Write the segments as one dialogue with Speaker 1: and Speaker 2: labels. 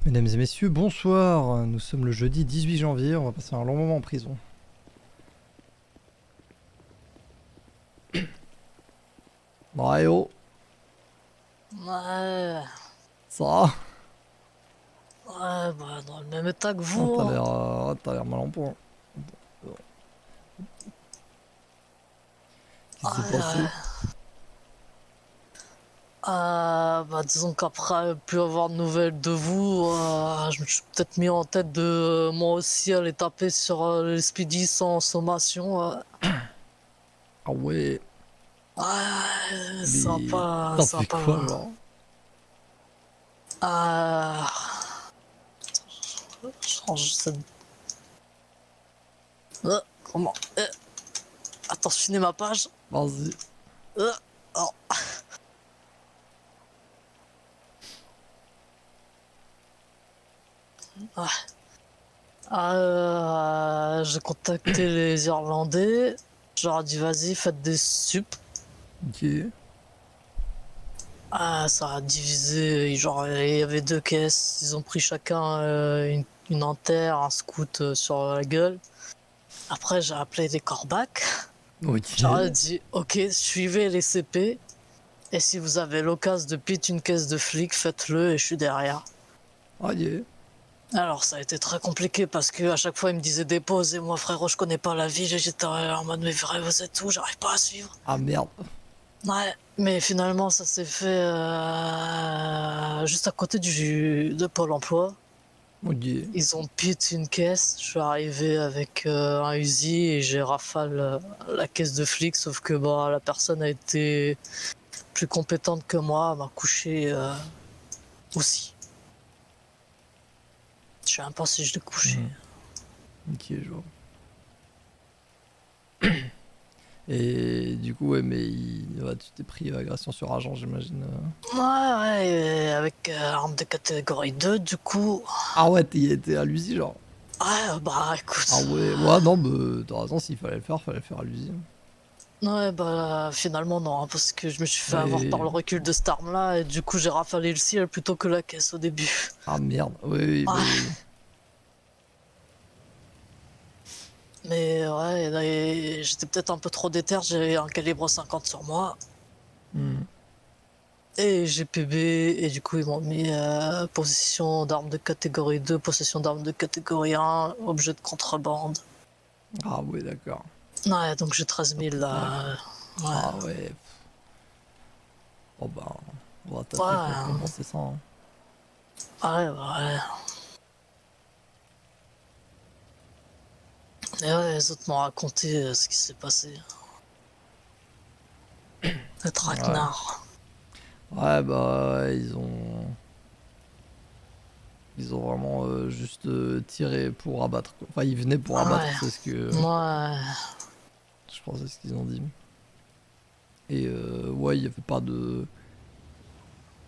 Speaker 1: Mesdames et messieurs, bonsoir. Nous sommes le jeudi 18 janvier, on va passer un long moment en prison. Ouais, oh,
Speaker 2: Ouais,
Speaker 1: ça va?
Speaker 2: ouais, bah dans le même état que
Speaker 1: Oh,
Speaker 2: vous, hein.
Speaker 1: t'as l'air mal en point. Qu'est-ce qui s'est passé?
Speaker 2: Ouais, bah disons qu'après plus avoir de nouvelles de vous, je me suis peut-être mis en tête de moi aussi aller taper sur les speedies sans sommation.
Speaker 1: Ah ouais,
Speaker 2: Ouais,
Speaker 1: mais
Speaker 2: sympa,
Speaker 1: t'as fait quoi,
Speaker 2: sympa.
Speaker 1: genre?
Speaker 2: Euh, je range cette... comment? Attends, je finis ma page.
Speaker 1: Vas-y.
Speaker 2: Euh, oh, ouais. J'ai contacté les Irlandais. Je leur ai dit vas-y, faites des sup.
Speaker 1: Ok.
Speaker 2: Ça a divisé, genre il y avait deux caisses, ils ont pris chacun une enterre, un scout sur la gueule. Après j'ai appelé des corbacs, j'aurais
Speaker 1: Ok.
Speaker 2: dit ok suivez les CP et si vous avez l'occasion de pit une caisse de flic, faites-le et je suis derrière.
Speaker 1: Ah yeah.
Speaker 2: Alors ça a été très compliqué parce que à chaque fois ils me disaient dépose et moi frérot je connais pas la ville et j'étais en mode mais frère vous êtes où, j'arrive pas à suivre.
Speaker 1: Ah merde.
Speaker 2: Ouais, mais finalement, ça s'est fait juste à côté de Pôle emploi.
Speaker 1: Ok.
Speaker 2: Ils ont pit une caisse. Je suis arrivé avec un Uzi et j'ai rafale la caisse de flic. Sauf que bah, la personne a été plus compétente que moi, elle m'a couché aussi. Je sais même pas si je l'ai couché.
Speaker 1: Hmm. Ok, je vois. Et du coup, ouais, mais ouais, tu t'es pris agression sur agent, j'imagine.
Speaker 2: Ouais, ouais, et avec arme de catégorie 2, du coup.
Speaker 1: Ah ouais, t'es à l'usine, genre.
Speaker 2: Ouais, bah
Speaker 1: Ah
Speaker 2: écoute.
Speaker 1: ouais, ouais, non, mais t'as raison, s'il fallait le faire à l'usine.
Speaker 2: Ouais, bah finalement non, hein, parce que je me suis fait avoir par
Speaker 1: Et...
Speaker 2: le recul de cette arme-là, et du coup j'ai rafalé le ciel plutôt que la caisse au début.
Speaker 1: Ah merde, oui, oui, bah
Speaker 2: Ouais,
Speaker 1: oui.
Speaker 2: mais ouais, et j'étais peut-être un peu trop déter, j'ai un calibre 50 sur moi,
Speaker 1: Hmm.
Speaker 2: et j'ai PB, et du coup ils m'ont mis possession d'armes de catégorie 2, possession d'armes de catégorie 1, objet de contrebande.
Speaker 1: Ah ouais, d'accord.
Speaker 2: Ouais, donc j'ai 13
Speaker 1: Ça
Speaker 2: 000
Speaker 1: pris tac.
Speaker 2: là. Ouais,
Speaker 1: Ah ouais. Oh bah, on va taffer pour
Speaker 2: ouais,
Speaker 1: compenser ça, hein.
Speaker 2: ouais, ouais. Et ouais, les autres m'ont raconté ce qui s'est passé. Le
Speaker 1: Ouais.
Speaker 2: traquenard.
Speaker 1: Ouais, bah, ils ont vraiment juste tiré pour abattre, quoi. Enfin, ils venaient pour abattre,
Speaker 2: Ouais,
Speaker 1: c'est ce que...
Speaker 2: ouais,
Speaker 1: Je pense que c'est ce qu'ils ont dit. Et ouais, il y avait pas de...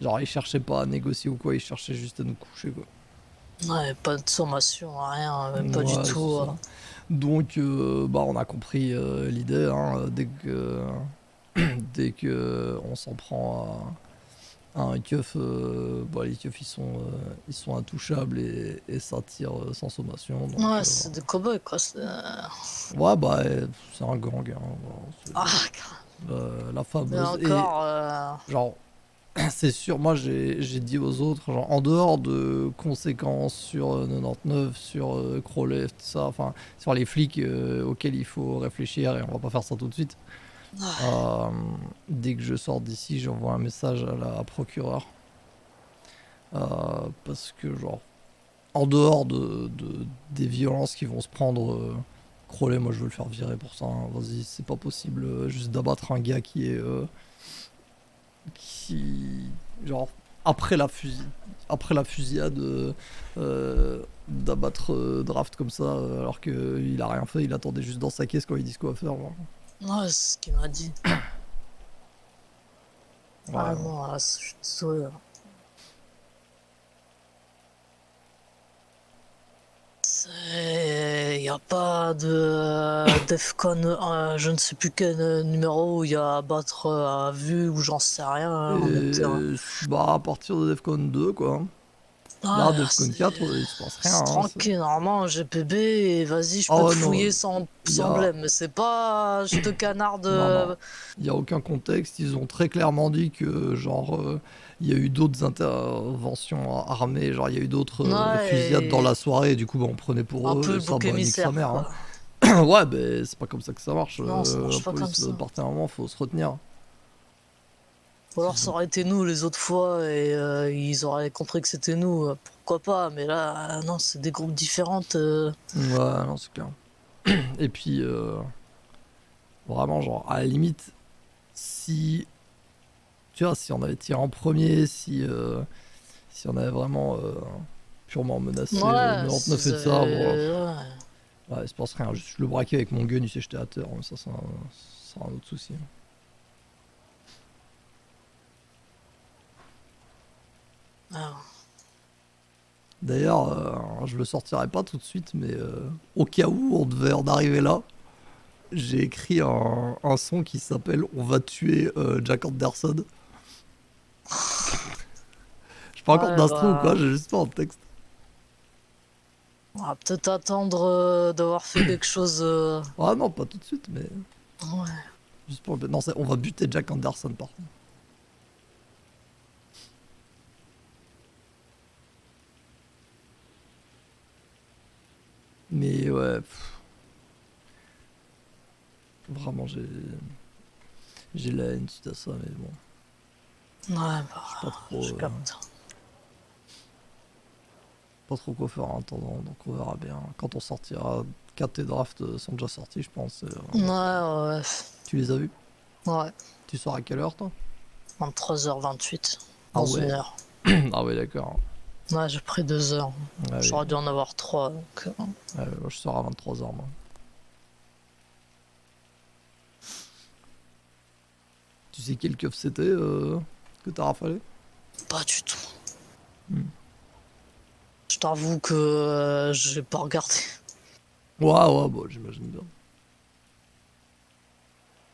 Speaker 1: Genre, ils cherchaient pas à négocier ou quoi, ils cherchaient juste à nous coucher, quoi.
Speaker 2: ouais, pas de sommation, rien, même pas du
Speaker 1: Ouais, c'est
Speaker 2: tout.
Speaker 1: ça. Donc, bah, on a compris l'idée, hein, dès que on s'en prend à un keuf, bah, les keufs ils sont intouchables et ça tire sans sommation. Donc,
Speaker 2: Ouais, c'est des cow-boys, quoi.
Speaker 1: ouais, bah, c'est un gang, hein, voilà,
Speaker 2: Ah,
Speaker 1: la
Speaker 2: mais
Speaker 1: fameuse. Et
Speaker 2: encore,
Speaker 1: genre, c'est sûr, moi j'ai dit aux autres, genre, en dehors de conséquences sur 99, sur Crowley, tout ça, enfin, sur les flics auxquels il faut réfléchir et on va pas faire ça tout de suite. Euh, Dès que je sors d'ici, j'envoie un message à la procureure. Parce que, genre, en dehors des violences qui vont se prendre, Crowley, moi je veux le faire virer pour ça, hein. Vas-y, c'est pas possible juste d'abattre un gars qui genre après la fusillade d'abattre Draft comme ça alors qu'il a rien fait, il attendait juste dans sa caisse quand ils disent quoi faire, genre.
Speaker 2: ouais, c'est ce qu'il m'a dit.
Speaker 1: Ouais,
Speaker 2: Ah
Speaker 1: non.
Speaker 2: non, je suis désolé. Il n'y a pas de Defcon, je ne sais plus quel numéro où il y a à battre à vue ou j'en sais rien, hein, on était.
Speaker 1: Et bah à partir de Defcon 2 quoi. Là,
Speaker 2: Ouais,
Speaker 1: Defcon 4, il se passe rien.
Speaker 2: c'est
Speaker 1: Hein,
Speaker 2: tranquille, normalement, GPB, et vas-y, je peux
Speaker 1: oh
Speaker 2: te
Speaker 1: non,
Speaker 2: fouiller
Speaker 1: il y
Speaker 2: sans
Speaker 1: a...
Speaker 2: blême, mais c'est pas, je te canarde.
Speaker 1: Non, non. Il n'y a aucun contexte. Ils ont très clairement dit que, genre, il y a eu d'autres interventions armées. Genre, il y a eu d'autres
Speaker 2: Ouais,
Speaker 1: fusillades dans
Speaker 2: et
Speaker 1: la soirée. Et du coup, bah, on prenait
Speaker 2: un
Speaker 1: pour
Speaker 2: peu
Speaker 1: eux. Et
Speaker 2: le
Speaker 1: ça,
Speaker 2: bouc
Speaker 1: bah, nique sa
Speaker 2: émissaire,
Speaker 1: mère. Hein.
Speaker 2: quoi.
Speaker 1: Ouais, ben c'est pas comme ça que ça marche.
Speaker 2: Non, ça
Speaker 1: La
Speaker 2: marche pas comme
Speaker 1: police, à
Speaker 2: ça.
Speaker 1: partir d'un moment, faut se retenir.
Speaker 2: Ou alors ça aurait été nous les autres fois et ils auraient compris que c'était nous, pourquoi pas, mais là, non, c'est des groupes différentes.
Speaker 1: Ouais, non, c'est clair. Et puis, vraiment, genre, à la limite, si. Tu vois, si on avait tiré en premier, si on avait vraiment purement menacé
Speaker 2: Ouais, si
Speaker 1: 99
Speaker 2: vous
Speaker 1: et de ça, bon,
Speaker 2: avez. Ouais.
Speaker 1: ouais, il se passe rien. Juste le braquer avec mon gun, il s'est jeté à terre. Mais ça, c'est un autre souci.
Speaker 2: Ah.
Speaker 1: D'ailleurs, je le sortirai pas tout de suite, mais au cas où on devait en arriver là, j'ai écrit un son qui s'appelle On va tuer Jack Anderson. Je fais encore
Speaker 2: Ouais,
Speaker 1: d'instro ou quoi?
Speaker 2: bah.
Speaker 1: J'ai juste pas en texte.
Speaker 2: On va peut-être attendre d'avoir fait quelque chose.
Speaker 1: Ah non, pas tout de suite, mais
Speaker 2: Ouais.
Speaker 1: juste pour le. Non, on va buter Jack Anderson par contre. Mais ouais, vraiment, j'ai la haine suite à ça, mais bon,
Speaker 2: Ouais,
Speaker 1: je sais pas
Speaker 2: bah.
Speaker 1: trop,
Speaker 2: Je capte.
Speaker 1: pas trop quoi faire en attendant, donc on verra bien. Quand on sortira, 4 tes drafts sont déjà sortis, je pense.
Speaker 2: Ouais, ouais.
Speaker 1: Tu les as vus?
Speaker 2: Ouais.
Speaker 1: Tu sors à quelle heure, toi?
Speaker 2: 23h28.
Speaker 1: Ah
Speaker 2: Dans une
Speaker 1: ouais,
Speaker 2: heure.
Speaker 1: ah ouais, d'accord.
Speaker 2: Ouais, j'ai pris 2 heures.
Speaker 1: Ah oui,
Speaker 2: J'aurais dû en avoir 3. Donc,
Speaker 1: ouais, moi, je sors à 23h, moi. Tu sais quel keuf c'était que t'as rafalé?
Speaker 2: pas du tout.
Speaker 1: Hmm.
Speaker 2: Je t'avoue que j'ai pas regardé.
Speaker 1: Ouais, ouais, bon, j'imagine bien.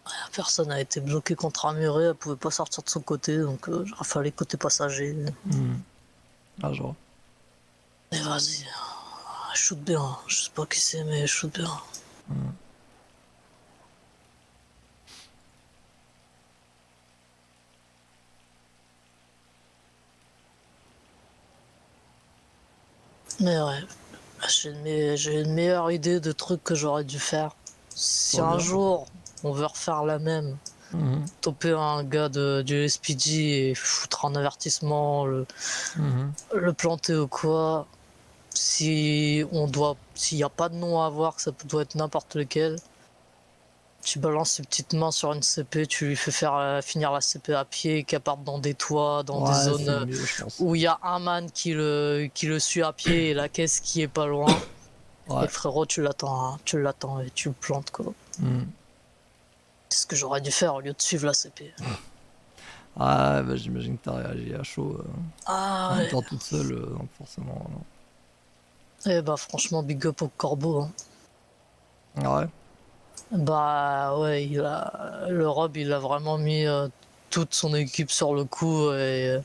Speaker 2: La personne a été bloquée contre un muret, elle pouvait pas sortir de son côté, donc il fallait côté passager.
Speaker 1: Hmm. Ah, genre.
Speaker 2: Mais vas-y, shoot bien. Je sais pas qui c'est, mais shoot bien.
Speaker 1: Hmm.
Speaker 2: Mais ouais, j'ai une meilleure idée de trucs que j'aurais dû faire. Si
Speaker 1: Pas
Speaker 2: un
Speaker 1: bien.
Speaker 2: jour on veut refaire la même,
Speaker 1: Mhm.
Speaker 2: toper un gars du SPG et foutre un avertissement,
Speaker 1: Mhm.
Speaker 2: le planter ou quoi, s'il n'y a pas de nom à avoir, que ça doit être n'importe lequel, tu balances ses petites mains sur une CP, tu lui fais faire finir la CP à pied, qu'elle parte dans des toits, dans des
Speaker 1: Ouais,
Speaker 2: zones
Speaker 1: c'est le mieux, je pense.
Speaker 2: où il y a un man qui le suit à pied et la caisse qui est pas loin. Et
Speaker 1: Ouais.
Speaker 2: frérot, tu l'attends et tu le plantes quoi.
Speaker 1: Hmm.
Speaker 2: C'est ce que j'aurais dû faire au lieu de suivre la CP.
Speaker 1: Ah, bah, j'imagine que t'as réagi à chaud
Speaker 2: Ah
Speaker 1: en
Speaker 2: ouais.
Speaker 1: étant toute seule, donc forcément.
Speaker 2: Et bah franchement, big up au corbeau. Hein.
Speaker 1: Ah ouais.
Speaker 2: Bah ouais, le Rob, il a vraiment mis toute son équipe sur le coup et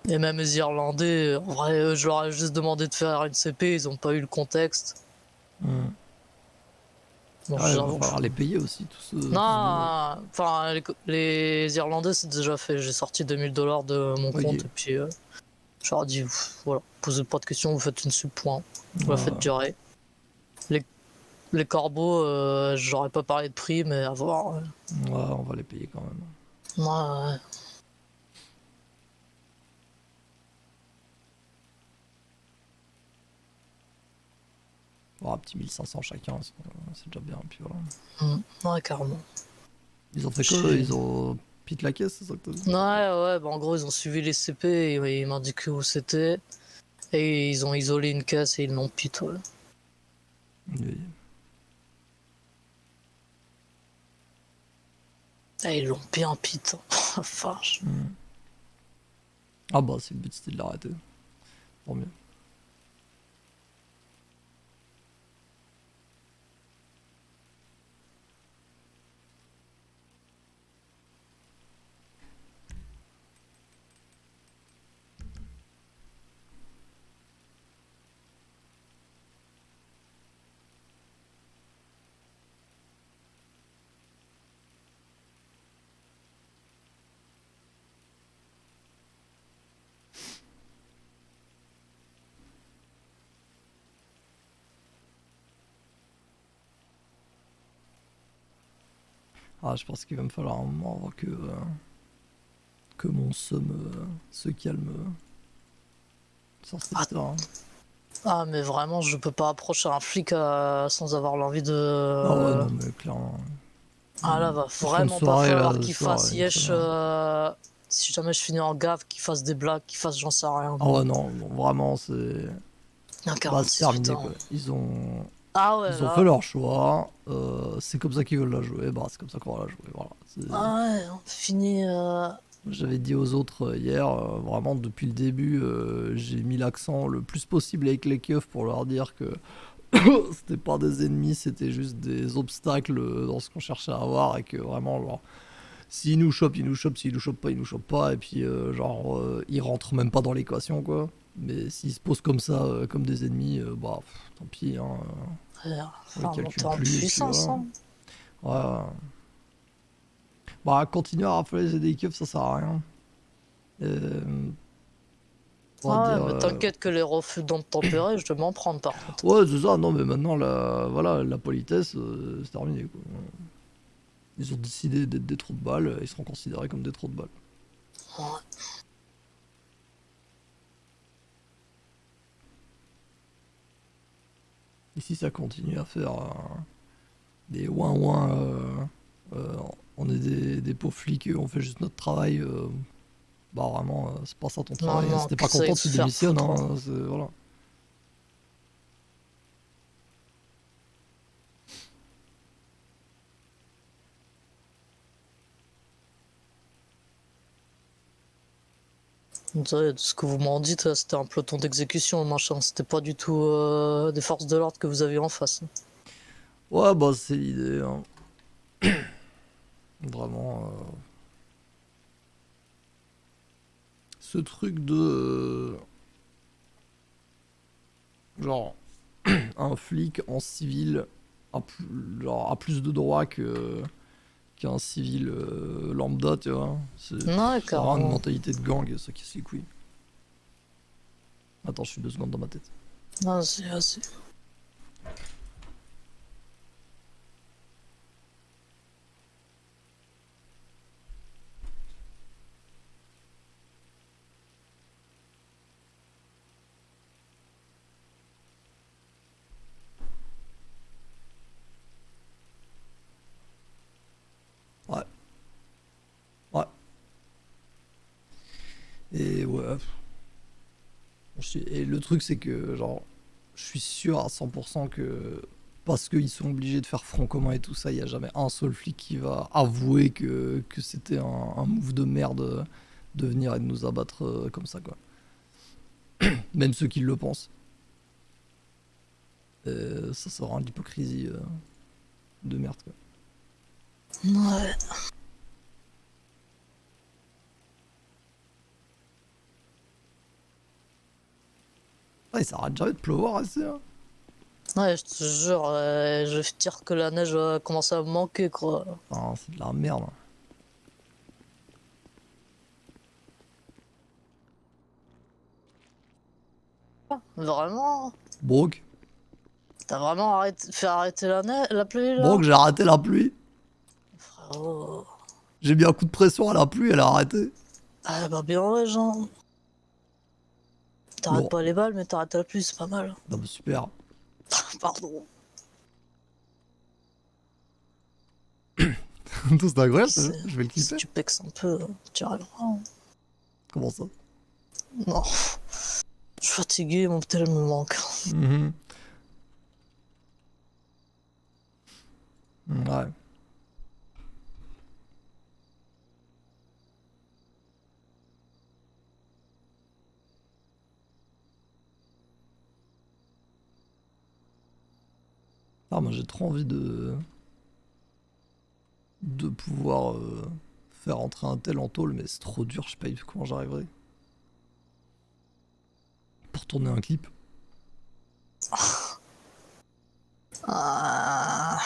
Speaker 2: même les Irlandais, en vrai, je leur ai juste demandé de faire une CP, ils ont pas eu le contexte.
Speaker 1: Hmm.
Speaker 2: Bon,
Speaker 1: Ouais, il va
Speaker 2: j'avoue.
Speaker 1: falloir les payer aussi,
Speaker 2: Non,
Speaker 1: tous ce boulot.
Speaker 2: enfin, les Irlandais, c'est déjà fait. J'ai sorti 2000 $ de mon compte
Speaker 1: Ok.
Speaker 2: et puis je leur ai dit, voilà, posez pas de questions, vous faites une sub-point. Vous la faites
Speaker 1: Ouais,
Speaker 2: durer. Les, les corbeaux, j'aurais pas parlé de prix, mais à voir. Ouais.
Speaker 1: ouais, on va les payer quand même.
Speaker 2: Moi,
Speaker 1: Oh, un petit 1500 chacun, c'est déjà bien. Puis voilà.
Speaker 2: ouais, carrément.
Speaker 1: Ils ont fait quoi?
Speaker 2: J'ai-
Speaker 1: Ils ont pit la caisse, c'est ça que t'as dit?
Speaker 2: Ouais, ouais, bah en gros, ils ont suivi les CP et ils m'ont indiqué où c'était. Et ils ont isolé une caisse et ils l'ont pit, ouais.
Speaker 1: Oui.
Speaker 2: Et ils l'ont bien pit. Hein. Vache.
Speaker 1: Hmm. Ah bah, c'est le but, c'était de l'arrêter. Tant mieux. Ah, je pense qu'il va me falloir un moment avant que mon seum se calme sur cette
Speaker 2: Ah,
Speaker 1: histoire, hein.
Speaker 2: ah, mais vraiment, je peux pas approcher un flic sans avoir l'envie
Speaker 1: Ah ouais,
Speaker 2: de.
Speaker 1: non, mais clairement.
Speaker 2: Ah là, va
Speaker 1: En fin de
Speaker 2: vraiment pas
Speaker 1: soirée, là,
Speaker 2: falloir
Speaker 1: ce
Speaker 2: qu'il
Speaker 1: soir,
Speaker 2: fasse
Speaker 1: il serait
Speaker 2: yesh.
Speaker 1: bien.
Speaker 2: Si jamais je finis en gaffe, qu'il fasse des blagues, qu'il fasse j'en sais rien.
Speaker 1: Ah ouais, non, non, vraiment, c'est.
Speaker 2: Il y a
Speaker 1: Bah, c'est
Speaker 2: 46
Speaker 1: terminé,
Speaker 2: putain.
Speaker 1: quoi.
Speaker 2: Ah ouais,
Speaker 1: Ils ont fait
Speaker 2: là.
Speaker 1: leur choix. C'est comme ça qu'ils veulent la jouer. Bah, c'est comme ça qu'on va la jouer. Voilà.
Speaker 2: Ah ouais, on finit.
Speaker 1: J'avais dit aux autres hier, vraiment depuis le début, j'ai mis l'accent le plus possible avec les keufs pour leur dire que c'était pas des ennemis, c'était juste des obstacles dans ce qu'on cherchait à avoir et que vraiment, genre, s'ils nous chopent, ils nous chopent, s'ils nous chopent pas, ils nous chopent pas, et puis ils rentrent même pas dans l'équation, quoi. Mais s'ils se posent comme ça, comme des ennemis, bah, tant pis, hein, on les
Speaker 2: Faire monter
Speaker 1: calcule
Speaker 2: en
Speaker 1: plus, et puis
Speaker 2: puissance,
Speaker 1: voilà.
Speaker 2: hein.
Speaker 1: Ouais. Bah, continuer à rafler des keufs, ça sert à rien. Euh, on va
Speaker 2: Ah ouais,
Speaker 1: dire.
Speaker 2: mais t'inquiète que les refus d'obtempérer, je vais m'en prendre par contre.
Speaker 1: Ouais, c'est ça, non, mais maintenant, voilà, la politesse, c'est terminé, quoi. Ils ont décidé d'être des trous de balles, ils seront considérés comme des trous de balles.
Speaker 2: Ouais.
Speaker 1: Et si ça continue à faire des ouin-ouin, euh, on est des pauvres flics, on fait juste notre travail, bah vraiment, c'est pas ça ton
Speaker 2: Non,
Speaker 1: travail, hein. Si
Speaker 2: non,
Speaker 1: t'es pas
Speaker 2: qu'ils aillent
Speaker 1: content,
Speaker 2: se
Speaker 1: tu
Speaker 2: faire
Speaker 1: démissionnes,
Speaker 2: foutre.
Speaker 1: hein, voilà.
Speaker 2: Désolé, de ce que vous m'en dites, c'était un peloton d'exécution, machin. C'était pas du tout des forces de l'ordre que vous aviez en face.
Speaker 1: Ouais, bah c'est l'idée, hein. Vraiment, ce truc de... genre, un flic en civil a plus de droits qu'un civil lambda, tu vois.
Speaker 2: Ouais,
Speaker 1: C'est vraiment une
Speaker 2: carrément.
Speaker 1: mentalité de gang, ça qui se les couilles. Attends, je suis 2 secondes dans ma tête.
Speaker 2: Non, c'est assez.
Speaker 1: Ouais, ouais. Et ouais. Et le truc, c'est que, genre, je suis sûr à 100% que parce qu'ils sont obligés de faire front commun et tout ça, il n'y a jamais un seul flic qui va avouer que c'était un move de merde de venir et de nous abattre comme ça, quoi. Même ceux qui le pensent. Ça sera une hypocrisie de merde, quoi.
Speaker 2: Ouais.
Speaker 1: Ah, et ça arrête jamais de pleuvoir assez, hein.
Speaker 2: Ouais, je te jure, je vais dire que la neige va commencer à me manquer, quoi.
Speaker 1: Enfin, c'est de la merde, hein.
Speaker 2: Vraiment?
Speaker 1: Broke.
Speaker 2: T'as vraiment fait arrêter la pluie, là?
Speaker 1: Broke, j'ai arrêté la pluie.
Speaker 2: Frérot.
Speaker 1: J'ai mis un coup de pression à la pluie, elle a arrêté.
Speaker 2: Ah bah bien ouais, genre. T'arrêtes
Speaker 1: Lourd.
Speaker 2: pas les balles, mais t'arrêtes la pluie, c'est pas mal.
Speaker 1: Non, mais super.
Speaker 2: Pardon.
Speaker 1: C'est incroyable, ça.
Speaker 2: Si,
Speaker 1: Je vais le
Speaker 2: si
Speaker 1: kiffer.
Speaker 2: tu pexes un peu, tu arriveras, hein.
Speaker 1: Comment ça?
Speaker 2: Non. Je suis fatigué, mon tel me manque.
Speaker 1: Mhm. Ouais. Ah, moi j'ai trop envie de pouvoir faire entrer un tel en tôle, mais c'est trop dur, je sais pas comment j'arriverai. Pour tourner un clip.
Speaker 2: Ah.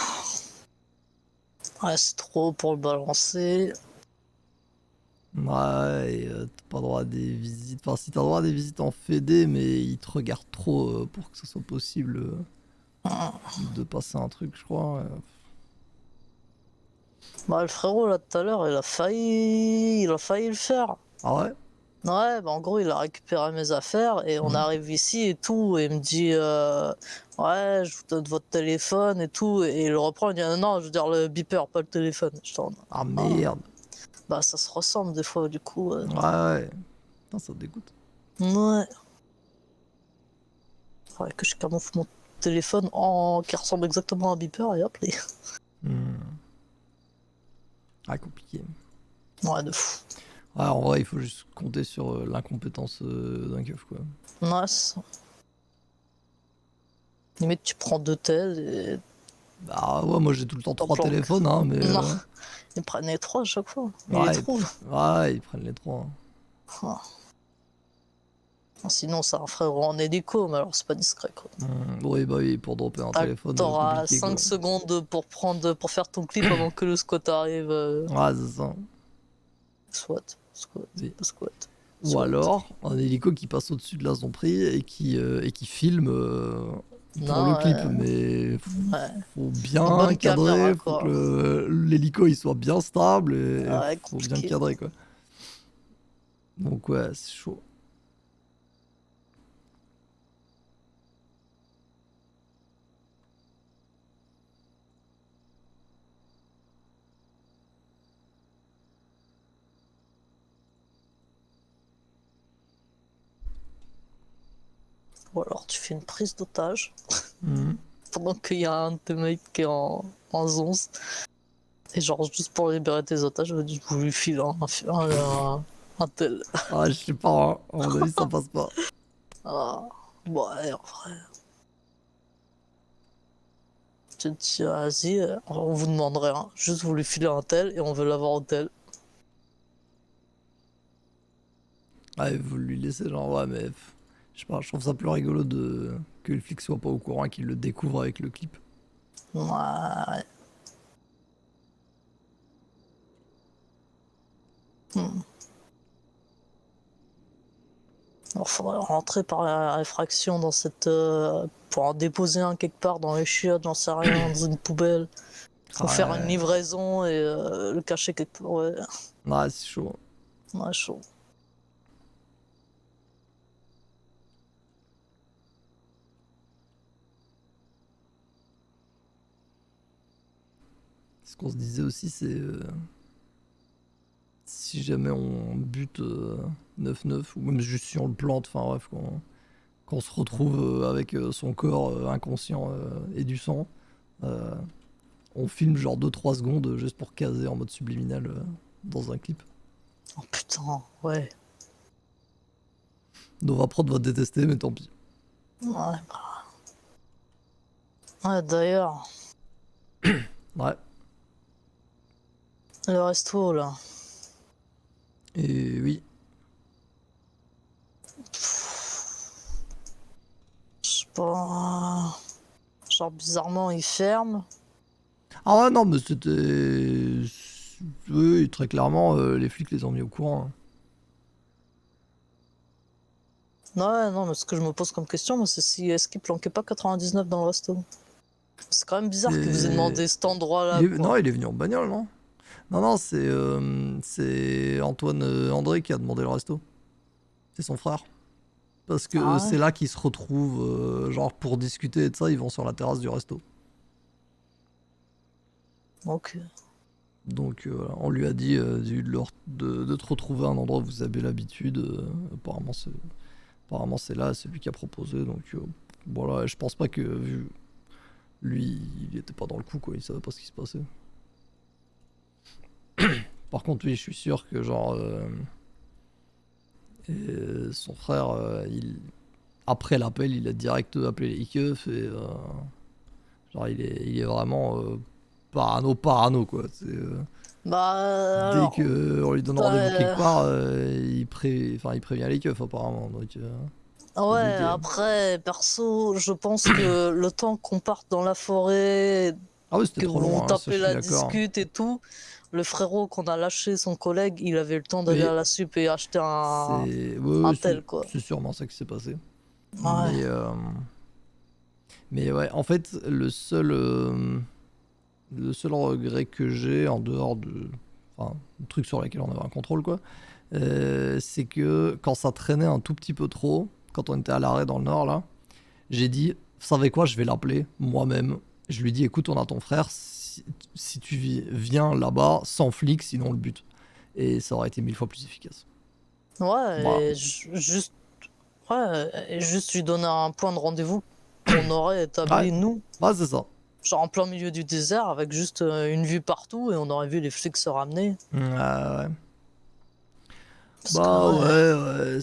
Speaker 2: Ouais, c'est trop pour le balancer.
Speaker 1: Ouais, et t'as pas droit à des visites. Enfin, si t'as droit à des visites en fédé, mais ils te regardent trop pour que ce soit possible
Speaker 2: Ah.
Speaker 1: de passer un truc, je crois.
Speaker 2: Bah, le frérot, là, tout à l'heure, il a failli le faire.
Speaker 1: Ah ouais?
Speaker 2: Ouais, bah en gros, il a récupéré mes affaires et on
Speaker 1: Mhm.
Speaker 2: arrive ici et tout, et il me dit ouais, je vous donne votre téléphone et tout, et il le reprend, il dit non, je veux dire le beeper, pas le téléphone. Je t'en
Speaker 1: Ah
Speaker 2: ah,
Speaker 1: merde.
Speaker 2: bah ça se ressemble des fois, du coup.
Speaker 1: Ouais, ouais. Putain, ça dégoûte.
Speaker 2: Ouais, faudrait que je camoufle mon téléphone en qui ressemble exactement à un beeper et hop,
Speaker 1: Hmm. Ah, compliqué.
Speaker 2: ouais, de fou.
Speaker 1: Ouais, en vrai, il faut juste compter sur l'incompétence d'un keuf, quoi.
Speaker 2: Ouais, c'est ça. Limite, tu prends deux tels et
Speaker 1: Bah ouais, moi j'ai tout le temps
Speaker 2: t'en
Speaker 1: 3
Speaker 2: planques.
Speaker 1: téléphones, hein, mais
Speaker 2: Non, ils prennent les trois à chaque fois. Ils les
Speaker 1: ouais,
Speaker 2: trouvent.
Speaker 1: ouais, ils prennent les 3.
Speaker 2: Ah. Sinon, c'est un frérot en hélico, mais alors c'est pas discret, quoi.
Speaker 1: Oui, bah oui, pour dropper un téléphone,
Speaker 2: T'auras
Speaker 1: compliqué, quoi.
Speaker 2: 5 secondes pour faire ton clip avant que le squat arrive.
Speaker 1: Ouais, c'est ça.
Speaker 2: Squat, squat,
Speaker 1: Oui.
Speaker 2: squat,
Speaker 1: Ou
Speaker 2: squat.
Speaker 1: alors, un hélico qui passe au-dessus de la Zompri et qui filme pour le
Speaker 2: Non,
Speaker 1: clip, mais
Speaker 2: ouais.
Speaker 1: faut
Speaker 2: Une
Speaker 1: bien
Speaker 2: bonne
Speaker 1: cadrer,
Speaker 2: caméra,
Speaker 1: faut que
Speaker 2: quoi.
Speaker 1: l'hélico il soit bien stable et
Speaker 2: Ouais,
Speaker 1: faut bien
Speaker 2: compliqué.
Speaker 1: cadrer, quoi. Donc ouais, c'est chaud.
Speaker 2: Ou alors tu fais une prise d'otage
Speaker 1: Mhm.
Speaker 2: pendant qu'il y a un de tes mecs qui est en zonze. Et genre, juste pour libérer tes otages, je lui file un tel.
Speaker 1: Ah, je sais pas, hein. À mon avis, ça passe pas.
Speaker 2: Ah, ouais, en vrai. Tu te dis, vas-y, on vous demande rien. Juste vous lui filez un tel et on veut l'avoir au tel.
Speaker 1: Ah, il faut lui laisser, genre, ouais, mais je sais pas, je trouve ça plus rigolo que le flic soit pas au courant et qu'il le découvre avec le clip.
Speaker 2: Ouais. Hmm. Alors, faudrait rentrer par la réfraction dans cette. Pour en déposer un quelque part dans les chiottes, j'en sais rien, dans une poubelle. Faut faire une
Speaker 1: Ouais,
Speaker 2: livraison et le cacher quelque part. Ouais,
Speaker 1: ouais, c'est chaud.
Speaker 2: ouais, chaud.
Speaker 1: Ce qu'on se disait aussi, c'est si jamais on bute 9-9 ou même juste si on le plante, enfin bref, qu'on se retrouve avec son corps inconscient et du sang, euh, on filme genre 2-3 secondes juste pour caser en mode subliminal dans un clip.
Speaker 2: Oh putain, ouais.
Speaker 1: Nova Prod va détester, mais tant pis.
Speaker 2: Ouais, ouais, d'ailleurs,
Speaker 1: Ouais.
Speaker 2: le resto là.
Speaker 1: Et oui.
Speaker 2: Je sais pas. Genre, bizarrement, il ferme.
Speaker 1: Ah ouais, non, mais c'était. Oui, très clairement, les flics les ont mis au courant, hein.
Speaker 2: Ouais, non, mais ce que je me pose comme question, moi, c'est si est-ce qu'il planquait pas 99 dans le resto. C'est quand même bizarre qu'il vous ait
Speaker 1: Et...
Speaker 2: demandé cet endroit-là,
Speaker 1: Non,
Speaker 2: quoi.
Speaker 1: il est venu en bagnole, non? Non, non, c'est Antoine André qui a demandé le resto. C'est son frère. Parce que
Speaker 2: Ah ouais,
Speaker 1: c'est là qu'ils se retrouvent, genre pour discuter et de ça, ils vont sur la terrasse du resto.
Speaker 2: ok.
Speaker 1: Donc voilà, on lui a dit de te retrouver à un endroit où vous avez l'habitude. Apparemment c'est là, c'est lui qui a proposé. Donc voilà, je pense pas que lui, il était pas dans le coup, quoi, il savait pas ce qui se passait. Par contre, oui, je suis sûr que genre son frère, après l'appel, il a direct appelé les keufs et genre il est vraiment parano quoi. Dès
Speaker 2: Alors,
Speaker 1: que on lui donne rendez-vous quelque
Speaker 2: euh,
Speaker 1: part, il prévient les keufs apparemment. Donc faut
Speaker 2: ouais,
Speaker 1: douter.
Speaker 2: après, perso, je pense que le temps qu'on parte dans la forêt,
Speaker 1: Ah oui, c'était
Speaker 2: que
Speaker 1: trop
Speaker 2: vous vous
Speaker 1: long, hein, ça je
Speaker 2: tapez
Speaker 1: suis
Speaker 2: la
Speaker 1: d'accord.
Speaker 2: discute et tout, le frérot qu'on a lâché, son collègue, il avait le temps d'aller
Speaker 1: Oui,
Speaker 2: à la sup et acheter un
Speaker 1: ouais,
Speaker 2: tel, quoi.
Speaker 1: c'est sûrement ça qui s'est passé.
Speaker 2: Ouais.
Speaker 1: Mais mais ouais, en fait, le seul le seul regret que j'ai, en dehors de... Enfin, le truc sur lequel on avait un contrôle, quoi, c'est que quand ça traînait un tout petit peu trop, quand on était à l'arrêt dans le nord, là, j'ai dit, vous savez quoi, je vais l'appeler moi-même. Je lui dis, écoute, on a ton frère, si tu viens là-bas, sans flic, sinon on le bute. Et ça aurait été 1000 fois plus efficace. Voilà.
Speaker 2: Ouais, et juste, ouais, et juste lui donner un point de rendez-vous qu'on aurait
Speaker 1: Ouais,
Speaker 2: établi, nous,
Speaker 1: ouais, c'est ça.
Speaker 2: genre en plein milieu du désert, avec juste une vue partout, et on aurait vu les flics se ramener.
Speaker 1: Ouais.
Speaker 2: Parce que,
Speaker 1: Bah
Speaker 2: ouais,
Speaker 1: ouais,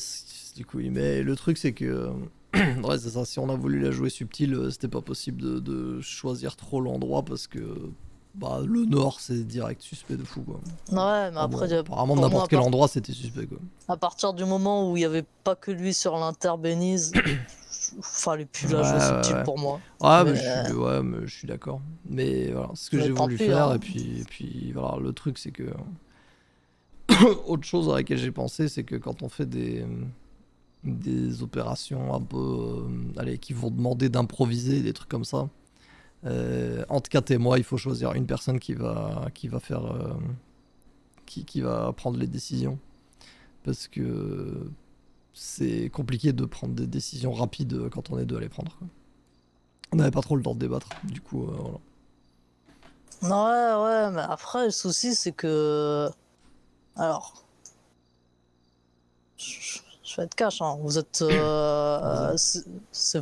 Speaker 1: du coup, mais le truc c'est que, ouais, c'est ça, si on a voulu la jouer subtile, c'était pas possible de choisir trop l'endroit parce que, bah, le nord c'est direct suspect de fou, quoi.
Speaker 2: ouais, mais
Speaker 1: Ah
Speaker 2: après,
Speaker 1: bon, apparemment
Speaker 2: pour moi,
Speaker 1: n'importe quel endroit c'était suspect, quoi.
Speaker 2: à partir du moment où il n'y avait pas que lui sur l'interbénise, fallait plus
Speaker 1: Ouais,
Speaker 2: la jouer
Speaker 1: ouais,
Speaker 2: subtile
Speaker 1: ouais.
Speaker 2: pour moi.
Speaker 1: Ouais, mais je suis d'accord. Mais voilà, c'est ce que
Speaker 2: Mais
Speaker 1: j'ai
Speaker 2: tant
Speaker 1: voulu
Speaker 2: pis,
Speaker 1: faire,
Speaker 2: hein.
Speaker 1: et puis voilà, le truc c'est que, autre chose à laquelle j'ai pensé, c'est que quand on fait des opérations un peu, allez, qui vont demander d'improviser, des trucs comme ça. Entre Kat et moi, il faut choisir une personne qui va faire, qui va prendre les décisions, parce que c'est compliqué de prendre des décisions rapides quand on est deux à les prendre, quoi. On n'avait pas trop le temps de débattre, du coup, voilà.
Speaker 2: Ouais, ouais, mais après, le souci, c'est que. Alors, je vais être cash, hein. Vous êtes.
Speaker 1: Vas-y.
Speaker 2: C'est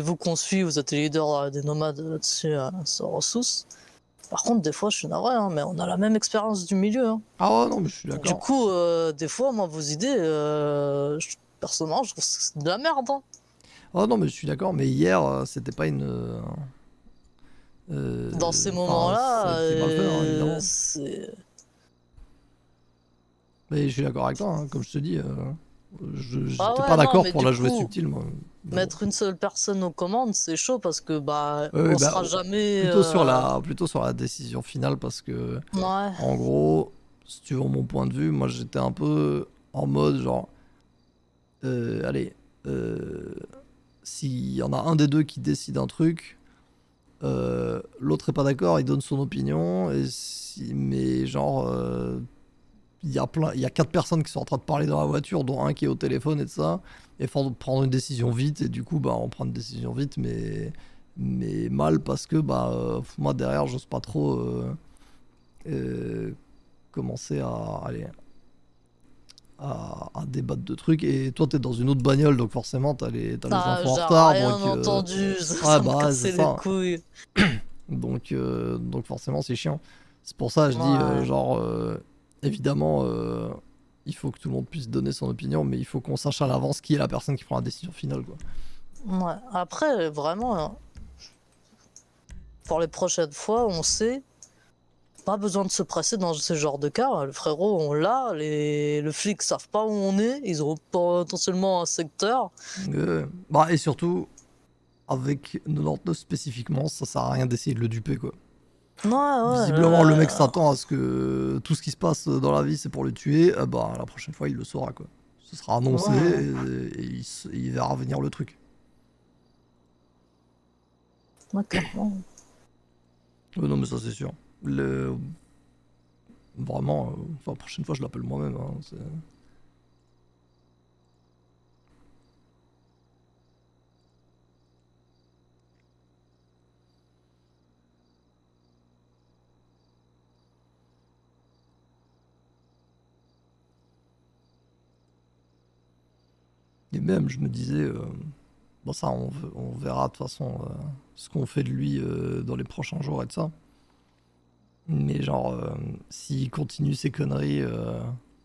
Speaker 2: vous qu'on suit, vous êtes les leaders des nomades là-dessus, sur ressources. Par contre, des fois, je suis navré, hein, mais on a la même expérience du milieu, hein.
Speaker 1: Ah ouais, non, mais je suis
Speaker 2: Du
Speaker 1: d'accord.
Speaker 2: coup, des fois, moi, vos idées, personnellement, je trouve que c'est de la merde, hein.
Speaker 1: Ah non, mais je suis d'accord, mais hier, c'était pas une...
Speaker 2: Dans ces
Speaker 1: Enfin, ça a
Speaker 2: moments-là,
Speaker 1: été mal fait, hein, évidemment.
Speaker 2: c'est.
Speaker 1: Mais je suis d'accord avec toi, hein, comme je te dis,
Speaker 2: Ah
Speaker 1: j'étais pas
Speaker 2: ouais, non,
Speaker 1: d'accord
Speaker 2: mais
Speaker 1: pour
Speaker 2: du
Speaker 1: la jouer
Speaker 2: coup,
Speaker 1: subtile, moi. Mais bon.
Speaker 2: mettre une seule personne aux commandes, c'est chaud parce que bah
Speaker 1: Oui,
Speaker 2: on
Speaker 1: bah,
Speaker 2: sera jamais.
Speaker 1: plutôt sur la décision finale parce que,
Speaker 2: Ouais.
Speaker 1: en gros, si tu veux mon point de vue, moi j'étais un peu en mode genre, allez, euh, s'il y en a un des deux qui décide un truc, l'autre est pas d'accord, il donne son opinion, mais genre, il y a quatre personnes qui sont en train de parler dans la voiture, dont un qui est au téléphone et de ça, et faut prendre une décision vite, et du coup, bah, on prend une décision vite, mais mal parce que, bah, moi derrière, j'ose pas trop euh, commencer à débattre de trucs, et toi, t'es dans une autre bagnole, donc forcément, t'as les
Speaker 2: Ah,
Speaker 1: enfants en
Speaker 2: j'ai
Speaker 1: retard,
Speaker 2: rien
Speaker 1: donc,
Speaker 2: entendu,
Speaker 1: ouais,
Speaker 2: ça me
Speaker 1: bah, c'est
Speaker 2: cassait les
Speaker 1: ça.
Speaker 2: couilles.
Speaker 1: Donc forcément, c'est chiant. C'est pour ça, je dis,
Speaker 2: Ouais.
Speaker 1: genre, évidemment, il faut que tout le monde puisse donner son opinion, mais il faut qu'on sache à l'avance qui est la personne qui prend la décision finale, quoi.
Speaker 2: Ouais. Après, vraiment, hein, pour les prochaines fois, on sait. Pas besoin de se presser dans ce genre de cas, hein. Le frérot, on l'a, le flic savent pas où on est, ils ont potentiellement un secteur.
Speaker 1: Bah, et surtout, avec 99 spécifiquement, ça sert à rien d'essayer de le duper, quoi.
Speaker 2: Ouais, ouais.
Speaker 1: Visiblement, le mec s'attend à ce que tout ce qui se passe dans la vie, c'est pour le tuer. Bah, la prochaine fois, il le saura, quoi. Ce sera annoncé,
Speaker 2: Ouais.
Speaker 1: et il verra venir le truc.
Speaker 2: Ouais, clairement.
Speaker 1: Non, mais ça, c'est sûr. Vraiment, enfin, la prochaine fois, je l'appelle moi-même, hein, Et même, je me disais, bon, ça, on verra de toute façon ce qu'on fait de lui dans les prochains jours et de ça. Mais genre, s'il continue ses conneries,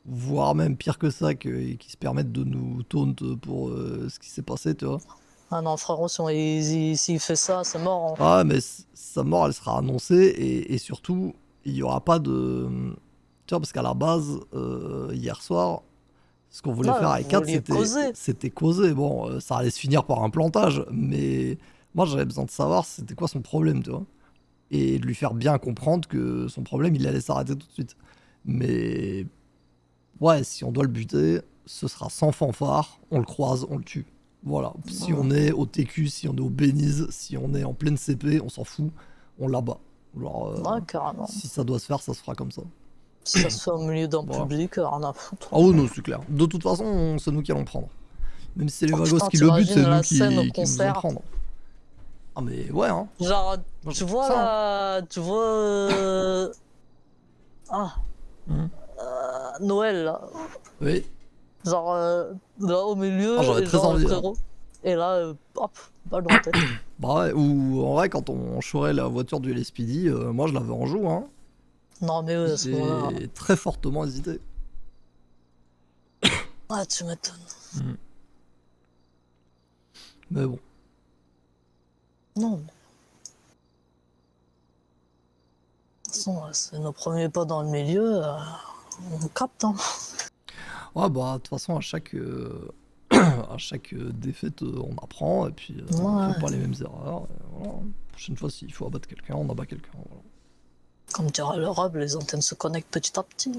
Speaker 1: voire même pire que ça, qu'ils se permettent de nous taunt pour ce qui s'est passé, tu vois.
Speaker 2: Ah non, frérot, s'il fait ça, c'est mort, hein.
Speaker 1: Ah, mais sa mort, elle sera annoncée, et surtout, il n'y aura pas de. Tu vois, parce qu'à la base, hier soir, ce qu'on voulait
Speaker 2: Ouais,
Speaker 1: faire avec
Speaker 2: vous
Speaker 1: Kat,
Speaker 2: vouliez causer.
Speaker 1: c'était causer. Bon, ça allait se finir par un plantage, mais moi, j'avais besoin de savoir c'était quoi son problème, tu vois. Et de lui faire bien comprendre que son problème, il allait s'arrêter tout de suite. Mais ouais, si on doit le buter, ce sera sans fanfare, on le croise, on le tue. Voilà. Si
Speaker 2: Ouais.
Speaker 1: on est au TQ, si on est au Benize, si on est en pleine CP, on s'en fout. on l'abat. Genre,
Speaker 2: Ouais, carrément.
Speaker 1: si ça doit se faire, ça se fera comme ça.
Speaker 2: Si ça se fait au milieu d'un
Speaker 1: Voilà.
Speaker 2: public, rien à foutre.
Speaker 1: Ah oui, non, c'est clair. De toute façon, c'est nous qui allons prendre. Même si c'est les
Speaker 2: Oh
Speaker 1: vagos
Speaker 2: putain,
Speaker 1: qui le butent, c'est
Speaker 2: t'imagines
Speaker 1: nous
Speaker 2: la scène au
Speaker 1: qui nous allons
Speaker 2: concert.
Speaker 1: prendre. Ah mais ouais, hein.
Speaker 2: Genre,
Speaker 1: Moi,
Speaker 2: tu
Speaker 1: je
Speaker 2: vois
Speaker 1: ça, hein.
Speaker 2: là, tu vois ah,
Speaker 1: Mhm.
Speaker 2: Noël là,
Speaker 1: Oui.
Speaker 2: genre là au
Speaker 1: Ah,
Speaker 2: milieu
Speaker 1: j'aurais
Speaker 2: et
Speaker 1: très
Speaker 2: genre le
Speaker 1: envie. Hein.
Speaker 2: frérot. Et là, hop, balle dans la tête.
Speaker 1: Bah ouais, ou en vrai, quand on chourait la voiture du LSPD, moi je l'avais en joue, hein.
Speaker 2: Non mais ouais, à ce moment-là,
Speaker 1: J'ai très fortement hésité.
Speaker 2: ah tu m'étonnes.
Speaker 1: Mhm. Mais bon.
Speaker 2: Non, mais de toute façon, c'est nos premiers pas dans le milieu, on capte hein.
Speaker 1: Ouais, bah de toute façon, à chaque, à chaque défaite, on apprend, et puis on
Speaker 2: Ouais,
Speaker 1: fait pas les mêmes erreurs. Et voilà. La prochaine fois, s'il faut abattre quelqu'un, on abat quelqu'un. Voilà.
Speaker 2: comme dirait l'Europe, les antennes se connectent petit à petit.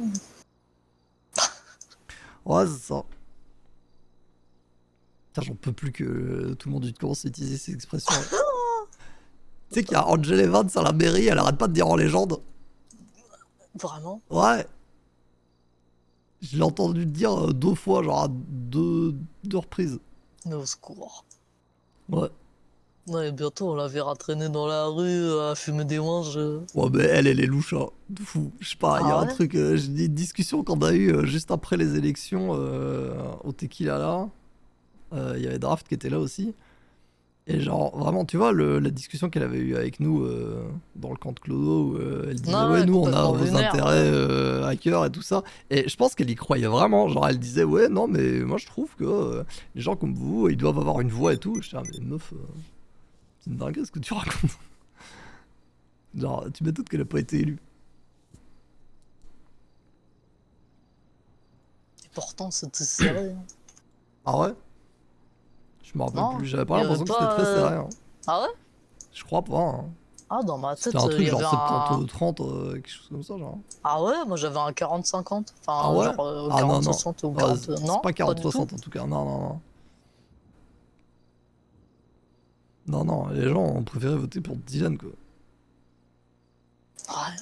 Speaker 1: Ouais, c'est ça. Putain, j'en peux plus que tout le monde commence à utiliser ces expressions. Tu sais qu'il y a Angel Evans à la mairie, elle arrête pas de dire en légende.
Speaker 2: Vraiment,
Speaker 1: Ouais. Je l'ai entendu dire 2 fois, genre à deux reprises.
Speaker 2: mais au secours.
Speaker 1: Ouais.
Speaker 2: Ouais, bientôt on la verra traîner dans la rue à fumer des manches.
Speaker 1: Ouais, mais elle est louche, hein. De fou. Je sais pas, il y a
Speaker 2: Ah
Speaker 1: un
Speaker 2: ouais?
Speaker 1: truc. J'ai dit une discussion qu'on a eue juste après les élections au Tequila là. Il y avait Draft qui était là aussi. Et genre, vraiment, tu vois, la discussion qu'elle avait eue avec nous dans le camp de Clodo, où elle disait,
Speaker 2: Non,
Speaker 1: ouais,
Speaker 2: ouais,
Speaker 1: nous, on a
Speaker 2: complètement
Speaker 1: vos
Speaker 2: lunaire.
Speaker 1: intérêts à cœur et tout ça. Et je pense qu'elle y croyait vraiment. Genre, elle disait, ouais, non, mais moi, je trouve que les gens comme vous, ils doivent avoir une voix et tout. Je dis, ah, mais meuf, c'est une dinguerie ce que tu racontes. Genre, tu m'étonnes qu'elle a pas été élue.
Speaker 2: Et pourtant c'était serré. Hein.
Speaker 1: Ah ouais? Je me rappelle
Speaker 2: Non,
Speaker 1: plus. J'avais pas
Speaker 2: il y avait
Speaker 1: l'impression que c'était très
Speaker 2: pas.
Speaker 1: serré. Hein.
Speaker 2: Ah ouais?
Speaker 1: Je crois pas. Hein.
Speaker 2: Ah, dans ma
Speaker 1: C'était
Speaker 2: tête,
Speaker 1: un
Speaker 2: il
Speaker 1: truc
Speaker 2: y
Speaker 1: genre
Speaker 2: avait un.
Speaker 1: 70-30, quelque chose comme ça, genre.
Speaker 2: Ah ouais, moi j'avais un 40-50.
Speaker 1: Ah
Speaker 2: Enfin,
Speaker 1: ouais?
Speaker 2: genre
Speaker 1: Ah non, non.
Speaker 2: 40-60 ou
Speaker 1: Ah,
Speaker 2: 40.
Speaker 1: c'est
Speaker 2: Non,
Speaker 1: pas
Speaker 2: pas du tout.
Speaker 1: 40-60 en tout cas. Non, non, non. Non, non, les gens ont préféré voter pour Dylan, quoi.
Speaker 2: Ouais.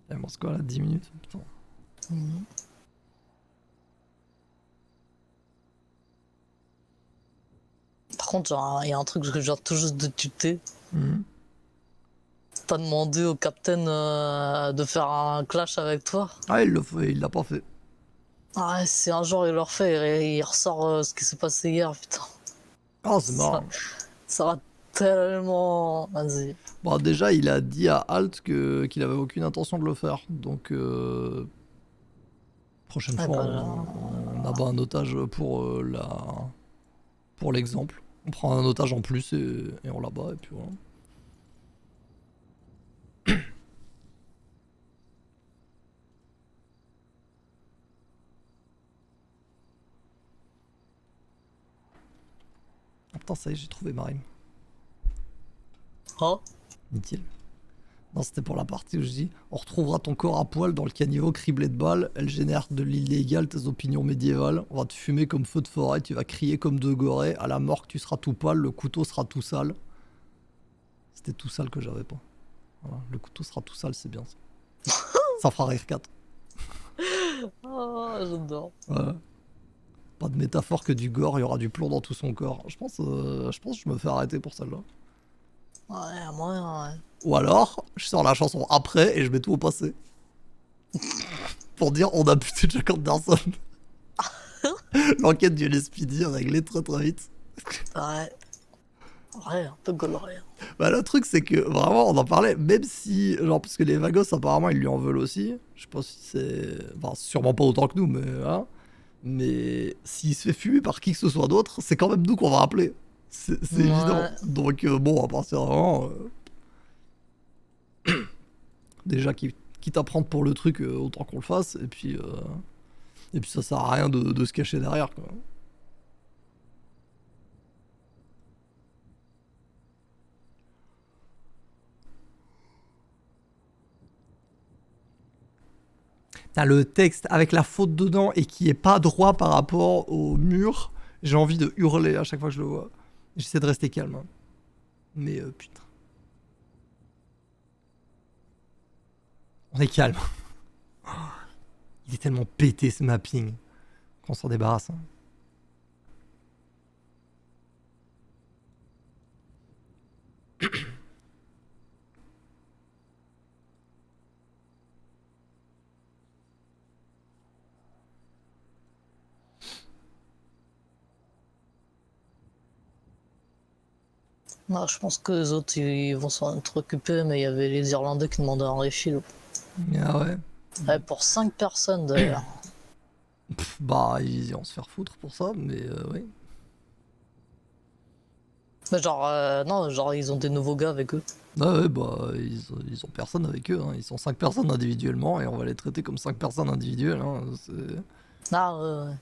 Speaker 1: Il me reste quoi là? 10 minutes? Putain.
Speaker 2: Mhm. Par contre, genre, il y a un truc que je viens tout juste de tuter.
Speaker 1: Mhm.
Speaker 2: T'as demandé au capitaine de faire un clash avec toi.
Speaker 1: Ah, il l'a pas fait.
Speaker 2: Ah ouais, si un jour il le refait, il ressort ce qui s'est passé hier, putain.
Speaker 1: Ah, c'est
Speaker 2: Ça,
Speaker 1: marrant.
Speaker 2: ça va tellement. Vas-y.
Speaker 1: Bon, déjà, il a dit à Alt qu'il avait aucune intention de le faire. Donc, prochaine
Speaker 2: Ah
Speaker 1: fois,
Speaker 2: bah là.
Speaker 1: on abat un otage pour l'exemple. On prend un otage en plus et on l'abat, et puis voilà. Ah, putain, ça y est, j'ai trouvé ma rime.
Speaker 2: Oh,
Speaker 1: Dit-il. Non, c'était pour la partie où je dis on retrouvera ton corps à poil dans le caniveau criblé de balles. Elle génère de l'illégal tes opinions médiévales. On va te fumer comme feu de forêt. Tu vas crier comme de gorée. À la mort, tu seras tout pâle. Le couteau sera tout sale. C'était tout sale que j'avais pas. Voilà, le couteau sera tout sale, c'est bien ça. Ça fera rire 4.
Speaker 2: oh j'adore.
Speaker 1: Voilà. Pas de métaphore que du gore, il y aura du plomb dans tout son corps. Je pense que je me fais arrêter pour celle-là.
Speaker 2: Ouais, moi, ouais.
Speaker 1: Ou alors, je sors la chanson après et je mets tout au passé. Pour dire on a buté Jack Anderson. L'enquête du LSPD est réglée très très vite.
Speaker 2: Ouais. Ouais, un peu gaulerie.
Speaker 1: Bah le truc c'est que vraiment on en parlait, même si, genre parce que les Vagos apparemment ils lui en veulent aussi. Je sais pas si c'est... Enfin sûrement pas autant que nous mais hein. Mais s'il se fait fumer par qui que ce soit d'autre, c'est quand même nous qu'on va appeler. C'est évident.
Speaker 2: Ouais.
Speaker 1: Donc bon, à partir de là, déjà quitte à prendre pour le truc, autant qu'on le fasse. Et puis ça sert à rien de se cacher derrière, quoi. T'as le texte avec la faute dedans et qui est pas droit par rapport au mur. J'ai envie de hurler à chaque fois que je le vois. J'essaie de rester calme, hein. Mais putain. On est calme. Il est tellement pété ce mapping qu'on s'en débarrasse, hein.
Speaker 2: Non, je pense que les autres ils vont s'en être occupés, mais il y avait les Irlandais qui demandaient un refill.
Speaker 1: Ah ouais.
Speaker 2: Ouais, pour 5 personnes d'ailleurs.
Speaker 1: Bah, ils vont se faire foutre pour ça, mais oui.
Speaker 2: Mais genre, non, genre ils ont des nouveaux gars avec eux.
Speaker 1: Ah ouais, bah, ils ont personne avec eux, hein. Ils sont 5 personnes individuellement et on va les traiter comme 5 personnes individuelles, hein.
Speaker 2: Ah ouais.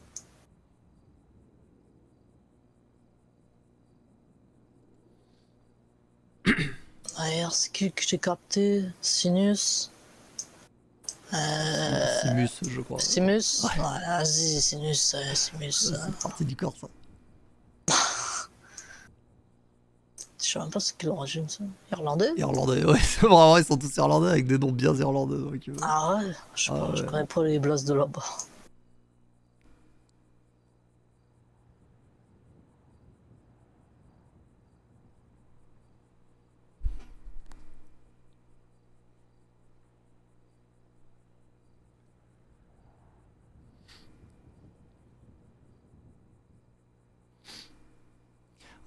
Speaker 2: D'ailleurs, c'est qui que j'ai capté? Sinus?
Speaker 1: Simus, je crois.
Speaker 2: Simus?
Speaker 1: Ouais.
Speaker 2: Ouais, vas-y, Sinus, Simus.
Speaker 1: C'est partie du corps, ça.
Speaker 2: Je sais même pas c'est quelle origine ça. Irlandais?
Speaker 1: Irlandais, ouais, c'est vraiment, ils sont tous irlandais avec des noms bien irlandais. Donc,
Speaker 2: Ah ouais? Je sais
Speaker 1: Ah
Speaker 2: pas, je
Speaker 1: ouais.
Speaker 2: connais pas les blasts de là-bas.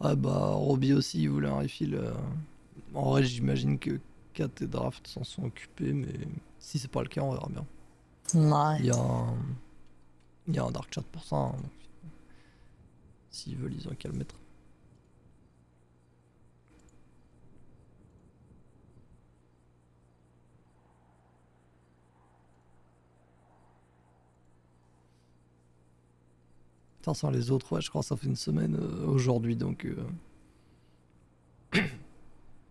Speaker 1: Ah bah, Robbie aussi, il voulait un refill. En vrai, j'imagine que Kat et Draft s'en sont occupés, mais si c'est pas le cas, on verra bien.
Speaker 2: Ouais.
Speaker 1: Il y a un dark chat pour ça, hein, donc s'ils veulent, ils ont qu'à le mettre. Putain, sans les autres, ouais, je crois que ça fait une semaine aujourd'hui, donc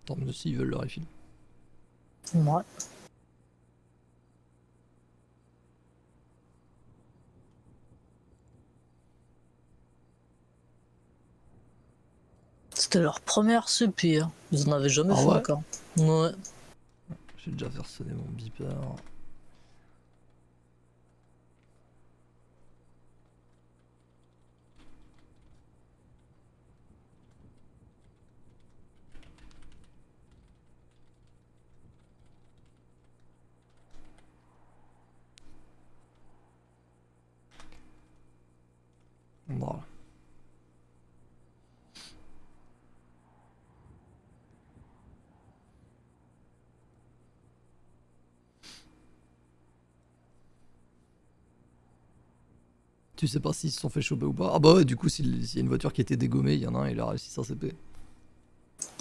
Speaker 1: tant mieux s'ils veulent le refill.
Speaker 2: Ouais. C'était leur première supi, hein. Ils en avaient jamais
Speaker 1: Ah
Speaker 2: fait
Speaker 1: ouais?
Speaker 2: encore. Ouais.
Speaker 1: J'ai déjà fait sonner mon beeper. Voilà. Tu sais pas s'ils se sont fait choper ou pas? Ah bah ouais, du coup, s'il y a une voiture qui était dégommée, il y en a un, il a réussi sa CP.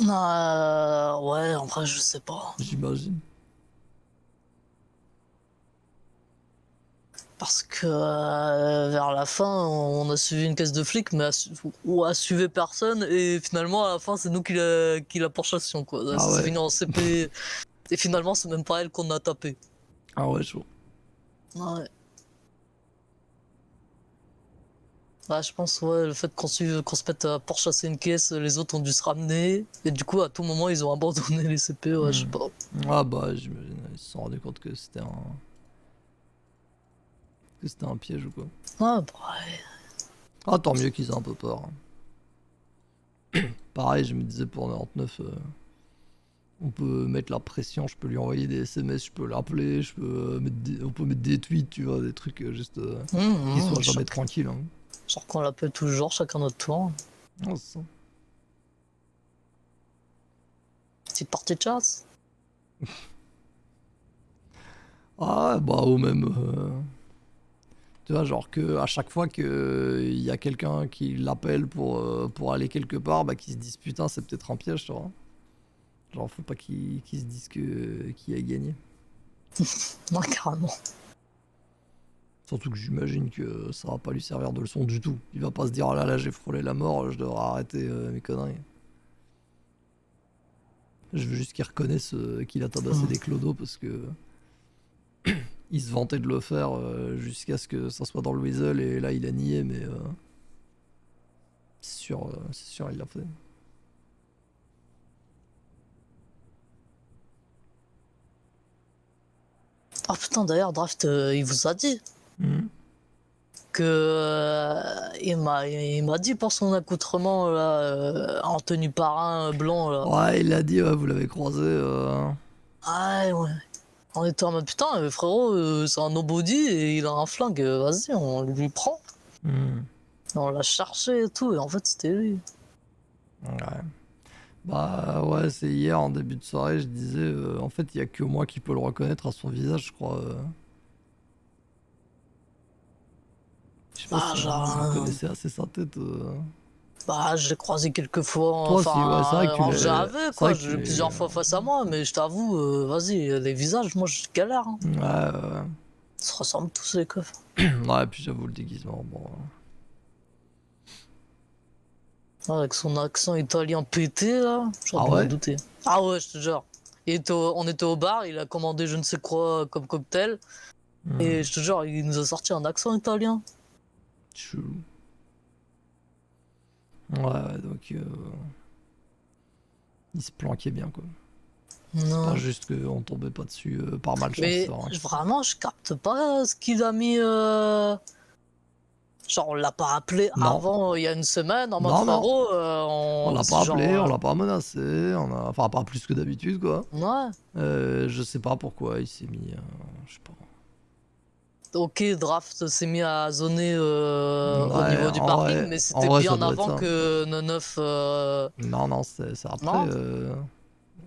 Speaker 2: Ouais, en vrai, je sais pas.
Speaker 1: J'imagine.
Speaker 2: Parce que vers la fin, on a suivi une caisse de flics, mais on a suivi personne, et finalement, à la fin, c'est nous qui la pourchassions, quoi.
Speaker 1: Ah
Speaker 2: Ça s'est
Speaker 1: ouais.
Speaker 2: fini en CP, et finalement, c'est même pas elle qu'on a tapé.
Speaker 1: Ah ouais, chaud.
Speaker 2: Ouais. Ouais, je pense, ouais, le fait qu'on se mette à pourchasser une caisse, les autres ont dû se ramener, et du coup, à tout moment, ils ont abandonné les CP, ouais, je sais pas.
Speaker 1: Ah bah, j'imagine, ils se sont rendus compte que c'était un piège ou quoi.
Speaker 2: Ouais, bah, ouais.
Speaker 1: Ah, tant mieux qu'ils aient un peu peur, hein. Pareil, je me disais pour 99, on peut mettre la pression, je peux lui envoyer des SMS, je peux l'appeler, on peut mettre des tweets, tu vois, des trucs juste qu'il soit jamais tranquille, hein.
Speaker 2: Genre qu'on l'appelle toujours, chacun notre tour.
Speaker 1: Ah, c'est ça.
Speaker 2: Petite partie de chasse.
Speaker 1: Ah, bah, ou même. Tu vois, genre que à chaque fois qu'il y a quelqu'un qui l'appelle pour aller quelque part, bah qu'il se dise putain, c'est peut-être un piège, tu vois. Genre, faut pas qu'il se dise qu'il a gagné.
Speaker 2: Non, carrément.
Speaker 1: Surtout que j'imagine que ça va pas lui servir de leçon du tout. Il va pas se dire oh là là, j'ai frôlé la mort, je devrais arrêter mes conneries. Je veux juste qu'il reconnaisse qu'il a tabassé des clodos parce que il se vantait de le faire jusqu'à ce que ça soit dans le Weasel et là il a nié, mais c'est sûr, il l'a fait.
Speaker 2: Ah putain, d'ailleurs, Draft, il vous a dit
Speaker 1: Mhm.
Speaker 2: que il m'a dit pour son accoutrement là, en tenue parrain blanc là.
Speaker 1: Ouais, il a dit, ouais, vous l'avez croisé.
Speaker 2: Ah ouais. On était en mode putain, frérot, c'est un nobody et il a un flingue, vas-y, on lui prend.
Speaker 1: Mhm.
Speaker 2: On l'a cherché et tout, et en fait c'était lui.
Speaker 1: Ouais. Bah ouais, c'est hier en début de soirée, je disais, en fait, il y a que moi qui peux le reconnaître à son visage, je crois. Je sais pas
Speaker 2: Bah
Speaker 1: si
Speaker 2: genre,
Speaker 1: vous connaissez assez sa tête.
Speaker 2: bah je l'ai croisé quelques fois,
Speaker 1: Toi aussi, ouais, c'est vrai
Speaker 2: enfin
Speaker 1: que tu
Speaker 2: en
Speaker 1: l'as.
Speaker 2: JAV
Speaker 1: C'est
Speaker 2: quoi,
Speaker 1: vrai que
Speaker 2: je
Speaker 1: tu
Speaker 2: l'ai
Speaker 1: l'es.
Speaker 2: plusieurs fois face à moi, mais je t'avoue, vas-y, les visages, moi je galère. Hein.
Speaker 1: Ouais, ouais.
Speaker 2: Ils se ressemblent tous les coffres.
Speaker 1: Ouais, puis j'avoue le déguisement, bon.
Speaker 2: Avec son accent italien pété là, j'aurais
Speaker 1: Ah
Speaker 2: pu m'en
Speaker 1: ouais?
Speaker 2: douter. Ah ouais, je te jure. On était au bar, il a commandé je ne sais quoi comme cocktail, et
Speaker 1: Hmm,
Speaker 2: je te jure, il nous a sorti un accent italien.
Speaker 1: chelou. Ouais, donc il se planquait bien, quoi. C'est pas
Speaker 2: Non.
Speaker 1: juste qu'on tombait pas dessus par malchance, c'est
Speaker 2: Mais
Speaker 1: vrai.
Speaker 2: vraiment, je capte pas ce qu'il a mis. Genre, on l'a pas appelé
Speaker 1: Non,
Speaker 2: avant, il y a une semaine, en mode
Speaker 1: non, non.
Speaker 2: frérot,
Speaker 1: On l'a pas
Speaker 2: genre.
Speaker 1: appelé, on l'a pas menacé, enfin pas plus que d'habitude, quoi.
Speaker 2: Ouais.
Speaker 1: Je sais pas pourquoi il s'est mis, je sais pas.
Speaker 2: Ok, Draft s'est mis à zoner au
Speaker 1: Ouais,
Speaker 2: niveau du parking, mais
Speaker 1: en
Speaker 2: c'était
Speaker 1: vrai, ça
Speaker 2: bien
Speaker 1: doit être
Speaker 2: avant
Speaker 1: ça.
Speaker 2: que Neuf.
Speaker 1: Non, non, c'est après.
Speaker 2: Non?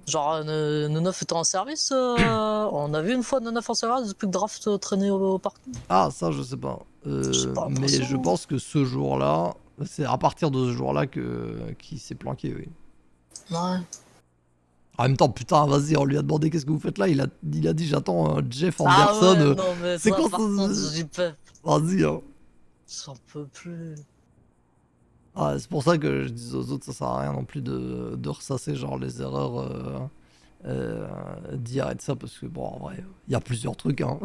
Speaker 2: Genre, Neuf était en service. On a vu une fois Neuf en service depuis que Draft traînait au parking.
Speaker 1: Ah, ça, je sais pas.
Speaker 2: J'ai pas
Speaker 1: Mais je
Speaker 2: l'impression.
Speaker 1: pense que ce jour-là, c'est à partir de ce jour-là que qu'il s'est planqué, oui.
Speaker 2: Ouais.
Speaker 1: En même temps, putain, vas-y, on lui a demandé qu'est-ce que vous faites là. Il a dit j'attends Jeff
Speaker 2: Ah
Speaker 1: Anderson.
Speaker 2: ouais, non, mais
Speaker 1: C'est
Speaker 2: ça,
Speaker 1: quoi
Speaker 2: par contre,
Speaker 1: ça?
Speaker 2: j'y peux.
Speaker 1: Vas-y, hein.
Speaker 2: J'en peux plus.
Speaker 1: Ah, c'est pour ça que je dis aux autres, ça sert à rien non plus de ressasser genre les erreurs d'hier et de ça, parce que bon, en vrai, il y a plusieurs trucs, hein.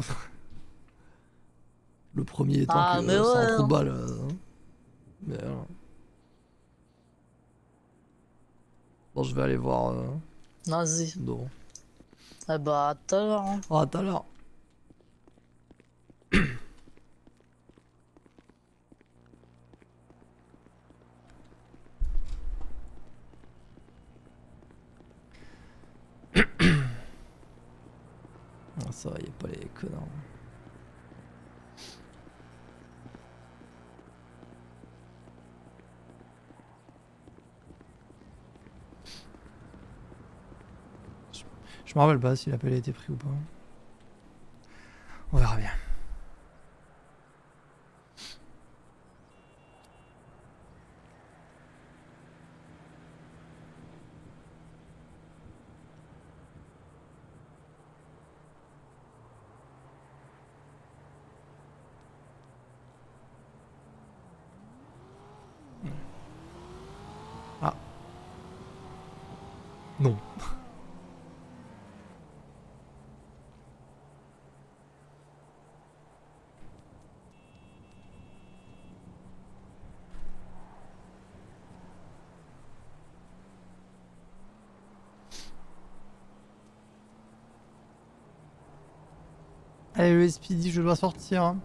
Speaker 1: Le premier étant
Speaker 2: Ah, mais
Speaker 1: que c'est un
Speaker 2: ouais.
Speaker 1: trou de balle. Mais bon, je vais aller voir.
Speaker 2: Vas-y.
Speaker 1: Non.
Speaker 2: Eh bah, à tout à l'heure. Hein.
Speaker 1: Ah, tout à l'heure. Ah, ça va, y a pas les connards. Je me rappelle pas si l'appel a été pris ou pas. On verra bien. Ah, non. Allez, le Speedy, je dois sortir. Hein.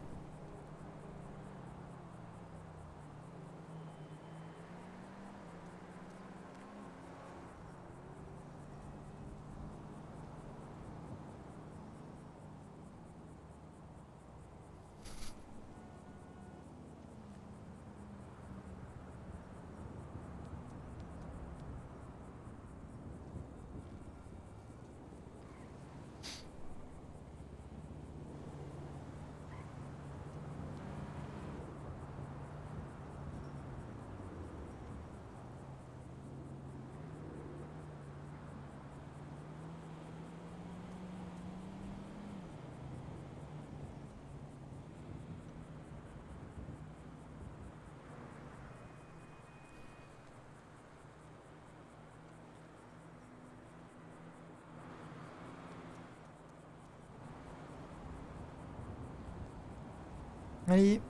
Speaker 1: Allez.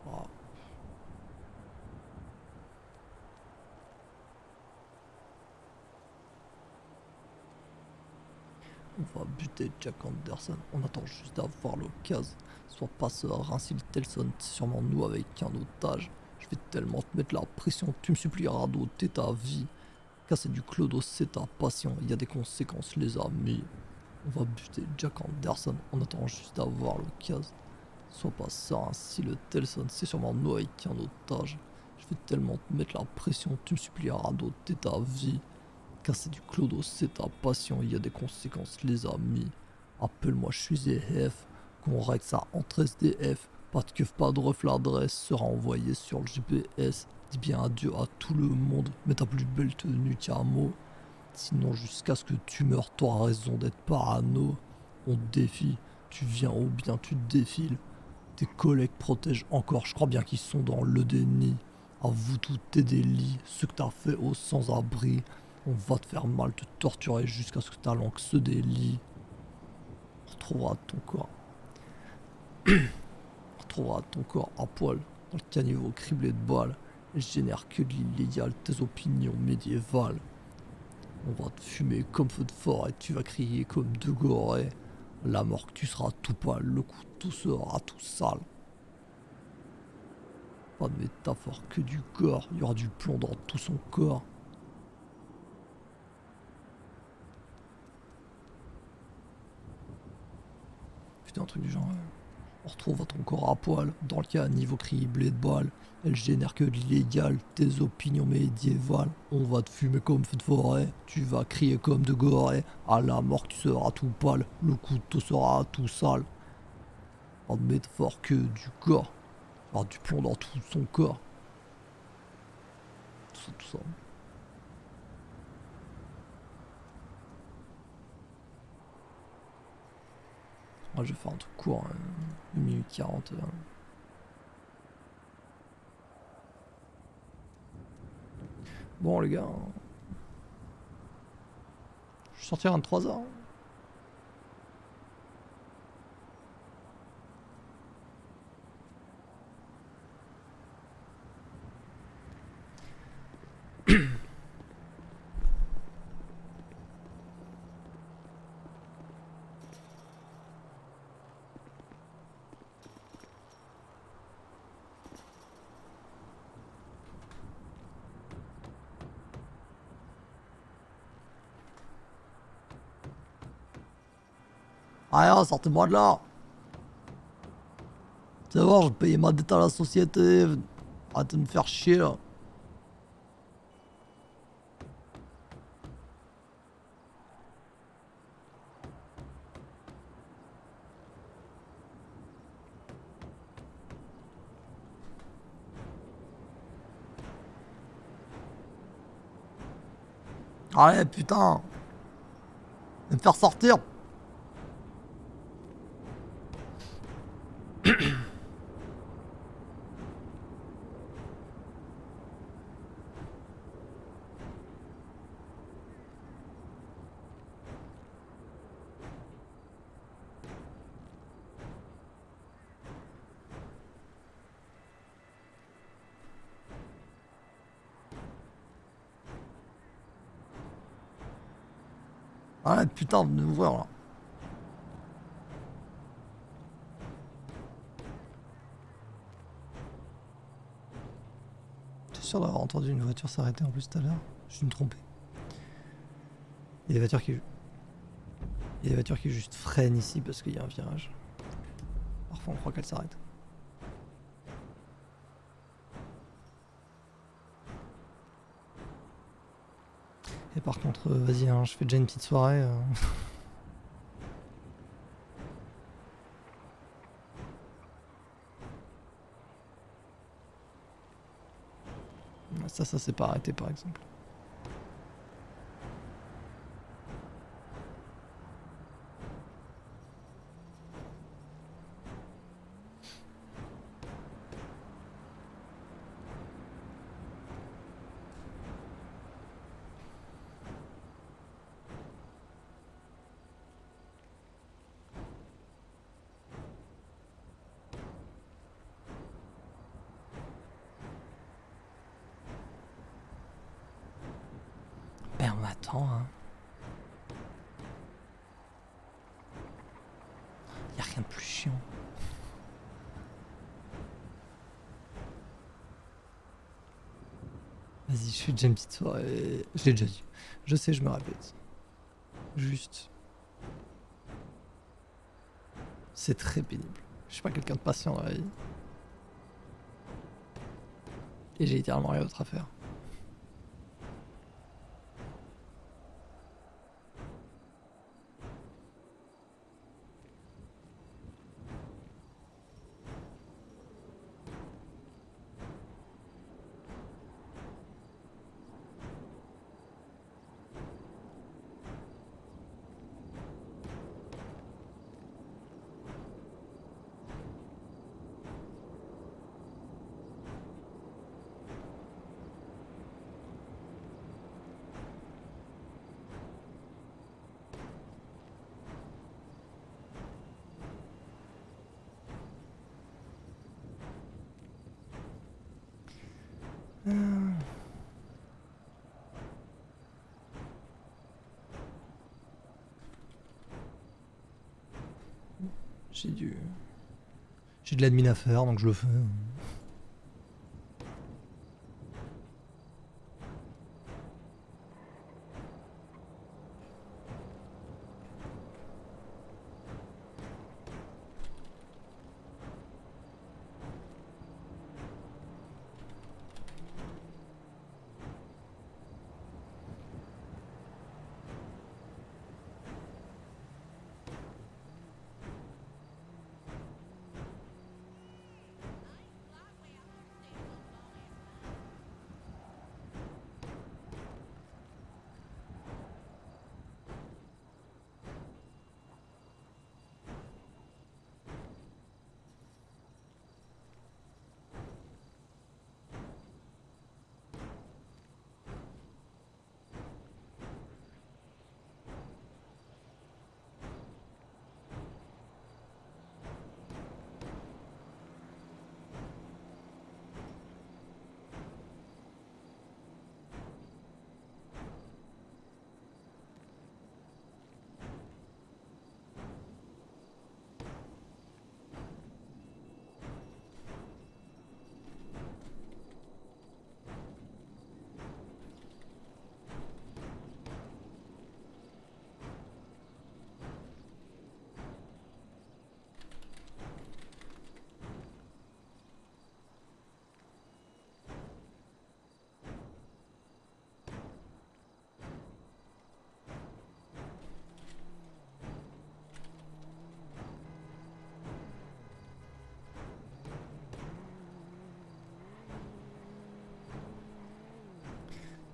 Speaker 1: Oh. On va buter Jack Anderson. On attend juste d'avoir l'occasion. Sois passeur, ainsi le Telson, c'est sûrement nous avec un otage. Je vais tellement te mettre la pression que tu me supplieras d'ôter ta vie. Casser du clodo, c'est ta passion. Il y a des conséquences, les amis. On va buter Jack Anderson. On attend juste d'avoir l'occasion. Sois passeur, ainsi le Telson, c'est sûrement nous avec un otage. Je vais tellement te mettre la pression que tu me supplieras d'ôter ta vie. Casser du clodo, c'est ta passion, il y a des conséquences, les amis. Appelle-moi, je suis EF, qu'on règle ça entre SDF. Pas de keuf, pas de ref, l'adresse sera envoyée sur le GPS. Dis bien adieu à tout le monde, mets ta plus belle tenue, Tiamo. Sinon, jusqu'à ce que tu meurs, t'auras raison d'être parano. On te défie, tu viens ou bien tu te défiles. Tes collègues protègent encore, je crois bien qu'ils sont dans le déni. À vous tous tes délits, ce que t'as fait aux sans-abri. On va te faire mal, te torturer jusqu'à ce que ta langue se délie. On retrouvera ton corps. On retrouvera ton corps à poil, dans le caniveau criblé de balles. Et je génère que de l'illégal, tes opinions médiévales. On va te fumer comme feu de forêt, tu vas crier comme de gorée. La mort que tu seras tout pâle, le couteau sera tout sale. Pas de métaphore que du corps, il y aura du plomb dans tout son corps. Putain, un truc du genre. On retrouve ton corps à poil, dans le cas niveau criblé de balles. Elle génère que de l'illégal, tes opinions médiévales. On va te fumer comme feu de forêt, tu vas crier comme de gorée. À la mort tu seras tout pâle, le couteau sera tout sale. Pas de métaphore que du corps, il y aura du plomb dans tout son corps. Tout ça, tout ça. Moi je vais faire un truc court, 1 minute 40. Bon les gars, je sortirai 23h. Ah, sortez-moi de là. C'est bon, je paye ma dette à la société. Arrêtez de me faire chier là. Allez, putain. Me faire sortir. Allez, putain, venez m'ouvrir là. T'es sûr d'avoir entendu une voiture s'arrêter en plus tout à l'heure? Je suis me trompé. Il y a des voitures qui. Il y a des voitures qui juste freinent ici parce qu'il y a un virage. Parfois on croit qu'elles s'arrêtent. Et par contre, vas-y, hein, je fais déjà une petite soirée. Ça s'est pas arrêté par exemple. Attends, hein. Y a rien de plus chiant. Vas-y, je fais déjà une petite soirée. Je l'ai déjà dit. Je sais, je me répète. Juste. C'est très pénible. Je suis pas quelqu'un de patient dans la vie. Et j'ai littéralement rien d'autre à faire. J'ai de l'admin à faire, donc je le fais.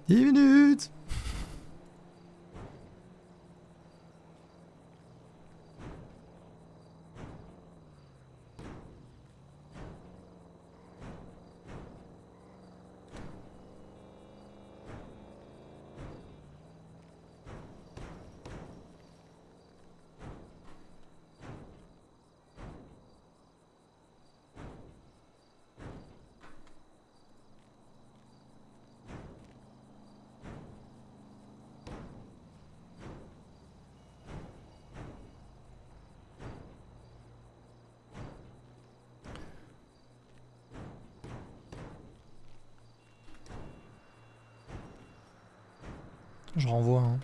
Speaker 1: Dix minutes. Je renvoie. Hein.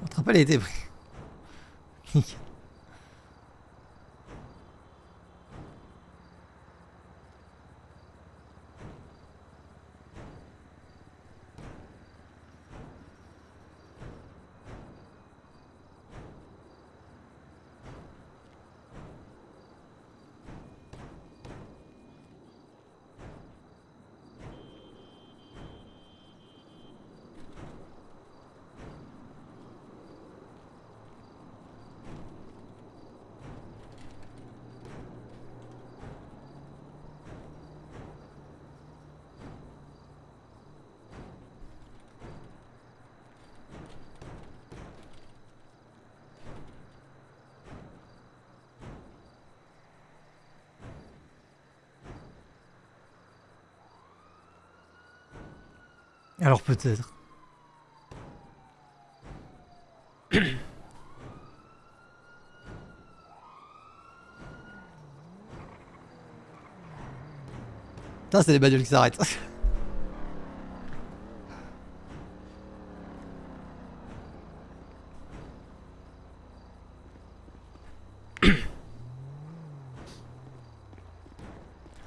Speaker 1: Votre appel a été pris. Alors peut-être. Putain, c'est les bagnoles qui s'arrêtent.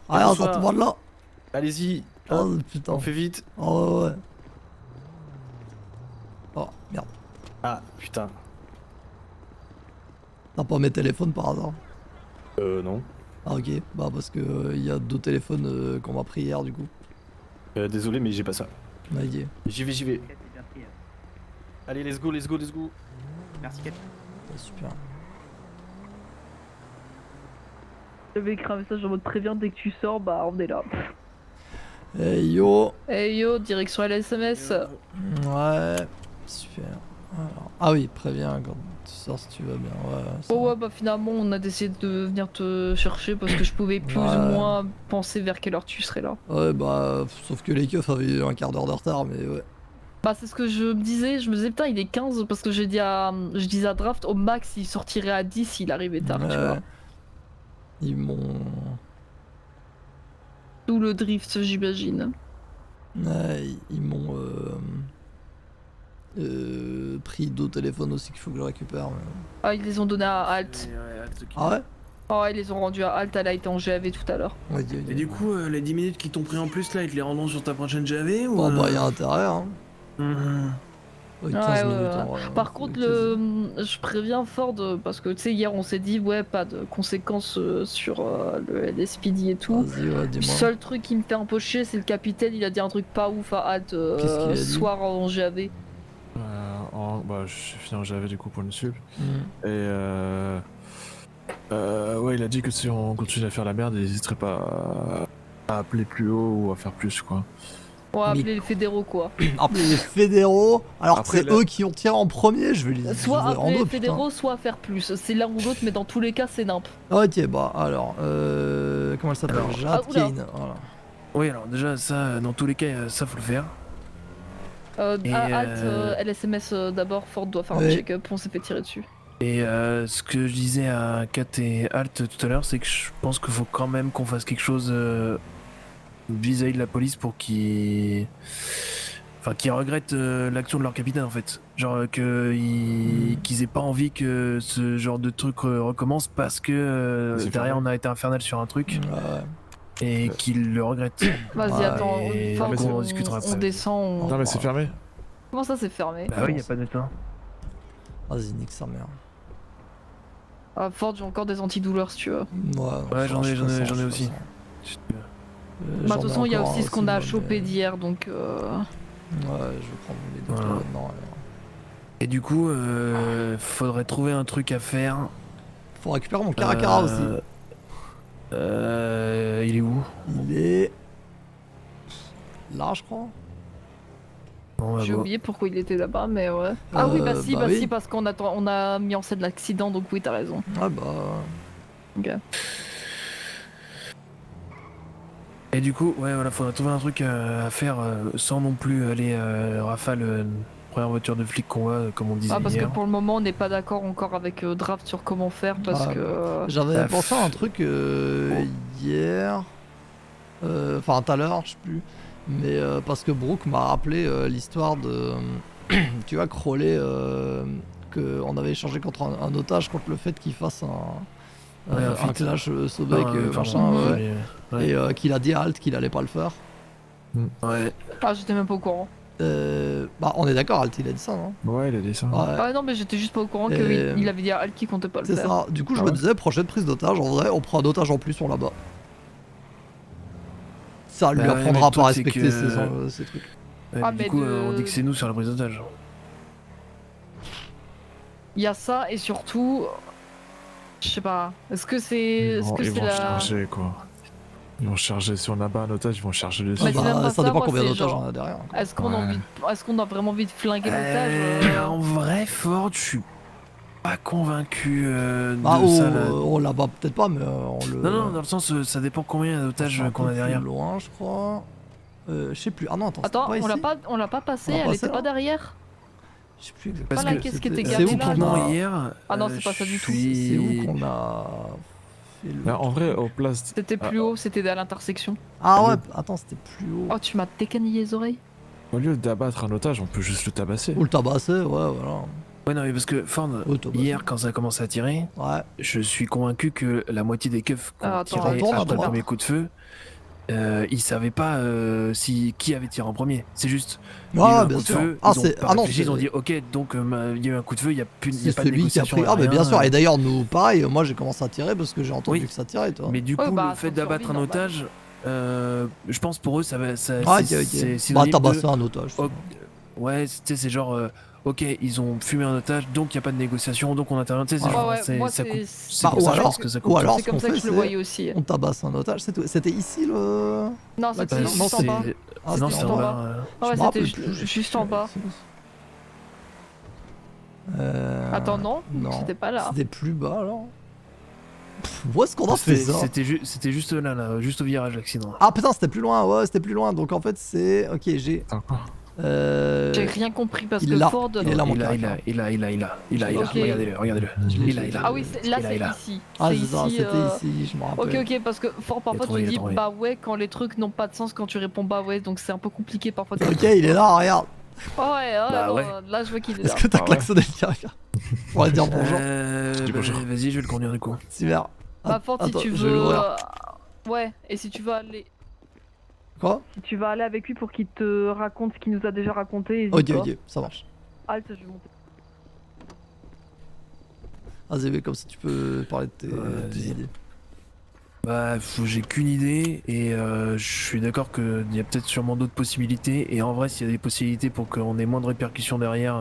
Speaker 1: Ah, on
Speaker 3: bonsoir.
Speaker 1: s'en de là.
Speaker 3: Allez-y,
Speaker 1: Oh putain.
Speaker 3: on fait vite.
Speaker 1: Oh ouais. Oh merde.
Speaker 3: Ah, putain.
Speaker 1: T'as pas mes téléphones par hasard?
Speaker 3: Non.
Speaker 1: Ah ok. Bah parce que il y a 2 téléphones qu'on m'a pris hier du coup.
Speaker 3: Désolé, mais j'ai pas ça.
Speaker 1: Ah, ok.
Speaker 3: J'y vais, j'y vais.
Speaker 4: C'est bien pris.
Speaker 3: Allez, let's go, let's go, let's go.
Speaker 4: Merci, Cap.
Speaker 1: Ah, super.
Speaker 5: J'avais écrit un message en mode préviens dès que tu sors, bah on est là.
Speaker 1: Hey yo.
Speaker 5: Hey yo, direction LSMS.
Speaker 1: Ouais. Super. Alors. Ah oui, préviens quand tu sors si tu vas bien. Ouais. Ça
Speaker 5: Oh
Speaker 1: va.
Speaker 5: ouais, bah finalement on a décidé de venir te chercher parce que je pouvais plus
Speaker 1: Ouais.
Speaker 5: ou moins penser vers quelle heure tu serais là.
Speaker 1: Ouais bah sauf que les keufs avaient eu un quart d'heure de retard mais ouais.
Speaker 5: Bah c'est ce que je me disais, putain il est 15 parce que je disais à Draft au max il sortirait à 10 s'il arrivait tard, tu vois.
Speaker 1: Ils m'ont.
Speaker 5: D'où le drift j'imagine.
Speaker 1: Ouais, ils m'ont pris 2 téléphones aussi qu'il faut que je récupère. Mais...
Speaker 5: Ah ils les ont donnés à Halt.
Speaker 1: Ah ouais?
Speaker 5: Oh ils les ont rendus à Halt, elle a été en GAV tout à l'heure.
Speaker 1: Ouais,
Speaker 6: Et du coup, les 10 minutes qui t'ont pris en plus là, ils te les rendront sur ta prochaine GAV ou
Speaker 1: Bon bah y'a intérêt hein.
Speaker 6: Mhm.
Speaker 1: Ouais, 15
Speaker 5: Ouais,
Speaker 1: minutes
Speaker 5: ouais.
Speaker 1: en vrai.
Speaker 5: Par
Speaker 1: C'est
Speaker 5: contre,
Speaker 1: quasi-
Speaker 5: je préviens Ford parce que tu sais, hier on s'est dit, ouais, pas de conséquences sur le LSPD et tout.
Speaker 1: Vas-y, ouais,
Speaker 5: Le
Speaker 1: dis-moi.
Speaker 5: seul truc qui me fait un peu chier, c'est le capitaine, il a dit un truc pas ouf à Halt
Speaker 1: Qu'est-ce qu'il a dit
Speaker 5: soir en GAV.
Speaker 7: Bah, je suis fini en GAV du coup pour le sub.
Speaker 1: Hmm.
Speaker 7: Et ouais, il a dit que si on continue à faire la merde, il n'hésiterait pas à appeler plus haut ou à faire plus quoi.
Speaker 5: On va
Speaker 1: Mais-
Speaker 5: appeler les fédéraux quoi.
Speaker 1: Appeler les fédéraux, alors que
Speaker 7: Après,
Speaker 1: c'est
Speaker 7: là-
Speaker 1: eux qui ont tiré en premier, je vais les
Speaker 5: Soit
Speaker 1: je vais en
Speaker 5: appeler les
Speaker 1: deux, putain.
Speaker 5: fédéraux, soit faire plus. C'est l'un ou l'autre, mais dans tous les cas, c'est nimp.
Speaker 1: Ok, bah alors, comment elle s'appelle?
Speaker 6: Alors-
Speaker 1: Jade
Speaker 5: Ah, oula.
Speaker 1: Kane, voilà.
Speaker 6: Oui, alors déjà, ça, dans tous les cas, ça faut le faire. Et,
Speaker 5: À Halt, LSMS d'abord, Ford doit faire un
Speaker 1: Ouais.
Speaker 5: check-up, on s'est fait tirer dessus.
Speaker 6: Et ce que je disais à Kat et Alt tout à l'heure, c'est que je pense qu'il faut quand même qu'on fasse quelque chose vis-à-vis de la police pour qu'ils. Enfin, qu'ils regrettent l'action de leur capitaine en fait. Genre qu'ils aient pas envie que ce genre de truc recommence parce que
Speaker 7: C'est
Speaker 6: derrière
Speaker 7: fermé.
Speaker 6: on a été infernal sur un truc
Speaker 1: Ouais.
Speaker 6: et qu'ils le regrettent.
Speaker 5: Vas-y,
Speaker 1: Ouais,
Speaker 5: attends,
Speaker 6: et
Speaker 5: Ford,
Speaker 7: mais c'est-
Speaker 6: on en discutera
Speaker 5: on
Speaker 6: après.
Speaker 5: descend.
Speaker 7: Non, mais c'est fermé.
Speaker 5: Comment ça, c'est fermé?
Speaker 6: Bah oui, y a pas de temps.
Speaker 1: Vas-y, nique sa mère.
Speaker 5: Ah, Ford, j'ai encore des antidouleurs si tu veux.
Speaker 1: Ouais, non,
Speaker 6: Ouais, j'en ai-
Speaker 1: je ferai ça,
Speaker 6: j'en ai
Speaker 1: je
Speaker 6: aussi.
Speaker 1: ferai ça.
Speaker 5: Bah, de
Speaker 1: J'en
Speaker 5: toute
Speaker 1: ai
Speaker 5: façon, il y a
Speaker 1: encore
Speaker 5: aussi
Speaker 1: un
Speaker 5: ce qu'on a
Speaker 1: moi,
Speaker 5: chopé
Speaker 1: mais-
Speaker 5: d'hier, donc.
Speaker 1: Ouais, je vais prendre les deux
Speaker 6: Voilà.
Speaker 1: là-dedans. alors.
Speaker 6: Et du coup, faudrait trouver un truc à faire.
Speaker 1: Faut récupérer mon caracara aussi.
Speaker 6: Il est où?
Speaker 1: Il est. Là, je crois.
Speaker 6: Bon, bah,
Speaker 5: J'ai
Speaker 6: bon.
Speaker 5: oublié pourquoi il était là-bas, mais ouais. Ah oui, bah si,
Speaker 1: bah oui.
Speaker 5: si, parce qu'on on a mis en scène l'accident, donc oui, t'as raison.
Speaker 1: Ouais, bah.
Speaker 5: Ok.
Speaker 6: Et du coup, ouais, voilà, faudrait trouver un truc à faire sans non plus aller rafale première voiture de flic qu'on voit, comme on disait
Speaker 5: Ah, parce que
Speaker 6: hier.
Speaker 5: pour le moment, on n'est pas d'accord encore avec Draft sur comment faire, parce
Speaker 1: Ah,
Speaker 5: que.
Speaker 1: J'avais
Speaker 6: Bah,
Speaker 1: pensé à un truc hier. Enfin, tout à l'heure, je sais plus. Mais parce que Brooke m'a rappelé l'histoire de. Tu vois, Crowley, qu'on avait échangé contre un otage contre le fait qu'il fasse un,
Speaker 6: Ouais, un
Speaker 1: un
Speaker 6: feat.
Speaker 1: clash Sobek,
Speaker 6: Pardon,
Speaker 1: machin, ouais.
Speaker 6: mais, ouais.
Speaker 1: Et qu'il a dit à Halt qu'il allait pas le faire.
Speaker 6: Ouais.
Speaker 5: Ah, j'étais même pas au courant.
Speaker 1: Bah, on est d'accord, Halt, il a dit ça, non?
Speaker 7: Ouais, il a dit ça.
Speaker 1: Ouais.
Speaker 5: Ah non, mais j'étais juste pas au courant
Speaker 1: Et-
Speaker 5: qu'il avait dit à Al qui comptait pas le
Speaker 1: C'est
Speaker 5: faire.
Speaker 1: ça. Du coup, je
Speaker 7: Ah
Speaker 1: me
Speaker 7: ouais.
Speaker 1: disais, prochaine prise d'otage, en vrai, on prend un otage en plus, on là-bas. Ça lui
Speaker 6: Bah ouais, mais
Speaker 1: apprendra
Speaker 6: le truc,
Speaker 1: pas à
Speaker 6: c'est
Speaker 1: respecter
Speaker 6: que-
Speaker 1: ces trucs.
Speaker 6: Ouais,
Speaker 5: Ah,
Speaker 6: mais
Speaker 5: mais
Speaker 6: du coup,
Speaker 5: de-
Speaker 6: on dit que c'est nous sur la prise d'otage.
Speaker 5: Il y a ça, et surtout. Je sais pas. Est-ce que c'est. Est-ce que
Speaker 7: Ils
Speaker 5: c'est
Speaker 7: vont
Speaker 5: la.
Speaker 7: charger quoi. Ils vont charger, si on abat un otage, ils vont charger dessus.
Speaker 5: Mais c'est même pas
Speaker 1: ça
Speaker 5: ça,
Speaker 1: dépend
Speaker 5: moi,
Speaker 1: combien
Speaker 5: c'est
Speaker 1: d'otages
Speaker 5: genre-
Speaker 1: on a derrière. quoi.
Speaker 5: Est-ce qu'on a
Speaker 7: Ouais.
Speaker 5: envie est-ce qu'on a vraiment envie de flinguer l'otage
Speaker 6: En vrai, Ford, je suis pas convaincu
Speaker 1: Bah,
Speaker 6: de ça. Là.
Speaker 1: on là-bas peut-être pas, mais on le.
Speaker 6: Non, non, dans le sens, ça dépend combien d'otages
Speaker 1: un
Speaker 6: qu'on
Speaker 1: peu
Speaker 6: a derrière.
Speaker 1: plus loin, je crois. Je sais plus. Ah non, attends.
Speaker 5: Attends,
Speaker 1: c'était pas ici
Speaker 5: on l'a pas passé,
Speaker 1: On l'a
Speaker 5: elle
Speaker 1: passé,
Speaker 5: était
Speaker 1: là
Speaker 5: pas derrière.
Speaker 1: Je sais plus exactement.
Speaker 5: Pas
Speaker 6: Parce
Speaker 5: la
Speaker 6: que
Speaker 5: caisse qui était
Speaker 1: c'est
Speaker 5: garée
Speaker 1: où
Speaker 5: là.
Speaker 1: qu'on
Speaker 6: typiquement
Speaker 1: a-
Speaker 6: hier.
Speaker 5: Ah non, c'est pas ça du tout.
Speaker 1: C'est où qu'on a fait le
Speaker 7: Bah, en vrai,
Speaker 1: truc
Speaker 7: au place.
Speaker 5: C'était plus haut, c'était à l'intersection.
Speaker 1: Ah ouais, attends, c'était plus haut.
Speaker 5: Oh, tu m'as décanillé les oreilles.
Speaker 7: Au lieu d'abattre un otage, on peut juste le tabasser.
Speaker 1: Ou le tabasser, ouais, voilà.
Speaker 6: Ouais, non, mais parce que Ford,
Speaker 1: Ouais, tabasser.
Speaker 6: hier, quand ça a commencé à tirer,
Speaker 1: Ouais.
Speaker 6: je suis convaincu que la moitié des keufs qui ont
Speaker 5: Ah, attends,
Speaker 6: tiré
Speaker 1: attends,
Speaker 6: après le
Speaker 1: attends.
Speaker 6: premier coup de feu, ils savaient pas qui avait tiré en premier. C'est juste. Il y a eu
Speaker 1: Ouais,
Speaker 6: un
Speaker 1: bien
Speaker 6: coup de
Speaker 1: sûr.
Speaker 6: feu,
Speaker 1: Ah,
Speaker 6: ils ont
Speaker 1: c'est.
Speaker 6: pas
Speaker 1: Ah non,
Speaker 6: réfléchi, ils ont
Speaker 1: c'est
Speaker 6: dit ok, donc il y a eu un coup de feu, il y a pas de
Speaker 1: celui qui a
Speaker 6: négociation.
Speaker 1: pris. Ah, mais bien
Speaker 6: rien.
Speaker 1: sûr. Et d'ailleurs, nous, pareil, moi j'ai commencé à tirer parce que j'ai entendu
Speaker 6: Oui.
Speaker 1: que ça tirait, toi.
Speaker 6: Mais du
Speaker 5: Ouais,
Speaker 6: coup,
Speaker 5: bah,
Speaker 6: le fait
Speaker 5: sur
Speaker 6: d'abattre un
Speaker 5: lui, normal.
Speaker 6: otage, je pense pour eux, ça va.
Speaker 1: Ah, ok,
Speaker 6: c'est
Speaker 1: ok. Bah,
Speaker 6: synonyme de-
Speaker 1: tabasser un otage.
Speaker 6: Oh, ouais, tu sais, c'est genre. Ok, ils ont fumé un otage, donc il n'y a pas de négociation, donc on intervient. Tu sais, c'est
Speaker 1: Ouais,
Speaker 6: genre,
Speaker 5: ouais, moi,
Speaker 6: ça coupe.
Speaker 5: c'est-
Speaker 6: C'est
Speaker 1: Bah,
Speaker 6: pour
Speaker 1: ou
Speaker 6: ça, je
Speaker 1: alors-
Speaker 6: pense que ça coupe.
Speaker 1: ou alors-
Speaker 5: C'est
Speaker 1: ce
Speaker 5: comme
Speaker 1: qu'on
Speaker 5: ça que
Speaker 1: fait,
Speaker 5: je le
Speaker 1: c'est-
Speaker 5: voyais aussi.
Speaker 1: On tabasse un otage, c'est tout. C'était ici le.
Speaker 5: Non,
Speaker 1: Bah,
Speaker 5: c'était
Speaker 1: non,
Speaker 5: juste
Speaker 1: non,
Speaker 5: en
Speaker 1: c'est-
Speaker 5: bas.
Speaker 1: Ah,
Speaker 6: non,
Speaker 1: c'était
Speaker 6: c'est
Speaker 1: en
Speaker 6: en
Speaker 1: bas.
Speaker 6: bas.
Speaker 5: Ah
Speaker 1: Je
Speaker 5: ouais,
Speaker 1: me rappelle
Speaker 5: c'était
Speaker 1: plus.
Speaker 5: juste en bas. Attends, non,
Speaker 1: non.
Speaker 5: c'était pas là.
Speaker 1: C'était plus bas alors. Où est-ce qu'on a fait ça
Speaker 6: C'était juste là, juste au virage, l'accident.
Speaker 1: Ah putain, c'était plus loin, ouais, c'était plus loin. Donc en fait, c'est. Ok, j'ai.
Speaker 7: Attends, quoi
Speaker 5: J'ai rien compris parce
Speaker 1: il
Speaker 5: que
Speaker 1: est là.
Speaker 5: Ford.
Speaker 1: Il est là, mon
Speaker 6: Il a,
Speaker 1: caractère.
Speaker 5: Ok.
Speaker 6: regardez-le. Il a.
Speaker 5: Ah oui, là
Speaker 6: Il a,
Speaker 5: c'est
Speaker 6: il a.
Speaker 5: ici.
Speaker 1: Ah,
Speaker 5: C'est
Speaker 1: c'est ça,
Speaker 5: ici.
Speaker 1: c'était ici, je me rappelle.
Speaker 5: Ok, ok, parce que Ford, parfois
Speaker 6: trouvé,
Speaker 5: tu
Speaker 6: il a
Speaker 5: dis
Speaker 6: trouvé.
Speaker 5: bah ouais quand les trucs n'ont pas de sens quand tu réponds bah ouais, donc c'est un peu compliqué parfois.
Speaker 1: Ok, il est là, regarde.
Speaker 5: Ah ouais,
Speaker 6: Bah
Speaker 5: non,
Speaker 6: ouais.
Speaker 5: là je vois qu'il est là.
Speaker 1: Est-ce que t'as
Speaker 7: Ah ouais.
Speaker 1: klaxonné le caractère On va dire bonjour.
Speaker 7: dis bonjour.
Speaker 6: Vas-y, je vais le conduire du coup.
Speaker 1: Super.
Speaker 5: Bah Ford, si
Speaker 1: Attends,
Speaker 5: tu
Speaker 1: je vais
Speaker 5: veux.
Speaker 1: l'ouvrir.
Speaker 5: Ouais, et si tu veux aller.
Speaker 1: Quoi
Speaker 5: Si tu vas aller avec lui pour qu'il te raconte ce qu'il nous a déjà raconté, hésite
Speaker 1: Ok,
Speaker 5: pas.
Speaker 1: ok, ça marche.
Speaker 5: Halte, je vais monter.
Speaker 1: Vas-y, mais comme ça tu peux parler de tes
Speaker 6: Vas-y.
Speaker 1: idées.
Speaker 6: Bah, j'ai qu'une idée et je suis d'accord qu'il y a peut-être sûrement d'autres possibilités. Et en vrai, s'il y a des possibilités pour qu'on ait moins de répercussions derrière,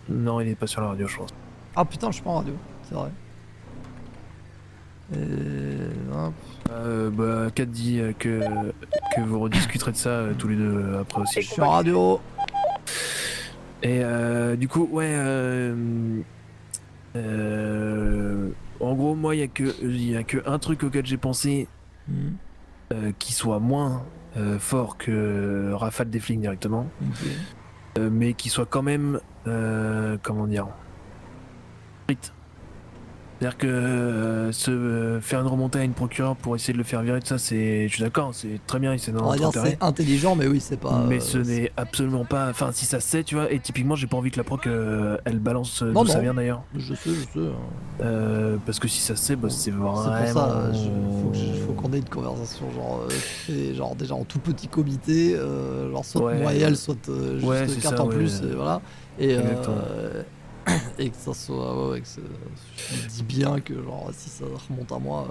Speaker 6: non, il est pas sur la radio, je pense.
Speaker 1: Ah putain, je suis pas en radio, c'est vrai. Hop.
Speaker 6: Bah, Kat dit que vous rediscuterez de ça tous les deux après aussi.
Speaker 1: Je suis en radio.
Speaker 6: Et du coup, ouais. En gros, moi, il y a que un truc auquel j'ai pensé qui soit moins fort que rafale des flics directement,
Speaker 1: Ok.
Speaker 6: mais qui soit quand même, comment dire, strict. C'est-à-dire que faire une remontée à une procureure pour essayer de le faire virer de ça, je suis d'accord, c'est très bien, c'est dans
Speaker 1: On va
Speaker 6: notre
Speaker 1: dire
Speaker 6: intérêt.
Speaker 1: c'est intelligent, mais oui, c'est pas.
Speaker 6: Mais ce n'est absolument pas. Enfin, si ça se sait, tu vois, et typiquement, j'ai pas envie que la proc elle balance
Speaker 1: Non,
Speaker 6: d'où ça
Speaker 1: non.
Speaker 6: vient d'ailleurs.
Speaker 1: Je sais, hein.
Speaker 6: Parce que si ça se sait, bah, c'est
Speaker 1: C'est
Speaker 6: vraiment.
Speaker 1: pour ça, faut qu'on ait une conversation genre déjà en tout petit comité, genre soit
Speaker 6: Ouais.
Speaker 1: moi et elle, soit juste
Speaker 6: Ouais, c'est
Speaker 1: 4
Speaker 6: ça,
Speaker 1: en
Speaker 6: ouais.
Speaker 1: plus, et voilà. Et,
Speaker 6: Exactement.
Speaker 1: et que ça soit, ouais, que je dis bien que genre si ça remonte à moi.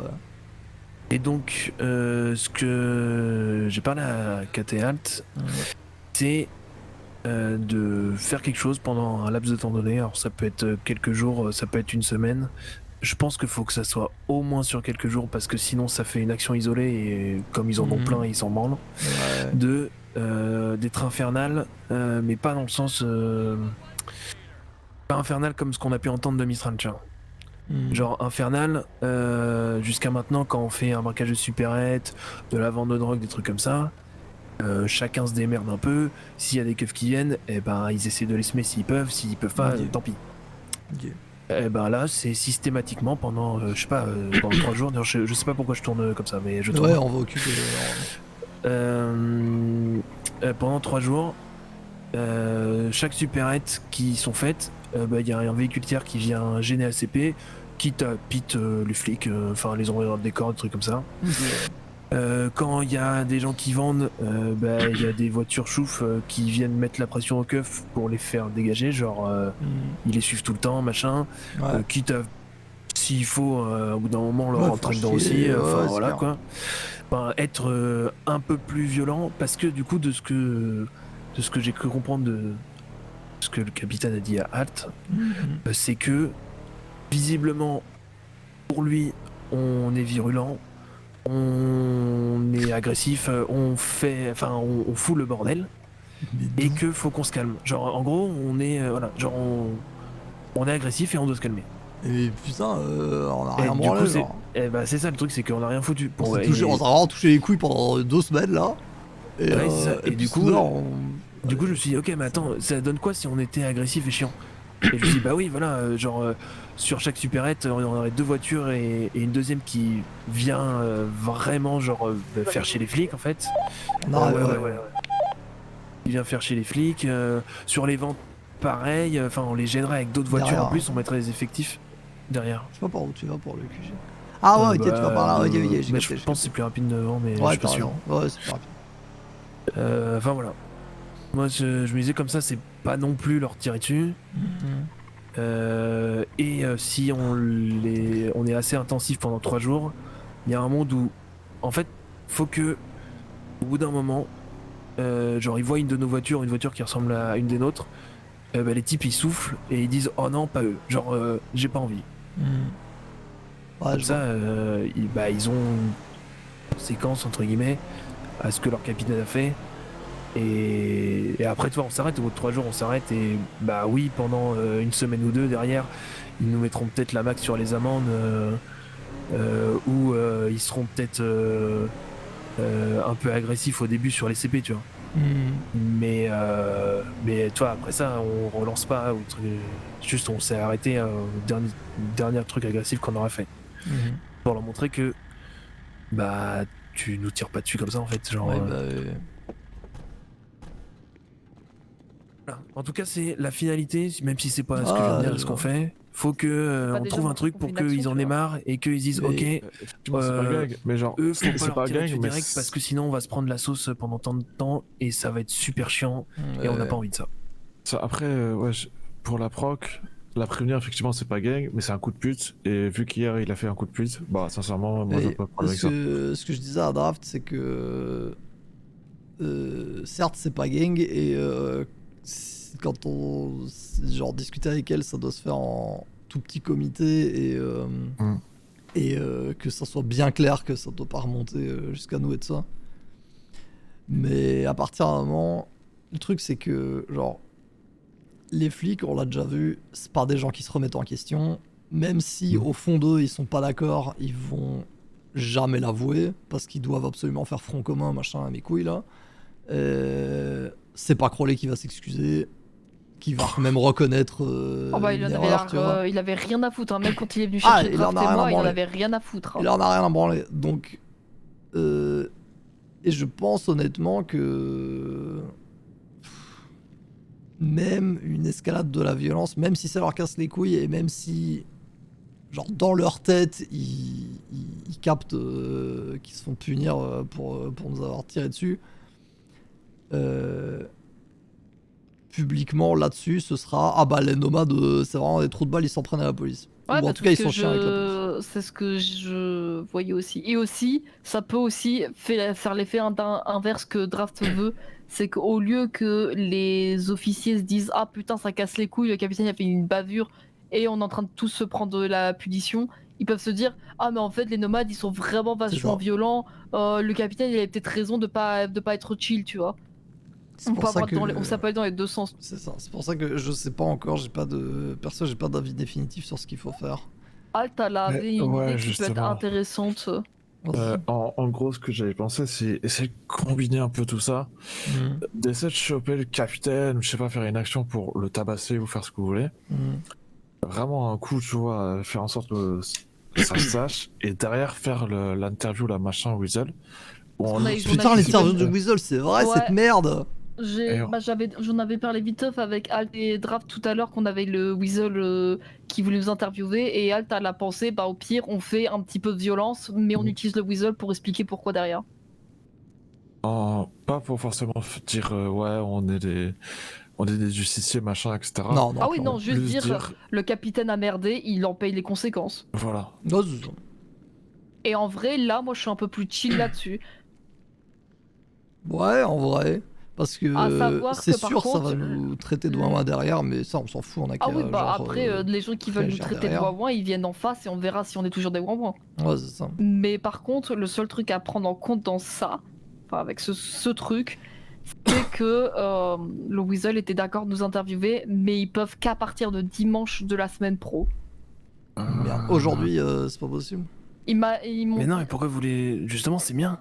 Speaker 6: Et donc, ce que j'ai parlé à KT Alt, c'est de faire quelque chose pendant un laps de temps donné. Alors, ça peut être quelques jours, ça peut être une semaine. Je pense qu'il faut que ça soit au moins sur quelques jours parce que sinon, ça fait une action isolée et comme ils en ont
Speaker 1: Mhm.
Speaker 6: plein, ils s'en branlent.
Speaker 1: Ouais.
Speaker 6: D'être infernal, mais pas dans le sens. Pas infernal comme ce qu'on a pu entendre de Mistral, tu vois. Genre infernal, jusqu'à maintenant, quand on fait un braquage de supérette, de la vente de drogue, des trucs comme ça, chacun se démerde un peu. S'il y a des keufs qui viennent, eh ben ils essaient de les semer s'ils peuvent. S'ils peuvent pas,
Speaker 1: Ok.
Speaker 6: tant pis.
Speaker 1: Ok.
Speaker 6: Et ben là, c'est systématiquement pendant, je sais pas, pendant 3 jours. D'ailleurs, je sais pas pourquoi je tourne comme ça, mais je tourne.
Speaker 1: Ouais, on va occuper.
Speaker 6: Pendant 3 jours, chaque supérette qui sont faites, il y a un véhicule tiers qui vient gêner ACP, qui tapite les flics, enfin les envoyer dans le décor, des trucs comme ça. Quand il y a des gens qui vendent, il y a des voitures choufs qui viennent mettre la pression au keuf pour les faire dégager, genre ils les suivent tout le temps, machin.
Speaker 1: Ouais.
Speaker 6: Quitte à, s'il faut, au bout d'un moment, leur
Speaker 1: Ouais,
Speaker 6: rentrer
Speaker 1: faut
Speaker 6: dedans
Speaker 1: chier,
Speaker 6: aussi,
Speaker 1: ouais, c'est
Speaker 6: voilà
Speaker 1: clair.
Speaker 6: quoi. Enfin, être un peu plus violent, parce que du coup, de ce que j'ai cru comprendre de ce que le capitaine a dit à Alt, c'est que visiblement, pour lui, on est virulent, on est agressif, on fout le bordel, et que faut qu'on se calme. Genre, en gros, on est, on est agressif et on doit se calmer.
Speaker 1: Et putain, on a
Speaker 6: Et
Speaker 1: rien
Speaker 6: du
Speaker 1: branlé,
Speaker 6: coup,
Speaker 1: genre.
Speaker 6: c'est ça le truc, c'est qu'on a rien foutu.
Speaker 1: On
Speaker 6: Ouais,
Speaker 1: s'est touché- on s'est vraiment touché les couilles pendant 2 semaines là. Et,
Speaker 6: Ouais, c'est ça. Et
Speaker 1: puis
Speaker 6: du coup,
Speaker 1: soudain, on-
Speaker 6: Du coup, je me suis dit, ok, mais attends, ça donne quoi si on était agressif et chiant? Et je me suis dit, bah oui, voilà, sur chaque supérette, on aurait 2 voitures et une deuxième qui vient vraiment, faire chier les flics en fait.
Speaker 1: Non,
Speaker 6: Ouais. Qui vient faire chier les flics. Sur les ventes, pareil, enfin, on les gênerait avec d'autres voitures
Speaker 1: Derrière,
Speaker 6: en plus, on mettrait des effectifs derrière.
Speaker 1: Je sais pas par où tu vas pour le QG. Ah ouais, ok, tu vas par là, ok, j'ai
Speaker 6: mais
Speaker 1: capté.
Speaker 6: je pense que c'est plus rapide devant, mais je
Speaker 1: Ouais,
Speaker 6: suis pas
Speaker 1: t'as
Speaker 6: sûr.
Speaker 1: raison. Ouais, c'est plus rapide.
Speaker 6: Enfin voilà. Moi, je me disais comme ça, c'est pas non plus leur tirer dessus. Si on est assez intensif pendant 3 jours, il y a un monde où, en fait, faut que, au bout d'un moment, ils voient une de nos voitures, une voiture qui ressemble à une des nôtres, les types ils soufflent et ils disent oh non, pas eux, j'ai pas envie.
Speaker 1: Ouais,
Speaker 6: Comme
Speaker 1: je
Speaker 6: ça,
Speaker 1: vois.
Speaker 6: ils ont une séquence entre guillemets à ce que leur capitaine a fait. Et après, tu vois, on s'arrête, au bout de 3 jours, on s'arrête et bah oui, pendant une semaine ou deux derrière, ils nous mettront peut-être la max sur les amendes ou ils seront peut-être un peu agressifs au début sur les CP, tu vois. Mais tu vois, après ça, on relance pas, juste on s'est arrêté au dernier truc agressif qu'on aurait fait. Pour leur montrer que bah tu nous tires pas dessus comme ça en fait,
Speaker 1: Ouais, bah,
Speaker 6: Voilà. En tout cas, c'est la finalité, même si c'est pas ce que je viens de
Speaker 1: Ah,
Speaker 6: dire,
Speaker 1: je
Speaker 6: ce qu'on
Speaker 1: vois.
Speaker 6: fait. Faut que
Speaker 5: Bah,
Speaker 6: on
Speaker 5: déjà,
Speaker 6: trouve un
Speaker 5: montrer
Speaker 6: truc
Speaker 5: qu'on
Speaker 6: pour
Speaker 5: fait une
Speaker 6: qu'ils
Speaker 5: action,
Speaker 6: en
Speaker 5: tu
Speaker 6: aient
Speaker 5: vois.
Speaker 6: marre et qu'ils disent
Speaker 1: Mais-
Speaker 6: ok,
Speaker 7: Effectivement, c'est pas gang, mais genre,
Speaker 6: eux faut pas
Speaker 7: c'est
Speaker 6: leur
Speaker 7: pas
Speaker 6: tirer
Speaker 7: gang,
Speaker 6: dessus
Speaker 7: mais
Speaker 6: direct parce que sinon on va se prendre la sauce pendant tant de temps et ça va être super chiant et on n'a pas envie de ça.
Speaker 7: Après, pour la proc, la prévenir, effectivement, c'est pas gang, mais c'est un coup de pute. Et vu qu'hier il a fait un coup de pute, bah sincèrement, moi j'ai
Speaker 1: Et
Speaker 7: pas de problème avec ça.
Speaker 1: ce que je disais à Draft, c'est que certes c'est pas gang et quand on discutait avec elle, ça doit se faire en tout petit comité et que ça soit bien clair que ça doit pas remonter jusqu'à nous et de ça. Mais à partir d'un moment, le truc c'est que les flics, on l'a déjà vu, c'est pas des gens qui se remettent en question. Même si au fond d'eux ils sont pas d'accord, ils vont jamais l'avouer parce qu'ils doivent absolument faire front commun, machin, à mes couilles là. C'est pas Crowley qui va s'excuser, qui va même reconnaître
Speaker 5: Oh bah,
Speaker 1: une erreur, tu vois.
Speaker 5: il avait rien à foutre, hein. Même quand il est venu
Speaker 1: Ah,
Speaker 5: chercher
Speaker 1: il en
Speaker 5: Draft
Speaker 1: a
Speaker 5: et
Speaker 1: rien à
Speaker 5: moi, il en
Speaker 1: branler.
Speaker 5: avait rien à foutre. Hein.
Speaker 1: Il en a rien à branler. Donc, et je pense honnêtement que même une escalade de la violence, même si ça leur casse les couilles et même si, dans leur tête, ils captent qu'ils se font punir pour nous avoir tiré dessus, publiquement là-dessus, ce sera ah bah les nomades, c'est vraiment des trous de balles, ils s'en prennent à la police.
Speaker 5: Ouais,
Speaker 1: Ou en
Speaker 5: bah,
Speaker 1: tout cas, ils sont chiants avec la police.
Speaker 5: c'est ce que je voyais aussi. Et aussi, ça peut aussi faire l'effet inverse que Draft veut. C'est qu'au lieu que les officiers se disent ah putain, ça casse les couilles, le capitaine a fait une bavure et on est en train de tous se prendre de la punition, ils peuvent se dire ah mais en fait les nomades ils sont vraiment vachement
Speaker 1: ça.
Speaker 5: violents, le capitaine il avait peut-être raison de pas être chill, tu vois.
Speaker 1: C'est
Speaker 5: On
Speaker 1: pour
Speaker 5: peut
Speaker 1: ça
Speaker 5: avoir
Speaker 1: que
Speaker 5: ça peut aller dans les deux sens.
Speaker 1: c'est ça. C'est pour ça que je sais pas encore. J'ai pas d'avis définitif sur ce qu'il faut faire.
Speaker 5: Alt a lavé une
Speaker 7: ouais,
Speaker 5: idée qui peut être
Speaker 7: justement.
Speaker 5: intéressante.
Speaker 1: Vas-y.
Speaker 7: En gros, ce que j'avais pensé, c'est essayer de combiner un peu tout ça, d'essayer de choper le capitaine, je sais pas, faire une action pour le tabasser ou faire ce que vous voulez. Vraiment un coup, tu vois, faire en sorte que ça se sache, et derrière faire l'interview, la machin, Weasel. Où
Speaker 5: On a eu
Speaker 1: Putain,
Speaker 5: journaliste
Speaker 1: l'interview
Speaker 5: qui
Speaker 1: de Weasel, c'est vrai,
Speaker 5: Ouais.
Speaker 1: cette merde.
Speaker 5: J'en avais parlé vite off avec Alt et Draft tout à l'heure qu'on avait le Weasel qui voulait nous interviewer et Alt a la pensée bah au pire on fait un petit peu de violence mais on utilise le Weasel pour expliquer pourquoi derrière.
Speaker 7: Pas pour forcément dire ouais, on est des justiciers, machin, etc.
Speaker 1: Non,
Speaker 5: Ah oui
Speaker 1: clairement.
Speaker 5: non, juste
Speaker 7: Plus
Speaker 5: dire le capitaine a merdé, il en paye les conséquences.
Speaker 7: Voilà.
Speaker 1: Non, c'est ça.
Speaker 5: Et en vrai là moi je suis un peu plus chill là-dessus.
Speaker 1: Ouais, en vrai. Parce que
Speaker 5: À savoir
Speaker 1: c'est
Speaker 5: que, par
Speaker 1: sûr, ça
Speaker 5: contre,
Speaker 1: va nous traiter de loin derrière, mais ça, on s'en fout, on a qu'à.
Speaker 5: Ah oui bah après les gens qui veulent nous
Speaker 1: réagir
Speaker 5: traiter de
Speaker 1: derrière.
Speaker 5: ouin ils viennent en face et on verra si on est toujours des ouin.
Speaker 1: Ouais, c'est ça.
Speaker 5: Mais par contre, le seul truc à prendre en compte dans ça, enfin avec ce truc, c'est que le Weasel était d'accord de nous interviewer, mais ils peuvent qu'à partir de dimanche de la semaine pro.
Speaker 1: Merde. Aujourd'hui, c'est pas possible.
Speaker 5: Ils m'ont.
Speaker 6: Mais non, mais pourquoi vous voulez. Justement, c'est bien.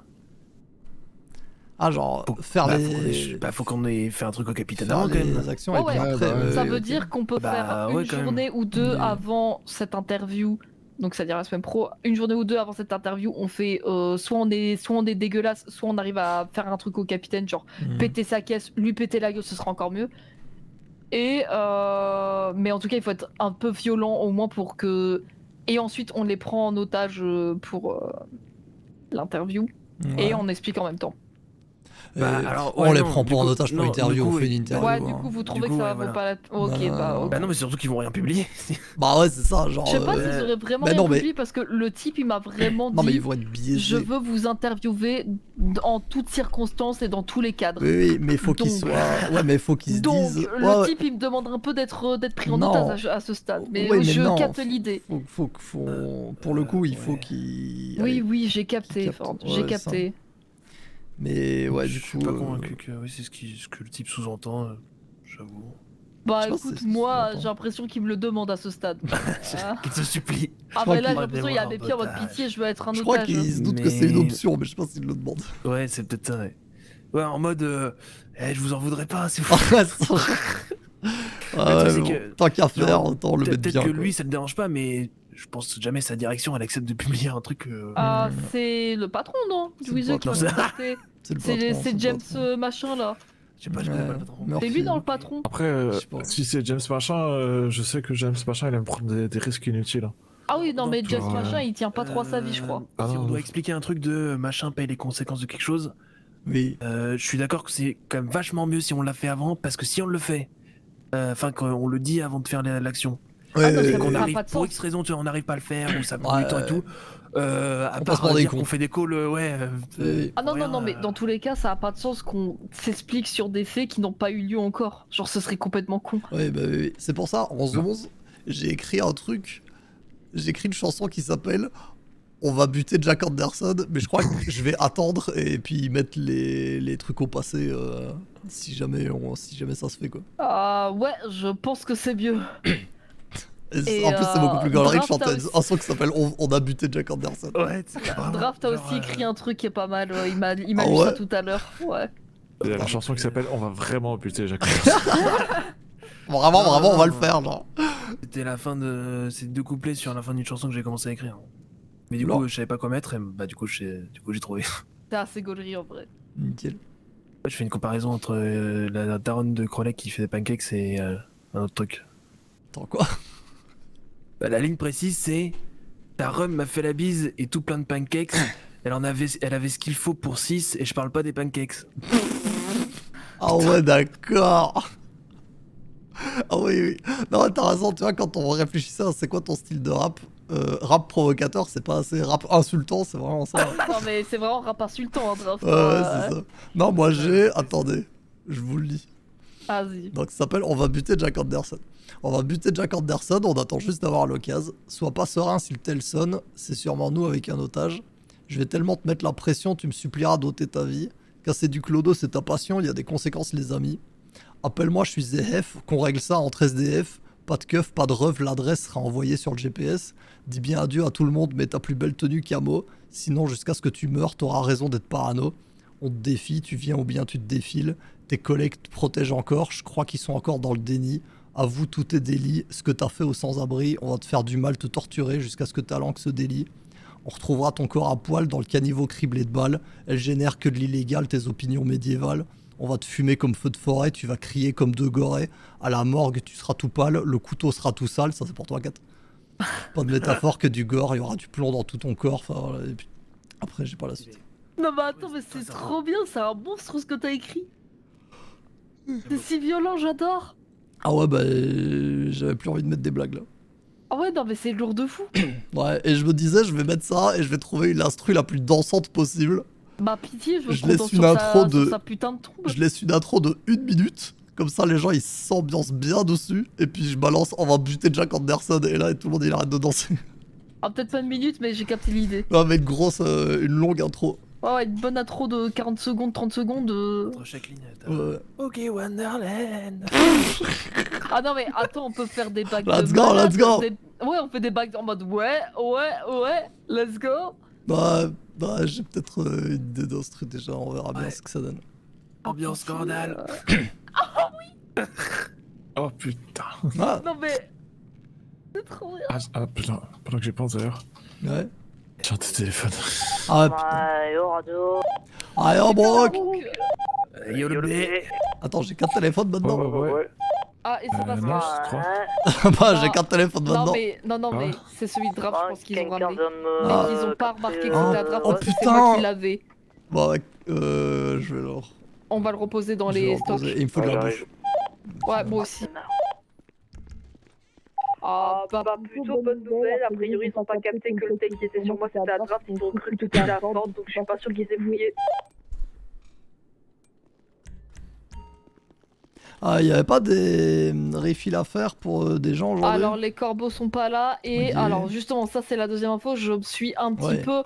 Speaker 1: Ah, genre,
Speaker 6: Faut-
Speaker 1: faire
Speaker 6: bah,
Speaker 1: les...
Speaker 6: faut qu'on ait fait un truc au capitaine
Speaker 1: faire
Speaker 6: avant quand même.
Speaker 1: les actions
Speaker 5: Ouais,
Speaker 1: et puis
Speaker 5: ouais.
Speaker 1: après...
Speaker 7: Ouais,
Speaker 5: Ça
Speaker 1: ouais,
Speaker 5: veut
Speaker 1: ok.
Speaker 5: dire qu'on peut
Speaker 6: Bah,
Speaker 5: faire
Speaker 6: ouais,
Speaker 5: une
Speaker 6: quand même.
Speaker 5: journée ou deux
Speaker 1: Mais-
Speaker 5: avant cette interview. Donc c'est-à-dire la semaine pro, une journée ou deux avant cette interview, on fait soit on est dégueulasse, soit on arrive à faire un truc au capitaine, genre
Speaker 1: Mhm.
Speaker 5: péter sa caisse, lui péter la gueule, ce sera encore mieux. Et mais en tout cas, il faut être un peu violent au moins pour que. Et ensuite, on les prend en otage pour l'interview
Speaker 1: Ouais.
Speaker 5: et on explique en même temps.
Speaker 6: Bah,
Speaker 1: Et
Speaker 6: alors,
Speaker 1: on
Speaker 6: ouais,
Speaker 1: les
Speaker 6: non,
Speaker 1: prend
Speaker 6: du
Speaker 1: pas en
Speaker 6: coup-
Speaker 1: otage pour
Speaker 6: non,
Speaker 1: l'interview,
Speaker 6: du coup,
Speaker 1: on fait une
Speaker 6: oui.
Speaker 1: interview.
Speaker 5: Ouais,
Speaker 1: hein.
Speaker 5: du coup, vous trouvez
Speaker 6: Du coup,
Speaker 5: que ça
Speaker 6: ouais,
Speaker 5: vaut
Speaker 6: voilà.
Speaker 5: pas la. Ok,
Speaker 1: Non,
Speaker 5: bah
Speaker 1: non,
Speaker 5: ok.
Speaker 6: Bah non, mais c'est surtout qu'ils vont rien publier.
Speaker 1: Bah ouais, c'est ça, genre...
Speaker 5: Je sais pas
Speaker 6: euh,
Speaker 5: s'ils auraient vraiment
Speaker 1: bah
Speaker 5: rien
Speaker 1: non, mais-
Speaker 5: publié parce que le type il m'a vraiment
Speaker 1: Non, mais
Speaker 5: dit
Speaker 1: ils vont être biaisés.
Speaker 5: je veux vous interviewer en toutes circonstances et dans tous les cadres.
Speaker 1: Oui, oui, mais il faut qu'ils
Speaker 5: Donc-
Speaker 1: soient... Ouais, mais il faut qu'ils se
Speaker 5: Donc
Speaker 1: disent...
Speaker 5: le
Speaker 1: Ouais, ouais.
Speaker 5: type il me demande un peu d'être pris en
Speaker 1: Non.
Speaker 5: otage à ce stade. Mais,
Speaker 1: Oui, mais
Speaker 5: je
Speaker 1: non.
Speaker 5: capte l'idée.
Speaker 1: Pour le coup, il faut
Speaker 6: ouais.
Speaker 1: qu'ils...
Speaker 5: Oui,
Speaker 1: Allez.
Speaker 5: oui, j'ai capté.
Speaker 1: capte.
Speaker 5: Ford,
Speaker 1: Ouais,
Speaker 5: j'ai
Speaker 1: ça.
Speaker 5: capté.
Speaker 1: Mais ouais, du
Speaker 6: Je suis
Speaker 1: coup...
Speaker 6: pas convaincu que oui, c'est ce que le type sous-entend, j'avoue.
Speaker 5: Bah
Speaker 1: Je sais pas si
Speaker 5: écoute,
Speaker 1: c'est ce
Speaker 5: moi
Speaker 1: qu'on
Speaker 5: j'ai
Speaker 1: entend.
Speaker 5: l'impression qu'il me le demande à ce stade. Ah.
Speaker 6: Qu'il te supplie.
Speaker 5: Ah
Speaker 1: crois
Speaker 5: bah là
Speaker 1: qu'il
Speaker 5: j'ai
Speaker 6: va
Speaker 5: l'impression il y a
Speaker 6: devoir
Speaker 5: des pieds en mode
Speaker 6: otage.
Speaker 5: pitié, je veux être un
Speaker 1: Je crois
Speaker 5: otage.
Speaker 1: qu'ils se doutent que c'est une
Speaker 6: Mais-
Speaker 1: option, mais je sais pas s'ils le demandent.
Speaker 6: Ouais, c'est peut-être ça, ouais. Ouais, en mode, je vous en voudrais pas, c'est fou.
Speaker 1: Ouais, ça-
Speaker 6: truc, c'est
Speaker 1: bon,
Speaker 6: que-
Speaker 1: tant qu'à faire,
Speaker 6: Genre,
Speaker 1: autant le mettre
Speaker 6: Peut-être
Speaker 1: bien.
Speaker 6: que
Speaker 1: quoi.
Speaker 6: lui, ça le dérange pas, mais je pense jamais sa direction, elle accepte de publier un truc.
Speaker 5: Ah,
Speaker 1: Hmm.
Speaker 5: c'est le patron, non
Speaker 1: C'est
Speaker 5: Du
Speaker 1: le
Speaker 5: Wizard qui
Speaker 1: patron.
Speaker 5: m'a contacté.
Speaker 1: C'est le
Speaker 5: C'est
Speaker 1: patron,
Speaker 5: c'est
Speaker 1: le
Speaker 5: James
Speaker 1: patron.
Speaker 5: machin là.
Speaker 6: Je sais pas, je connais pas
Speaker 1: Ouais,
Speaker 6: le patron.
Speaker 1: Murphy.
Speaker 5: C'est lui dans le patron.
Speaker 7: Après,
Speaker 1: Je sais pas.
Speaker 7: si c'est James Machin, je sais que James Machin, il aime prendre des risques inutiles.
Speaker 5: Ah oui, non
Speaker 6: Dans
Speaker 5: mais
Speaker 6: tout,
Speaker 5: James
Speaker 7: ouais.
Speaker 5: machin il tient pas trop à sa vie, je crois.
Speaker 7: Ah
Speaker 6: Si
Speaker 7: non,
Speaker 6: on doit
Speaker 7: non.
Speaker 6: expliquer un truc de machin paye les conséquences de quelque chose,
Speaker 1: Oui.
Speaker 6: je suis d'accord que c'est quand même vachement mieux si on l'a fait avant, parce que si on le fait, enfin qu'on le dit avant de faire l'action,
Speaker 1: Ouais,
Speaker 5: non,
Speaker 1: ouais,
Speaker 5: ça
Speaker 6: qu'on
Speaker 5: n'a
Speaker 1: ouais.
Speaker 6: arrive
Speaker 5: pas de
Speaker 6: pour
Speaker 5: sens.
Speaker 6: X raison, tu vois, on n'arrive pas à le faire ou ça prend du temps et tout. À
Speaker 1: On passe
Speaker 6: part
Speaker 1: pour des
Speaker 6: dire
Speaker 1: cons.
Speaker 6: qu'on fait des calls,
Speaker 1: Oui.
Speaker 5: Ah non,
Speaker 6: pour
Speaker 5: non, non,
Speaker 6: rien,
Speaker 5: mais dans tous les cas, ça a pas de sens qu'on s'explique sur des faits qui n'ont pas eu lieu encore. Genre, ce serait complètement con.
Speaker 1: Ouais, bah oui. C'est pour ça, en 11, j'ai écrit un truc. J'ai écrit une chanson qui s'appelle On va buter Jack Anderson, mais je crois que je vais attendre et puis mettre les trucs au passé si jamais ça se fait quoi.
Speaker 5: Ah ouais, je pense que c'est mieux. Et,
Speaker 1: en plus, c'est beaucoup plus galerie que
Speaker 5: Draft a
Speaker 1: chanter
Speaker 5: aussi-
Speaker 1: un son qui s'appelle On a buté Jack Anderson.
Speaker 6: Ouais, c'est vraiment,
Speaker 5: Draft a
Speaker 6: genre,
Speaker 5: aussi écrit un truc qui est pas mal. Il m'a
Speaker 1: Ah
Speaker 5: lu
Speaker 1: ouais
Speaker 5: ça tout à l'heure. Ouais.
Speaker 7: Il y a la chanson qui s'appelle On va vraiment buter Jack.
Speaker 1: Vraiment,
Speaker 6: Non,
Speaker 1: vraiment, on va le
Speaker 6: non.
Speaker 1: faire, genre.
Speaker 6: C'était la fin de. C'est deux couplets sur la fin d'une chanson que j'ai commencé à écrire. Mais du
Speaker 1: Oula.
Speaker 6: coup, je savais pas quoi mettre et bah, du coup, j'ai trouvé.
Speaker 5: C'est assez gaulerie en vrai.
Speaker 1: Nickel.
Speaker 6: Je fais une comparaison entre la daronne de Crowley qui fait des pancakes et un autre truc.
Speaker 1: Attends, quoi?
Speaker 6: Bah, la ligne précise, c'est ta rhum m'a fait la bise et tout plein de pancakes. Elle avait ce qu'il faut pour 6 et je parle pas des pancakes.
Speaker 1: Ah ouais, d'accord. Ah oui, oui. Non, t'as raison, tu vois, quand on réfléchissait à c'est quoi ton style de rap, rap provocateur, c'est pas assez. Rap insultant, c'est vraiment ça.
Speaker 5: Non mais c'est vraiment rap insultant, hein, Draft.
Speaker 1: Ouais, c'est ça. Non, moi j'ai. Attendez, je vous le lis.
Speaker 5: Vas-y.
Speaker 1: Donc ça s'appelle On va buter Jack Anderson. On va buter Jack Anderson, on attend juste d'avoir l'occasion. Sois pas serein s'il tel sonne, c'est sûrement nous avec un otage. Je vais tellement te mettre la pression, tu me supplieras d'ôter ta vie. Casser du clodo, c'est ta passion, il y a des conséquences, les amis. Appelle-moi, je suis ZF, qu'on règle ça entre SDF. Pas de keuf, pas de ref, l'adresse sera envoyée sur le GPS. Dis bien adieu à tout le monde, mais ta plus belle tenue camo. Sinon, jusqu'à ce que tu meurs, t'auras raison d'être parano. On te défie, tu viens ou bien tu te défiles. Tes collègues te protègent encore, je crois qu'ils sont encore dans le déni. Avoue tous tes délits, ce que t'as fait aux sans-abri. On va te faire du mal, te torturer jusqu'à ce que ta langue se délie. On retrouvera ton corps à poil dans le caniveau criblé de balles. Elle génère que de l'illégal, tes opinions médiévales. On va te fumer comme feu de forêt, tu vas crier comme de gorée. À la morgue, tu seras tout pâle, le couteau sera tout sale. Ça, c'est pour toi, Kat. Pas de métaphore que du gore, il y aura du plomb dans tout ton corps. Enfin, voilà, et puis... Après, j'ai pas la suite.
Speaker 5: Non mais attends, mais c'est trop bien, c'est un monstre ce que t'as écrit. C'est si violent, j'adore.
Speaker 1: Ah ouais, bah, j'avais plus envie de mettre des blagues là.
Speaker 5: Ah ouais, non mais c'est lourd de fou.
Speaker 1: Ouais, et je me disais, je vais mettre ça et je vais trouver une instru la plus dansante possible.
Speaker 5: Bah pitié, je veux
Speaker 1: Je
Speaker 5: qu'on
Speaker 1: laisse
Speaker 5: danse
Speaker 1: une
Speaker 5: sur
Speaker 1: intro de-
Speaker 5: sur sa putain de trompe.
Speaker 1: Je laisse une intro de 1 minute. Comme ça, les gens ils s'ambiancent bien dessus. Et puis je balance, on va buter Jack Anderson. Et là, tout le monde il arrête de danser.
Speaker 5: Ah peut-être pas une minute, mais j'ai capté l'idée.
Speaker 1: Non, mais une grosse, une longue intro.
Speaker 5: Ouais, ouais, une bonne intro de 40 secondes, 30 secondes.
Speaker 6: Entre chaque ligne, t'as-
Speaker 1: Ouais.
Speaker 6: Ok, Wonderland.
Speaker 5: Ah non mais attends, on peut faire des bagues
Speaker 1: Let's
Speaker 5: de
Speaker 1: go,
Speaker 5: malade,
Speaker 1: let's go.
Speaker 5: Ouais, on fait des bagues en mode ouais, let's go.
Speaker 1: Bah, j'ai peut-être une idée d'un truc déjà, on verra bien
Speaker 6: Ouais.
Speaker 1: ce que ça donne.
Speaker 6: Ambiance scandale.
Speaker 7: Oh putain.
Speaker 1: Ah,
Speaker 5: Non mais. C'est trop bien.
Speaker 7: Putain, pendant que j'y pense d'ailleurs.
Speaker 1: ouais.
Speaker 7: Tiens, tes téléphones.
Speaker 1: Ah, putain.
Speaker 2: Ouais, yo, radio.
Speaker 1: Ah, et en broc.
Speaker 5: Donc,
Speaker 6: Yo le blé.
Speaker 1: Attends, j'ai 4 téléphones maintenant.
Speaker 7: Ouais.
Speaker 5: Ah, et c'est pas
Speaker 7: Non,
Speaker 5: ça.
Speaker 7: c'est 3.
Speaker 1: Bah,
Speaker 5: Non.
Speaker 1: j'ai 4 téléphones
Speaker 5: Non
Speaker 1: maintenant.
Speaker 5: mais, non,
Speaker 7: Ah.
Speaker 5: mais c'est celui de Draft, je pense qu'ils ont ramené.
Speaker 1: Ah.
Speaker 5: Mais ils ont pas remarqué que
Speaker 1: Ah.
Speaker 5: c'était à Draft,
Speaker 1: Oh,
Speaker 5: parce que c'est
Speaker 1: putain.
Speaker 5: moi qui l'avais.
Speaker 1: Bah, je vais leur.
Speaker 5: On va le reposer dans
Speaker 1: je vais
Speaker 5: les
Speaker 1: leur
Speaker 5: stocks.
Speaker 1: poser. Il me faut de la douche.
Speaker 5: Ouais, moi aussi. Ah, bah,
Speaker 4: Plutôt bonne nouvelle, a priori ils ont pas capté que le tech qui était sur moi c'était à Draft, ils ont cru que c'était à la porte, donc je suis pas sûr qu'ils aient fouillé.
Speaker 1: Ah, il y avait pas des refills à faire pour des gens aujourd'hui?
Speaker 5: alors les corbeaux sont pas là, et
Speaker 1: Ok.
Speaker 5: alors justement, ça c'est la deuxième info, je me suis un petit
Speaker 1: Ouais.
Speaker 5: peu...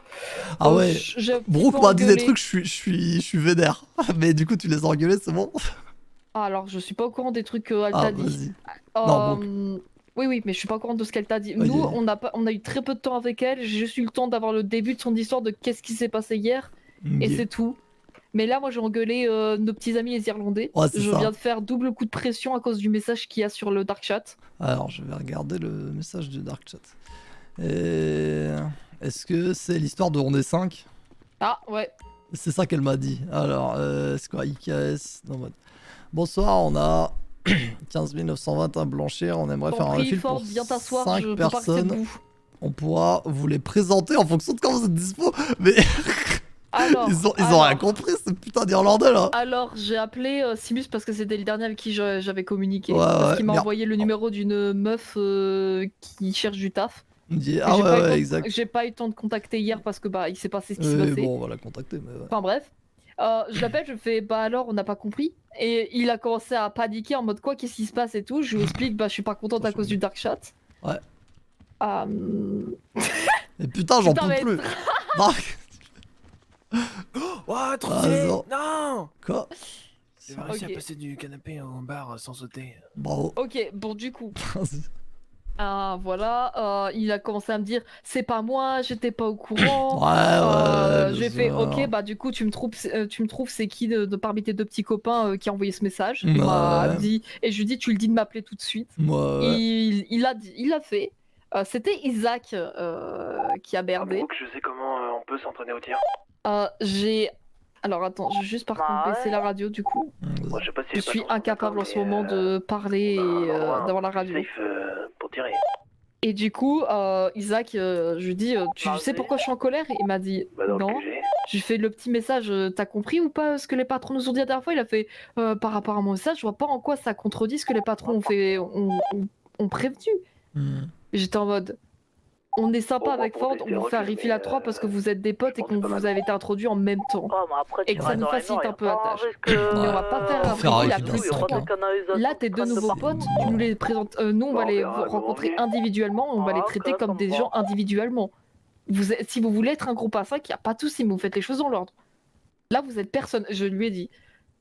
Speaker 1: Ah ouais.
Speaker 5: j'ai un petit
Speaker 1: Brooke
Speaker 5: peu
Speaker 1: m'a dit des
Speaker 5: engueulé.
Speaker 1: trucs, je suis vénère. Mais du coup, tu les as engueulés, c'est bon?
Speaker 5: Ah, alors je suis pas au courant des trucs qu'elle
Speaker 1: Ah,
Speaker 5: t'a dit.
Speaker 1: vas-y. Non,
Speaker 5: Oui, mais je suis pas au courant de ce qu'elle t'a dit.
Speaker 1: Ok.
Speaker 5: Nous, on a eu très peu de temps avec elle. J'ai juste eu le temps d'avoir le début de son histoire de qu'est-ce qui s'est passé hier, et
Speaker 1: Ok.
Speaker 5: c'est tout. Mais là, moi, j'ai engueulé nos petits amis les Irlandais.
Speaker 1: Ouais, c'est
Speaker 5: Je
Speaker 1: ça.
Speaker 5: viens de faire double coup de pression à cause du message qu'il y a sur le dark chat.
Speaker 1: Alors, je vais regarder le message du Dark Chat. Et... Est-ce que c'est l'histoire de On est 5?
Speaker 5: Ah, ouais.
Speaker 1: C'est ça qu'elle m'a dit. Alors, c'est quoi IKS dans mode... Bonsoir, on a 15 920 à blanchir. On aimerait faire un
Speaker 5: Compris,
Speaker 1: refil
Speaker 5: Ford,
Speaker 1: pour
Speaker 5: viens t'asseoir,
Speaker 1: 5
Speaker 5: je peux pas rester
Speaker 1: personnes.
Speaker 5: debout.
Speaker 1: On pourra vous les présenter en fonction de quand vous êtes dispo. Mais
Speaker 5: Alors,
Speaker 1: ils ont
Speaker 5: alors,
Speaker 1: rien compris, ce putain d'Irlandais là.
Speaker 5: alors, j'ai appelé Simus parce que c'était le dernier avec qui j'avais communiqué.
Speaker 1: Ouais,
Speaker 5: parce
Speaker 1: ouais,
Speaker 5: qu'il m'a
Speaker 1: merde.
Speaker 5: envoyé le numéro d'une meuf qui cherche du taf.
Speaker 1: Il me dit,
Speaker 5: Que
Speaker 1: ah
Speaker 5: j'ai pas eu le temps
Speaker 1: ouais,
Speaker 5: de-
Speaker 1: exact.
Speaker 5: J'ai pas eu le temps de contacter hier parce que bah il s'est passé ce qui s'est passé.
Speaker 1: Bon, on va la contacter, mais ouais.
Speaker 5: Enfin bref. Je l'appelle, je fais bah alors on n'a pas compris. Et il a commencé à paniquer en mode quoi, qu'est-ce qui se passe et tout. Je lui explique bah je suis pas contente à cause du dark chat.
Speaker 1: Ouais.
Speaker 5: Euh,
Speaker 1: Mais putain, j'en
Speaker 5: Putain,
Speaker 1: peux
Speaker 5: mais-
Speaker 1: plus. Non,
Speaker 6: Oh, trop
Speaker 1: Ah,
Speaker 6: stylé.
Speaker 1: non.
Speaker 6: Non.
Speaker 1: quoi?
Speaker 6: J'ai réussi
Speaker 5: Ok.
Speaker 6: à passer du canapé au bar sans sauter.
Speaker 1: Bravo.
Speaker 5: Ok, bon du coup.
Speaker 1: Vas-y.
Speaker 5: Voilà, il a commencé à me dire c'est pas moi, j'étais pas au courant.
Speaker 1: Ouais,
Speaker 5: J'ai
Speaker 1: bien
Speaker 5: fait
Speaker 1: sûr.
Speaker 5: ok, bah du coup tu me trouves c'est qui de parmi tes deux petits copains qui a envoyé ce message.
Speaker 1: Ouais.
Speaker 5: Il m'a dit, et je lui dis tu le dis de m'appeler tout de suite.
Speaker 1: Moi, ouais.
Speaker 5: Il a fait. C'était Isaac qui a berdé.
Speaker 6: Brooke, je sais comment on peut s'entraîner au tir.
Speaker 5: J'ai. Alors attends, je vais juste par contre baisser la radio du coup.
Speaker 6: Moi, je sais pas si
Speaker 5: Je suis incapable en ce moment de parler et d'avoir la radio.
Speaker 6: Safe pour tirer.
Speaker 5: Et du coup, Isaac, je lui dis, tu sais pourquoi je suis en colère? Il m'a dit
Speaker 6: Bah, dans
Speaker 5: non.
Speaker 6: le QG.
Speaker 5: Je lui fais le petit message, t'as compris ou pas ce que les patrons nous ont dit la dernière fois? Il a fait, par rapport à mon message, je vois pas en quoi ça contredit ce que les patrons ont prévenu.
Speaker 1: Hmm.
Speaker 5: J'étais en mode, on est sympa
Speaker 6: Bon,
Speaker 5: avec
Speaker 6: bon,
Speaker 5: Ford,
Speaker 6: bon,
Speaker 5: on vous fait un refill à 3 parce que vous êtes des potes et
Speaker 6: pense
Speaker 5: qu'on
Speaker 6: que pas
Speaker 5: vous
Speaker 6: mal.
Speaker 5: avez été introduits en même temps.
Speaker 2: après,
Speaker 5: Et que ça nous facilite un peu la tâche.
Speaker 1: Ouais,
Speaker 5: on va pas faire un
Speaker 1: faire un
Speaker 5: refill à
Speaker 1: refill
Speaker 5: plus de
Speaker 1: à
Speaker 5: 5
Speaker 1: cinq, hein.
Speaker 5: Là, tes deux nouveaux potes, tu nous les présentes. Nous, on va
Speaker 6: Bon, on
Speaker 5: les
Speaker 6: verra,
Speaker 5: rencontrer
Speaker 6: bon,
Speaker 5: individuellement, on va les traiter comme des gens individuellement. Si vous voulez être un groupe à 5, il n'y a pas de souci, mais vous faites les choses dans l'ordre. Là, vous êtes personne, je lui ai dit.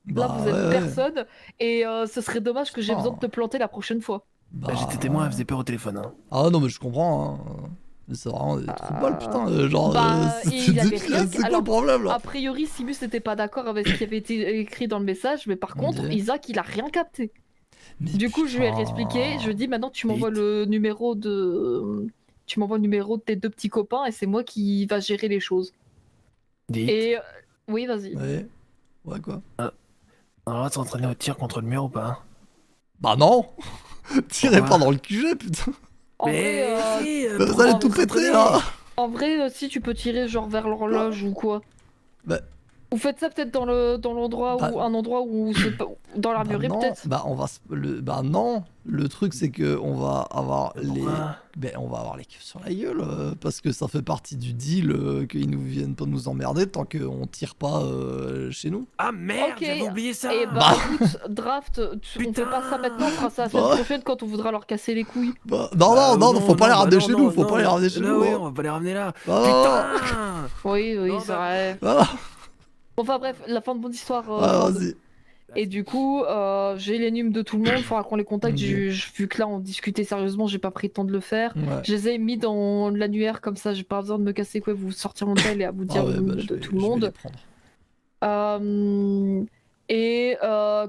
Speaker 5: Là,
Speaker 1: Bah,
Speaker 5: vous êtes
Speaker 1: ouais, ouais.
Speaker 5: personne, et ce serait dommage que j'ai
Speaker 1: Oh.
Speaker 5: besoin de te planter la prochaine fois.
Speaker 1: Bah,
Speaker 6: J'étais témoin, elle faisait peur au téléphone. Hein.
Speaker 1: Ah non, mais je comprends. Hein. Mais c'est vraiment des trous de balle, putain. Genre,
Speaker 5: Bah,
Speaker 1: c'est
Speaker 5: et il avait
Speaker 1: débile,
Speaker 5: rien-
Speaker 1: c'est quoi
Speaker 5: alors,
Speaker 1: le problème là?
Speaker 5: A priori, Simus n'était pas d'accord avec ce qui avait été écrit dans le message, mais par contre,
Speaker 1: Ok.
Speaker 5: Isaac, il a rien capté.
Speaker 1: Mais
Speaker 5: Du coup, je lui ai
Speaker 1: putain.
Speaker 5: réexpliqué. Je lui ai dit maintenant, tu m'envoies
Speaker 6: Vite.
Speaker 5: le numéro de. Tu m'envoies le numéro de tes deux petits copains et c'est moi qui va gérer les choses.
Speaker 6: Dites,
Speaker 5: Et. Oui, vas-y.
Speaker 1: Ouais. Ouais, quoi?
Speaker 6: on a le droit de s'entraîner au tir contre le mur ou pas?
Speaker 1: Bah non. Tirez
Speaker 6: Pourquoi
Speaker 1: pas dans le QG, putain.
Speaker 5: En vrai,
Speaker 6: si,
Speaker 1: Vous allez tout péter là.
Speaker 5: si tu peux tirer genre vers l'horloge ou quoi.
Speaker 1: Bah.
Speaker 5: Vous faites ça peut-être dans l'endroit
Speaker 1: Bah.
Speaker 5: où un endroit où dans l'armurerie
Speaker 1: Bah non,
Speaker 5: peut-être.
Speaker 1: bah on va bah non, le truc c'est que on va avoir les
Speaker 6: Pourquoi
Speaker 1: on va avoir les keufs sur la gueule parce que ça fait partie du deal qu'ils nous viennent pas nous emmerder tant qu'on tire pas chez nous.
Speaker 6: Ah merde,
Speaker 5: Ok.
Speaker 6: j'avais oublié ça.
Speaker 5: Et bah, écoute, Draft, on fait pas ça maintenant, on fera ça la semaine
Speaker 1: Bah.
Speaker 5: prochaine quand on voudra leur casser les couilles.
Speaker 1: Bah, non, faut pas les ramener chez nous, faut pas les ramener chez
Speaker 6: là,
Speaker 1: nous.
Speaker 6: ouais,
Speaker 1: hein.
Speaker 6: on va pas les ramener là.
Speaker 1: Bah, non,
Speaker 6: Putain.
Speaker 5: Oui,
Speaker 6: Non,
Speaker 5: c'est
Speaker 6: bah.
Speaker 5: vrai.
Speaker 1: voilà.
Speaker 5: Enfin bref, la fin de mon histoire.
Speaker 1: Ouais, vas-y.
Speaker 5: Et du coup, j'ai les nums de tout le monde, faudra qu'on les contacte. Vu que là, on discutait sérieusement, j'ai pas pris le temps de le faire.
Speaker 1: Ouais.
Speaker 5: Je les ai mis dans l'annuaire, comme ça, j'ai pas besoin de me casser quoi, vous sortir mon tel et à vous dire
Speaker 1: Ah ouais,
Speaker 5: le nom
Speaker 1: bah,
Speaker 5: de
Speaker 1: je vais-
Speaker 5: tout le
Speaker 1: je vais
Speaker 5: monde.
Speaker 1: les prendre.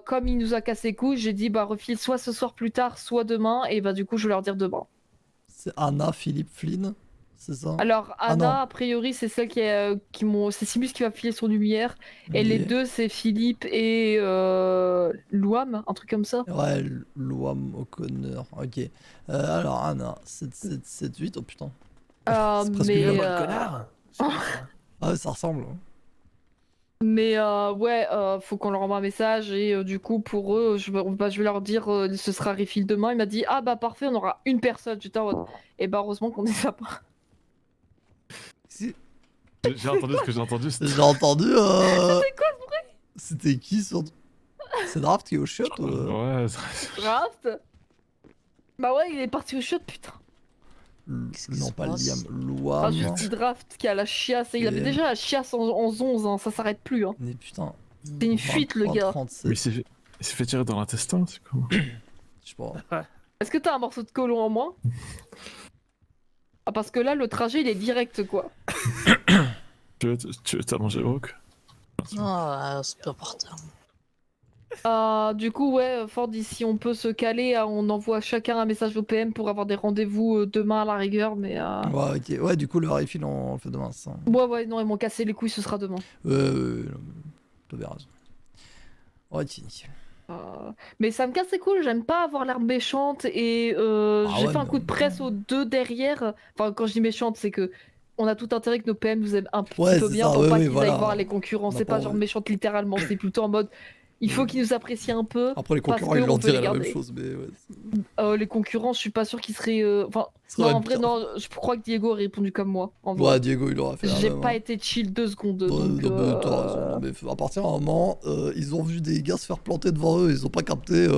Speaker 5: Comme il nous a cassé les couilles, j'ai dit bah refile soit ce soir plus tard, soit demain, et bah du coup je vais leur dire demain.
Speaker 1: C'est Anna, Philippe, Flynn, c'est ça?
Speaker 5: Alors
Speaker 1: Ah
Speaker 5: Anna,
Speaker 1: non.
Speaker 5: a priori, c'est celle qui m'ont, c'est Simus qui va filer son lumière, et les
Speaker 1: Yeah.
Speaker 5: deux c'est Philippe et Louam, un truc comme ça.
Speaker 1: Ouais, Loam O'Connor, ok. Alors Anna, 7, 8, oh putain. C'est presque
Speaker 5: mais
Speaker 1: le même.
Speaker 6: Le connard. C'est quoi, ça
Speaker 1: Ah ouais, ça ressemble. Hein.
Speaker 5: Mais ouais, faut qu'on leur envoie un message et du coup pour eux, je vais leur dire ce sera refill demain. Il m'a dit ah bah parfait, on aura une personne. J'étais en mode et bah heureusement qu'on est ça pas.
Speaker 7: J'ai entendu ce que j'ai entendu.
Speaker 1: J'ai entendu. C'était quoi ce bruit? C'était qui sur. C'est Draft qui est au shot ou...
Speaker 7: Ouais,
Speaker 5: Draft. Bah ouais, il est parti au shot putain.
Speaker 2: Qu'est-ce qui
Speaker 1: Non,
Speaker 2: se
Speaker 1: pas
Speaker 2: passe
Speaker 1: Liam,
Speaker 5: Ah,
Speaker 1: Loam.
Speaker 5: juste dit Draft qui a la chiasse et il avait
Speaker 1: Et-
Speaker 5: déjà la chiasse en 11, hein, ça s'arrête plus. Hein.
Speaker 1: Mais putain.
Speaker 5: C'est une fuite le
Speaker 1: 23,
Speaker 5: gars.
Speaker 1: 37,
Speaker 7: mais il s'est fait tirer dans l'intestin, c'est comment?
Speaker 1: je sais pas.
Speaker 5: Est-ce que t'as un morceau de colon en moins? Ah parce que là le trajet il est direct quoi.
Speaker 7: Tu veux t'as mangé Hawk?
Speaker 2: Ah, c'est pas par terre.
Speaker 5: Du coup, ouais, Ford, si on peut se caler, on envoie chacun un message au PM pour avoir des rendez-vous demain à la rigueur, mais
Speaker 1: Ouais, ok. Ouais, du coup, le refill, on le fait demain, c'est ça.
Speaker 5: ouais, non, ils m'ont cassé les couilles, ce sera demain.
Speaker 1: Non, t'as bien raison. Ouais, nickel.
Speaker 5: Mais ça me casse les couilles, j'aime pas avoir l'air méchante et j'ai
Speaker 1: ouais,
Speaker 5: fait un
Speaker 1: mais-
Speaker 5: coup de presse aux deux derrière. Enfin, quand je dis méchante, c'est que on a tout intérêt que nos PM nous aiment un petit
Speaker 1: Ouais,
Speaker 5: peu
Speaker 1: c'est
Speaker 5: bien
Speaker 1: ça,
Speaker 5: pour
Speaker 1: ouais,
Speaker 5: pas
Speaker 1: oui,
Speaker 5: qu'ils
Speaker 1: voilà.
Speaker 5: aillent voir les concurrents.
Speaker 1: On a
Speaker 5: C'est
Speaker 1: pas
Speaker 5: pas genre
Speaker 1: envie.
Speaker 5: méchante littéralement, c'est plutôt en mode il faut qu'ils nous apprécient un peu.
Speaker 1: Après, les
Speaker 5: Parce
Speaker 1: concurrents,
Speaker 5: que
Speaker 1: ils
Speaker 5: on
Speaker 1: l'ont
Speaker 5: peut les
Speaker 1: tiré la même
Speaker 5: garder.
Speaker 1: chose, mais ouais.
Speaker 5: Les concurrents, je suis pas sûr qu'ils seraient. Enfin,
Speaker 1: Ça
Speaker 5: non,
Speaker 1: va
Speaker 5: en
Speaker 1: être
Speaker 5: vrai,
Speaker 1: pire.
Speaker 5: non, je crois que Diego aurait répondu comme moi. En vrai.
Speaker 1: Ouais, Diego, il aura fait la
Speaker 5: J'ai
Speaker 1: même,
Speaker 5: pas
Speaker 1: hein.
Speaker 5: été chill 2 secondes.
Speaker 1: Ouais,
Speaker 5: Donc,
Speaker 1: non, mais t'as raison. Non, mais à partir d'un moment, ils ont vu des gars se faire planter devant eux, ils ont pas capté.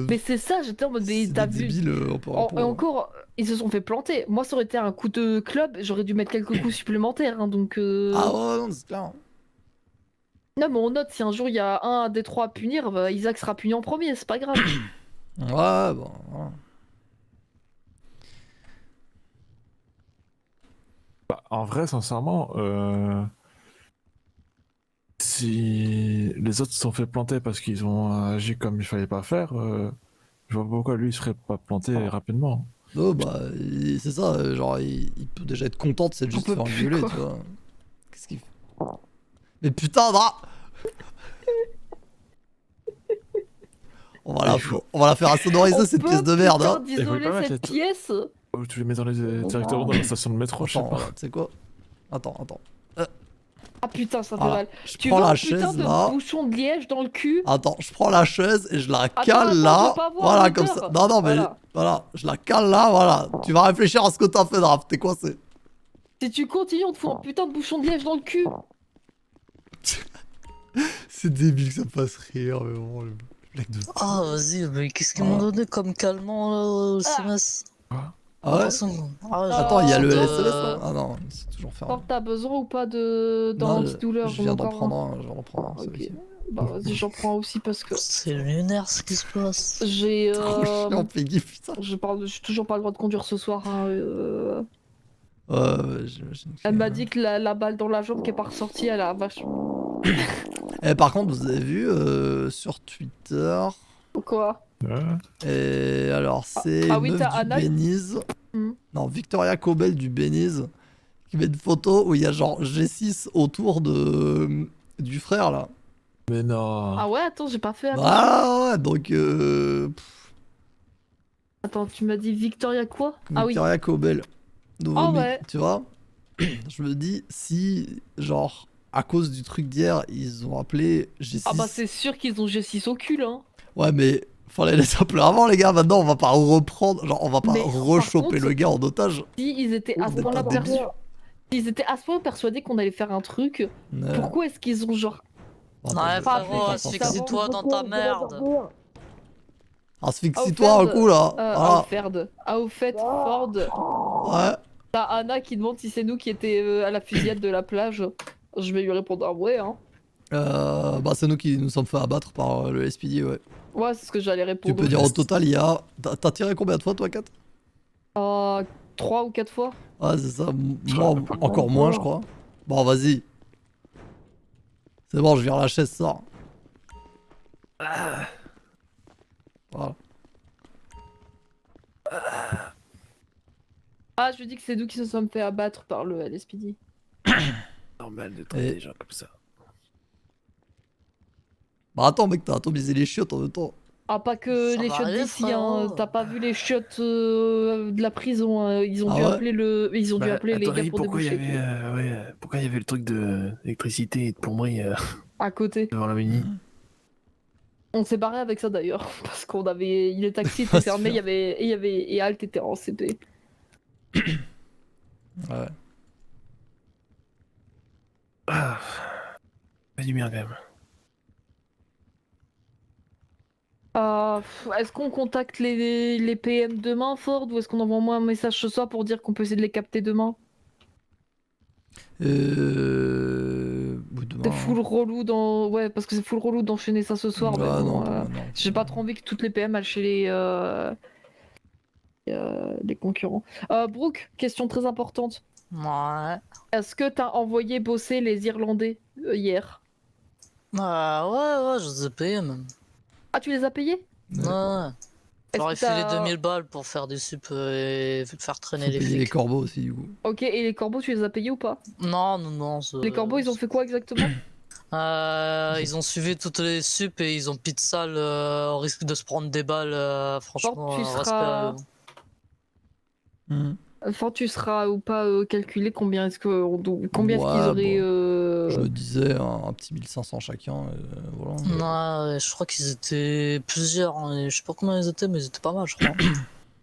Speaker 5: Mais c'est ça, j'étais en mode, mais
Speaker 1: C'est
Speaker 5: t'as
Speaker 1: des
Speaker 5: vu.
Speaker 1: débiles, on peut
Speaker 5: Et
Speaker 1: répondre.
Speaker 5: encore, ils se sont fait planter. Moi, ça aurait été un coup de club, j'aurais dû mettre quelques coups supplémentaires. Hein, donc.
Speaker 1: Ah ouais, non, c'est clair.
Speaker 5: Non, mais on note, si un jour il y a un des trois à punir, bah, Isaac sera puni en premier, c'est pas grave.
Speaker 1: Ouais, bon, voilà.
Speaker 7: Bah, en vrai, sincèrement, si les autres se sont fait planter parce qu'ils ont agi comme il fallait pas faire, je vois pas pourquoi lui il serait pas planté rapidement.
Speaker 1: Non, bah, c'est ça, genre, il peut déjà être content de s'être juste
Speaker 5: peut
Speaker 1: fait
Speaker 5: plus,
Speaker 1: engueuler,
Speaker 5: quoi.
Speaker 1: tu vois. Qu'est-ce qu'il fait? Mais putain, on va la faire insonoriser,
Speaker 5: On
Speaker 1: cette
Speaker 5: peut,
Speaker 1: pièce de merde,
Speaker 5: putain,
Speaker 1: hein.
Speaker 5: d'isoler
Speaker 7: pas mettre
Speaker 5: cette
Speaker 7: les-
Speaker 5: pièce.
Speaker 7: Oh, tu les mets directement dans la station de métro, je sais
Speaker 1: Attends,
Speaker 7: pas.
Speaker 1: tu sais quoi? Attends.
Speaker 5: Ah putain, ça fait
Speaker 1: Voilà.
Speaker 5: mal.
Speaker 1: Je
Speaker 5: Tu
Speaker 1: prends
Speaker 5: veux
Speaker 1: la
Speaker 5: un putain
Speaker 1: chaise,
Speaker 5: de
Speaker 1: là.
Speaker 5: bouchon de liège dans le cul?
Speaker 1: Attends, je prends la chaise et je la
Speaker 5: attends,
Speaker 1: cale
Speaker 5: je
Speaker 1: là.
Speaker 5: veux pas voir
Speaker 1: Voilà,
Speaker 5: l'odeur.
Speaker 1: comme ça. Non, mais
Speaker 5: Voilà.
Speaker 1: voilà, je la cale là, voilà. Tu vas réfléchir à ce que t'as fait, Draft. T'es coincé.
Speaker 5: Si tu continues, on te fout un putain de bouchon de liège dans le cul.
Speaker 1: C'est débile que ça me fasse rire, mais bon, le blague de.
Speaker 2: Ah, vas-y, mais qu'est-ce qu'ils m'ont donné comme calmant là, au SMS?
Speaker 1: Ah ouais? Attends, il y a le
Speaker 5: Euh,
Speaker 1: SMS là? Ah non, c'est toujours fermé.
Speaker 5: Fort, t'as besoin ou pas d'un
Speaker 1: Non,
Speaker 5: antidouleur?
Speaker 1: je viens d'en
Speaker 5: encore un.
Speaker 1: prendre un, j'en prends un,
Speaker 5: Ok.
Speaker 1: celui-ci.
Speaker 5: Bah vas-y, j'en prends aussi parce que
Speaker 2: C'est lunaire ce qui se passe.
Speaker 5: j'ai.
Speaker 1: Trop chiant, Peggy, putain.
Speaker 5: J'ai toujours pas le droit de conduire ce soir. Hein,
Speaker 1: Ouais, j'imagine.
Speaker 5: Elle m'a dit que la balle dans la jambe qui est pas ressortie, elle a vachement.
Speaker 1: Eh, par contre, vous avez vu sur Twitter.
Speaker 5: Quoi?
Speaker 1: Et alors, c'est
Speaker 5: Ah oui,
Speaker 1: meuf
Speaker 5: t'as
Speaker 1: du
Speaker 5: Anna-
Speaker 1: Beniz.
Speaker 5: Hmm.
Speaker 1: Non, Victoria Cobel du Beniz. Qui met une photo où il y a genre G6 autour du frère là.
Speaker 7: Mais non.
Speaker 5: Ah ouais, attends, j'ai pas fait attention.
Speaker 1: Ah ouais, donc.
Speaker 5: Attends, tu m'as dit Victoria quoi? Ah oui.
Speaker 1: Victoria Cobel. Nouveau
Speaker 5: Ah
Speaker 1: mec,
Speaker 5: ouais.
Speaker 1: tu vois. Je me dis, si, genre, à cause du truc d'hier, ils ont appelé G6.
Speaker 5: Ah bah c'est sûr qu'ils ont G6 au cul, hein.
Speaker 1: Ouais, mais fallait les appeler avant, les gars. Maintenant, on va pas reprendre. Genre, on va pas
Speaker 5: Mais, par
Speaker 1: rechoper
Speaker 5: contre,
Speaker 1: le gars en otage.
Speaker 5: Si ils étaient à
Speaker 1: Vous
Speaker 5: ce
Speaker 1: êtes
Speaker 5: point-là
Speaker 1: pas débiles.
Speaker 5: S'ils étaient à ce point persuadés qu'on allait faire un truc,
Speaker 1: Ouais.
Speaker 5: pourquoi est-ce qu'ils ont genre.
Speaker 2: Ouais,
Speaker 1: Attends,
Speaker 5: pas
Speaker 2: frérot,
Speaker 5: appelé
Speaker 2: asphyxie-toi dans ta merde.
Speaker 1: asphyxie-toi un coup là. Voilà.
Speaker 5: Au fait, Ford,
Speaker 1: Ouais.
Speaker 5: t'as Anna qui demande si c'est nous qui étions à la fusillade de la plage. Je vais lui répondre ah ouais, hein.
Speaker 1: Bah, c'est nous qui nous sommes fait abattre par le SPD, ouais.
Speaker 5: Ouais, c'est ce que j'allais
Speaker 1: Tu
Speaker 5: répondre.
Speaker 1: peux dire au total, il y a. T'as tiré combien de fois, toi, 4?
Speaker 5: 3 ou 4 fois.
Speaker 1: Ah, c'est ça.
Speaker 7: Je
Speaker 1: Moi,
Speaker 7: savais pas.
Speaker 1: encore moins, je crois. Bon, vas-y. C'est bon, je vire la chaise, sors. Voilà.
Speaker 5: Ah, je lui dis que c'est nous qui nous sommes fait abattre par le LSPD.
Speaker 6: Normal de traiter
Speaker 1: Et-
Speaker 6: des gens comme ça.
Speaker 1: Bah, attends, mec, t'as atomisé les chiottes en même temps.
Speaker 5: Ah, pas que
Speaker 2: Ça
Speaker 5: les
Speaker 2: va
Speaker 5: chiottes
Speaker 2: aller,
Speaker 5: d'ici, hein.
Speaker 2: frérot.
Speaker 5: T'as pas vu les chiottes de la prison, hein. Ils ont
Speaker 1: Ah
Speaker 5: dû
Speaker 1: ouais
Speaker 5: appeler ils ont dû
Speaker 6: Bah,
Speaker 5: appeler
Speaker 6: à
Speaker 5: les
Speaker 6: ton
Speaker 5: gars
Speaker 6: avis,
Speaker 5: pour
Speaker 6: pourquoi il y
Speaker 5: déboucher.
Speaker 6: avait, pourquoi il y avait le truc de d'électricité et de plomberie
Speaker 5: À côté.
Speaker 6: devant la mini?
Speaker 5: On s'est barré avec ça d'ailleurs, parce qu'on avait. Les taxis
Speaker 1: Ah,
Speaker 5: étaient fermés,
Speaker 1: super.
Speaker 5: et Alt était en CP.
Speaker 1: Ouais.
Speaker 6: Ah, fait du bien quand même.
Speaker 5: Est-ce qu'on contacte les PM demain, Ford, ou est-ce qu'on envoie moi un message ce soir pour dire qu'on peut essayer de les capter demain?
Speaker 1: Ou demain.
Speaker 5: C'est full relou ouais, parce que c'est full relou d'enchaîner ça ce soir, mais
Speaker 1: Ah,
Speaker 5: bon,
Speaker 1: non, non.
Speaker 5: j'ai pas trop envie que toutes les PM aillent chez les concurrents. Brooke, question très importante.
Speaker 2: Ouais.
Speaker 5: Est-ce que t'as envoyé bosser les Irlandais hier?
Speaker 2: Ouais, je les ai payés même.
Speaker 5: Ah, tu les as payés?
Speaker 2: Ouais.
Speaker 5: Est-ce
Speaker 2: J'aurais
Speaker 5: que
Speaker 2: filé
Speaker 5: t'as-
Speaker 2: 2000 balles pour faire des sup et faire
Speaker 1: Faut
Speaker 2: traîner les
Speaker 1: payer les
Speaker 2: flics.
Speaker 1: corbeaux aussi, du coup.
Speaker 5: Ok, et les corbeaux, tu les as payés ou pas?
Speaker 2: Non.
Speaker 5: Les corbeaux, ils ont fait quoi exactement?
Speaker 2: Ils ont suivi toutes les sup et ils ont pis de salle au risque de se prendre des balles. Franchement,
Speaker 5: tu
Speaker 2: respect
Speaker 5: seras-
Speaker 2: à eux.
Speaker 1: Mhm.
Speaker 5: Enfin, tu seras ou pas calculé combien combien est-ce qu'ils
Speaker 1: Ouais,
Speaker 5: auraient
Speaker 1: Je me disais un petit 1500 chacun, voilà.
Speaker 2: Ouais, je crois qu'ils étaient plusieurs, hein, et je sais pas combien ils étaient, mais ils étaient pas mal, je crois.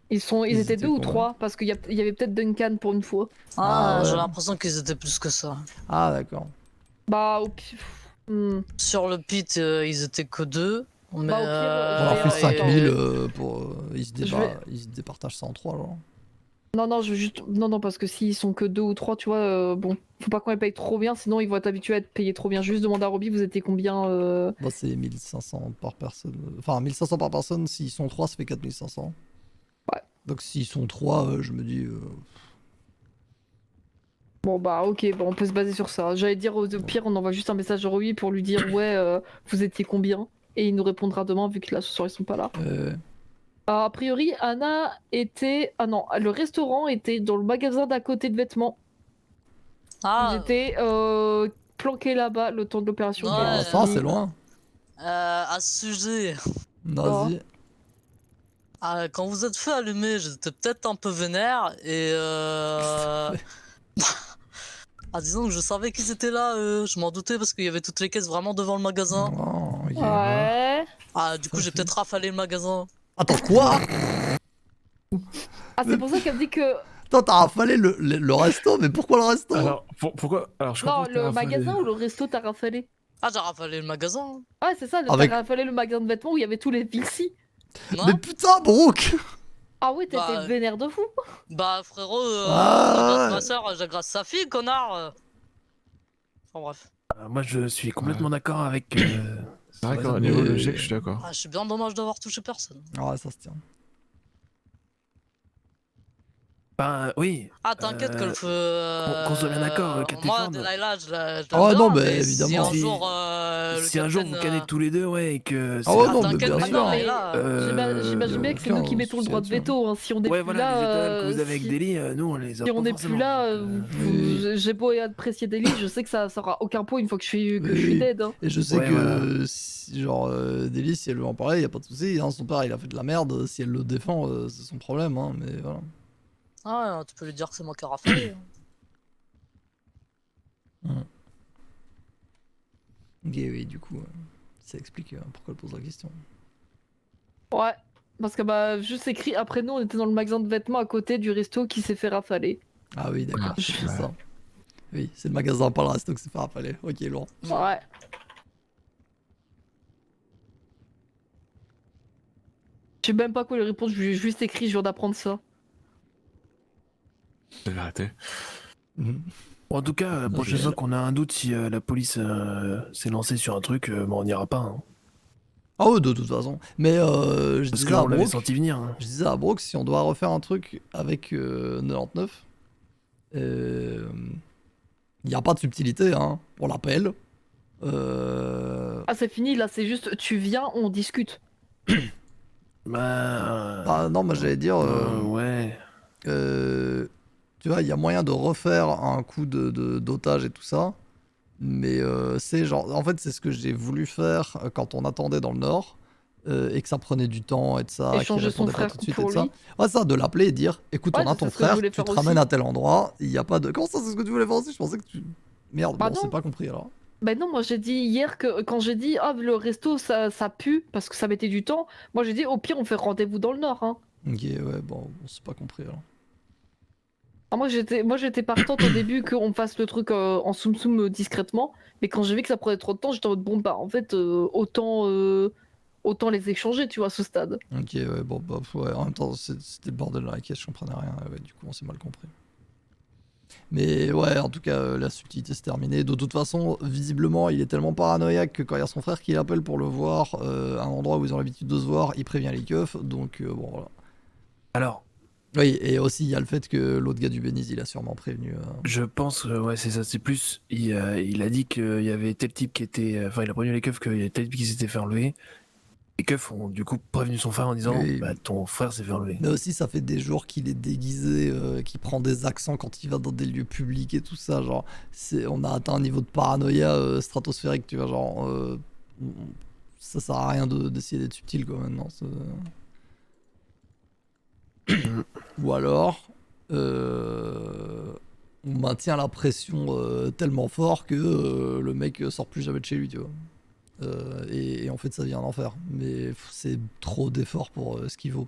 Speaker 5: ils
Speaker 1: Ils
Speaker 5: étaient
Speaker 1: étaient
Speaker 5: deux ou
Speaker 1: combien?
Speaker 5: trois parce qu'il y avait peut-être Duncan pour une fois.
Speaker 1: Ah
Speaker 2: J'ai
Speaker 1: ouais.
Speaker 2: l'impression qu'ils étaient plus que ça.
Speaker 1: Ah, d'accord.
Speaker 5: Bah au pire.
Speaker 2: Sur le pit, ils étaient que deux. Mais
Speaker 5: Bah, au pire,
Speaker 1: On leur fait
Speaker 5: D'ailleurs,
Speaker 1: 5000
Speaker 5: attends.
Speaker 1: pour.
Speaker 5: Je vais-
Speaker 1: Ils se départagent ça en 3, genre.
Speaker 5: Non, je veux juste. Non, parce que s'ils sont que deux ou trois, tu vois, bon, faut pas qu'on les paye trop bien, sinon ils vont être habitués à être payés trop bien. Juste demander à Roby, vous étiez combien
Speaker 1: Moi, c'est 1500 par personne. Enfin, 1500 par personne, s'ils sont 3, ça fait 4500.
Speaker 5: Ouais.
Speaker 1: Donc, s'ils sont 3, je me dis.
Speaker 5: Bon bah ok, bon, on peut se baser sur ça. J'allais dire au pire, on envoie juste un message à Roby pour lui dire ouais, vous étiez combien? Et il nous répondra demain vu que là ce soir ils sont pas là. A priori, Anna était. Ah non, le restaurant était dans le magasin d'à côté de vêtements. Ils étaient planqués là-bas le temps de l'opération.
Speaker 2: Ouais.
Speaker 5: qui a
Speaker 1: Ça,
Speaker 5: fini.
Speaker 1: c'est loin.
Speaker 2: à ce sujet,
Speaker 1: Vas-y.
Speaker 2: quand vous êtes fait allumer, j'étais peut-être un peu vénère et disons que je savais qu'ils étaient là, je m'en doutais parce qu'il y avait toutes les caisses vraiment devant le magasin.
Speaker 1: Oh, ok.
Speaker 5: Ouais.
Speaker 2: Du coup, j'ai peut-être rafalé le magasin.
Speaker 1: Attends, quoi?
Speaker 5: Ah, c'est pour ça qu'elle me dit que.
Speaker 1: Attends, t'as rafalé le resto, mais pourquoi le resto?
Speaker 7: Alors, pourquoi? Alors, je comprends
Speaker 5: Non,
Speaker 7: que t'as
Speaker 5: le
Speaker 7: rafalé.
Speaker 5: magasin ou le resto t'as rafalé?
Speaker 2: J'ai rafalé le magasin.
Speaker 5: Ah, c'est ça,
Speaker 1: Avec-
Speaker 5: t'as rafalé le magasin de vêtements où il y avait tous les Pixie.
Speaker 2: Non?
Speaker 1: Mais putain, Brooke!
Speaker 5: Ah ouais, t'étais
Speaker 2: Bah,
Speaker 5: vénère de fou.
Speaker 2: Bah frérot,
Speaker 1: Ah,
Speaker 2: j'agresse
Speaker 1: ouais.
Speaker 2: ma soeur, j'agresse sa fille, connard. Enfin bref.
Speaker 6: Moi, je suis complètement d'accord avec.
Speaker 7: C'est vrai
Speaker 6: Ouais,
Speaker 7: qu'au
Speaker 6: ça
Speaker 7: niveau
Speaker 1: me-
Speaker 7: logique, je suis d'accord.
Speaker 2: Je suis bien dommage d'avoir touché personne.
Speaker 1: Ouais, ça se tient.
Speaker 6: Ben oui.
Speaker 2: T'inquiète que le feu.
Speaker 6: qu'on soit bien d'accord, Kat et
Speaker 2: Moi,
Speaker 6: Ford.
Speaker 2: Delilah, je l'aime
Speaker 1: Ah ouais,
Speaker 2: bien,
Speaker 1: non, mais
Speaker 2: mais
Speaker 1: évidemment.
Speaker 2: Si un
Speaker 6: Si-
Speaker 2: jour.
Speaker 6: Si un jour vous cannez tous les deux, ouais, et que.
Speaker 1: Ah ouais,
Speaker 6: c'est-
Speaker 1: non, mais
Speaker 2: t'inquiète
Speaker 1: bien
Speaker 2: pas,
Speaker 1: sûr.
Speaker 5: non, mais
Speaker 2: Delilah.
Speaker 5: j'imagine bien que c'est nous qui
Speaker 1: aucun
Speaker 5: mettons le
Speaker 1: souci
Speaker 5: droit de
Speaker 1: là-dessus.
Speaker 5: veto. Hein. Si on n'est
Speaker 6: Ouais,
Speaker 5: plus
Speaker 6: voilà, les étoiles
Speaker 5: là,
Speaker 6: que vous avez avec
Speaker 5: si,
Speaker 6: Deli, nous on les a
Speaker 5: si
Speaker 6: pas
Speaker 5: on n'est
Speaker 6: forcément,
Speaker 5: plus là,
Speaker 6: donc,
Speaker 5: j'ai beau apprécier Deli, je sais que ça aura aucun poids une fois que je suis
Speaker 1: Oui.
Speaker 5: dead. Hein.
Speaker 1: Et je sais
Speaker 6: Ouais,
Speaker 1: que,
Speaker 6: voilà.
Speaker 1: si, genre, Delis, si elle veut en parler, y a pas de souci. Hein, son père, il a fait de la merde. Si elle le défend, c'est son problème. Hein, mais voilà.
Speaker 2: Tu peux lui dire que c'est moi qui ai rafalé.
Speaker 1: Ok, oui, du coup, ça explique pourquoi elle pose la question.
Speaker 5: Ouais, parce que bah, juste écrit, après nous, on était dans le magasin de vêtements à côté du resto qui s'est fait rafaler.
Speaker 1: Ah oui, d'accord,
Speaker 5: Ah,
Speaker 1: c'est ça. Oui, c'est le magasin, pas le resto que c'est fait rafaler. Ok, lourd.
Speaker 5: Ouais. Je sais même pas quoi lui répondre, je lui ai juste écrit, je viens d'apprendre ça.
Speaker 7: C'est la vérité.
Speaker 1: Mhm.
Speaker 6: En tout cas, la prochaine fois qu'on a un doute si la police s'est lancée sur un truc, on n'ira pas. Hein.
Speaker 1: Ah ouais, de toute façon. Mais je
Speaker 6: Parce
Speaker 1: disais à
Speaker 6: qu'on l'avait
Speaker 1: Brooke,
Speaker 6: senti venir. Hein.
Speaker 1: je disais à Brooke, si on doit refaire un truc avec 99, il n'y a pas de subtilité, hein. On l'appelle.
Speaker 5: Ah, c'est fini, là, c'est juste, tu viens, on discute.
Speaker 1: Ah non, moi j'allais dire,
Speaker 6: ouais.
Speaker 1: tu vois, il y a moyen de refaire un coup d'otage et tout ça. Mais c'est genre, en fait, c'est ce que j'ai voulu faire quand on attendait dans le nord et que ça prenait du temps et de ça, qu'il
Speaker 5: Échanger son
Speaker 1: répondait pas
Speaker 5: frère
Speaker 1: tout de suite et
Speaker 5: pour
Speaker 1: de ça.
Speaker 5: lui.
Speaker 1: Ouais, ça, de l'appeler et dire, écoute,
Speaker 5: Ouais,
Speaker 1: on a
Speaker 5: c'est
Speaker 1: ton
Speaker 5: ce que je
Speaker 1: frère,
Speaker 5: voulais
Speaker 1: tu
Speaker 5: faire
Speaker 1: te ramènes
Speaker 5: aussi.
Speaker 1: à tel endroit, il n'y a pas de. Comment ça, c'est ce que tu voulais faire aussi? Je pensais que tu. Merde,
Speaker 5: Bah
Speaker 1: bon, c'est
Speaker 5: non.
Speaker 1: pas compris alors.
Speaker 5: Ben non, moi j'ai dit hier que quand j'ai dit ah le resto ça pue parce que ça mettait du temps, moi j'ai dit au pire on fait rendez-vous dans le nord hein.
Speaker 1: Ok, ouais, bon, c'est pas compris alors.
Speaker 5: Ah, moi j'étais partante au début qu'on fasse le truc en soum soum discrètement, mais quand j'ai vu que ça prenait trop de temps, j'étais en mode bon bah en fait autant les échanger tu vois à ce stade.
Speaker 1: Ok, ouais, bon, bah, ouais, en même temps, c'était le bordel dans la caisse, je comprenais rien, ouais, du coup, on s'est mal compris. Mais ouais, en tout cas, la subtilité c'est terminé. De toute façon, visiblement, il est tellement paranoïaque que quand il y a son frère qui l'appelle pour le voir à un endroit où ils ont l'habitude de se voir, il prévient les keufs. Donc bon, voilà.
Speaker 6: Alors,
Speaker 1: Oui, et aussi il y a le fait que l'autre gars du Beniz, il a sûrement prévenu.
Speaker 6: je pense, ouais, c'est ça, c'est plus. Il a dit qu'il y avait tel type qui était. Enfin, il a prévenu les keufs qu'il y avait tel type qui s'était fait enlever. Les keufs ont du coup prévenu son frère en disant
Speaker 1: Oui.
Speaker 6: bah, ton frère s'est fait enlever.
Speaker 1: Mais aussi, ça fait des jours qu'il est déguisé, qu'il prend des accents quand il va dans des lieux publics et tout ça. Genre, on a atteint un niveau de paranoïa stratosphérique, tu vois. Genre, ça sert à rien d'essayer d'être subtil, quoi, maintenant. Ou alors, on maintient la pression tellement fort que le mec sort plus jamais de chez lui, tu vois. Et en fait, ça devient un enfer. Mais c'est trop d'efforts pour ce qu'il vaut.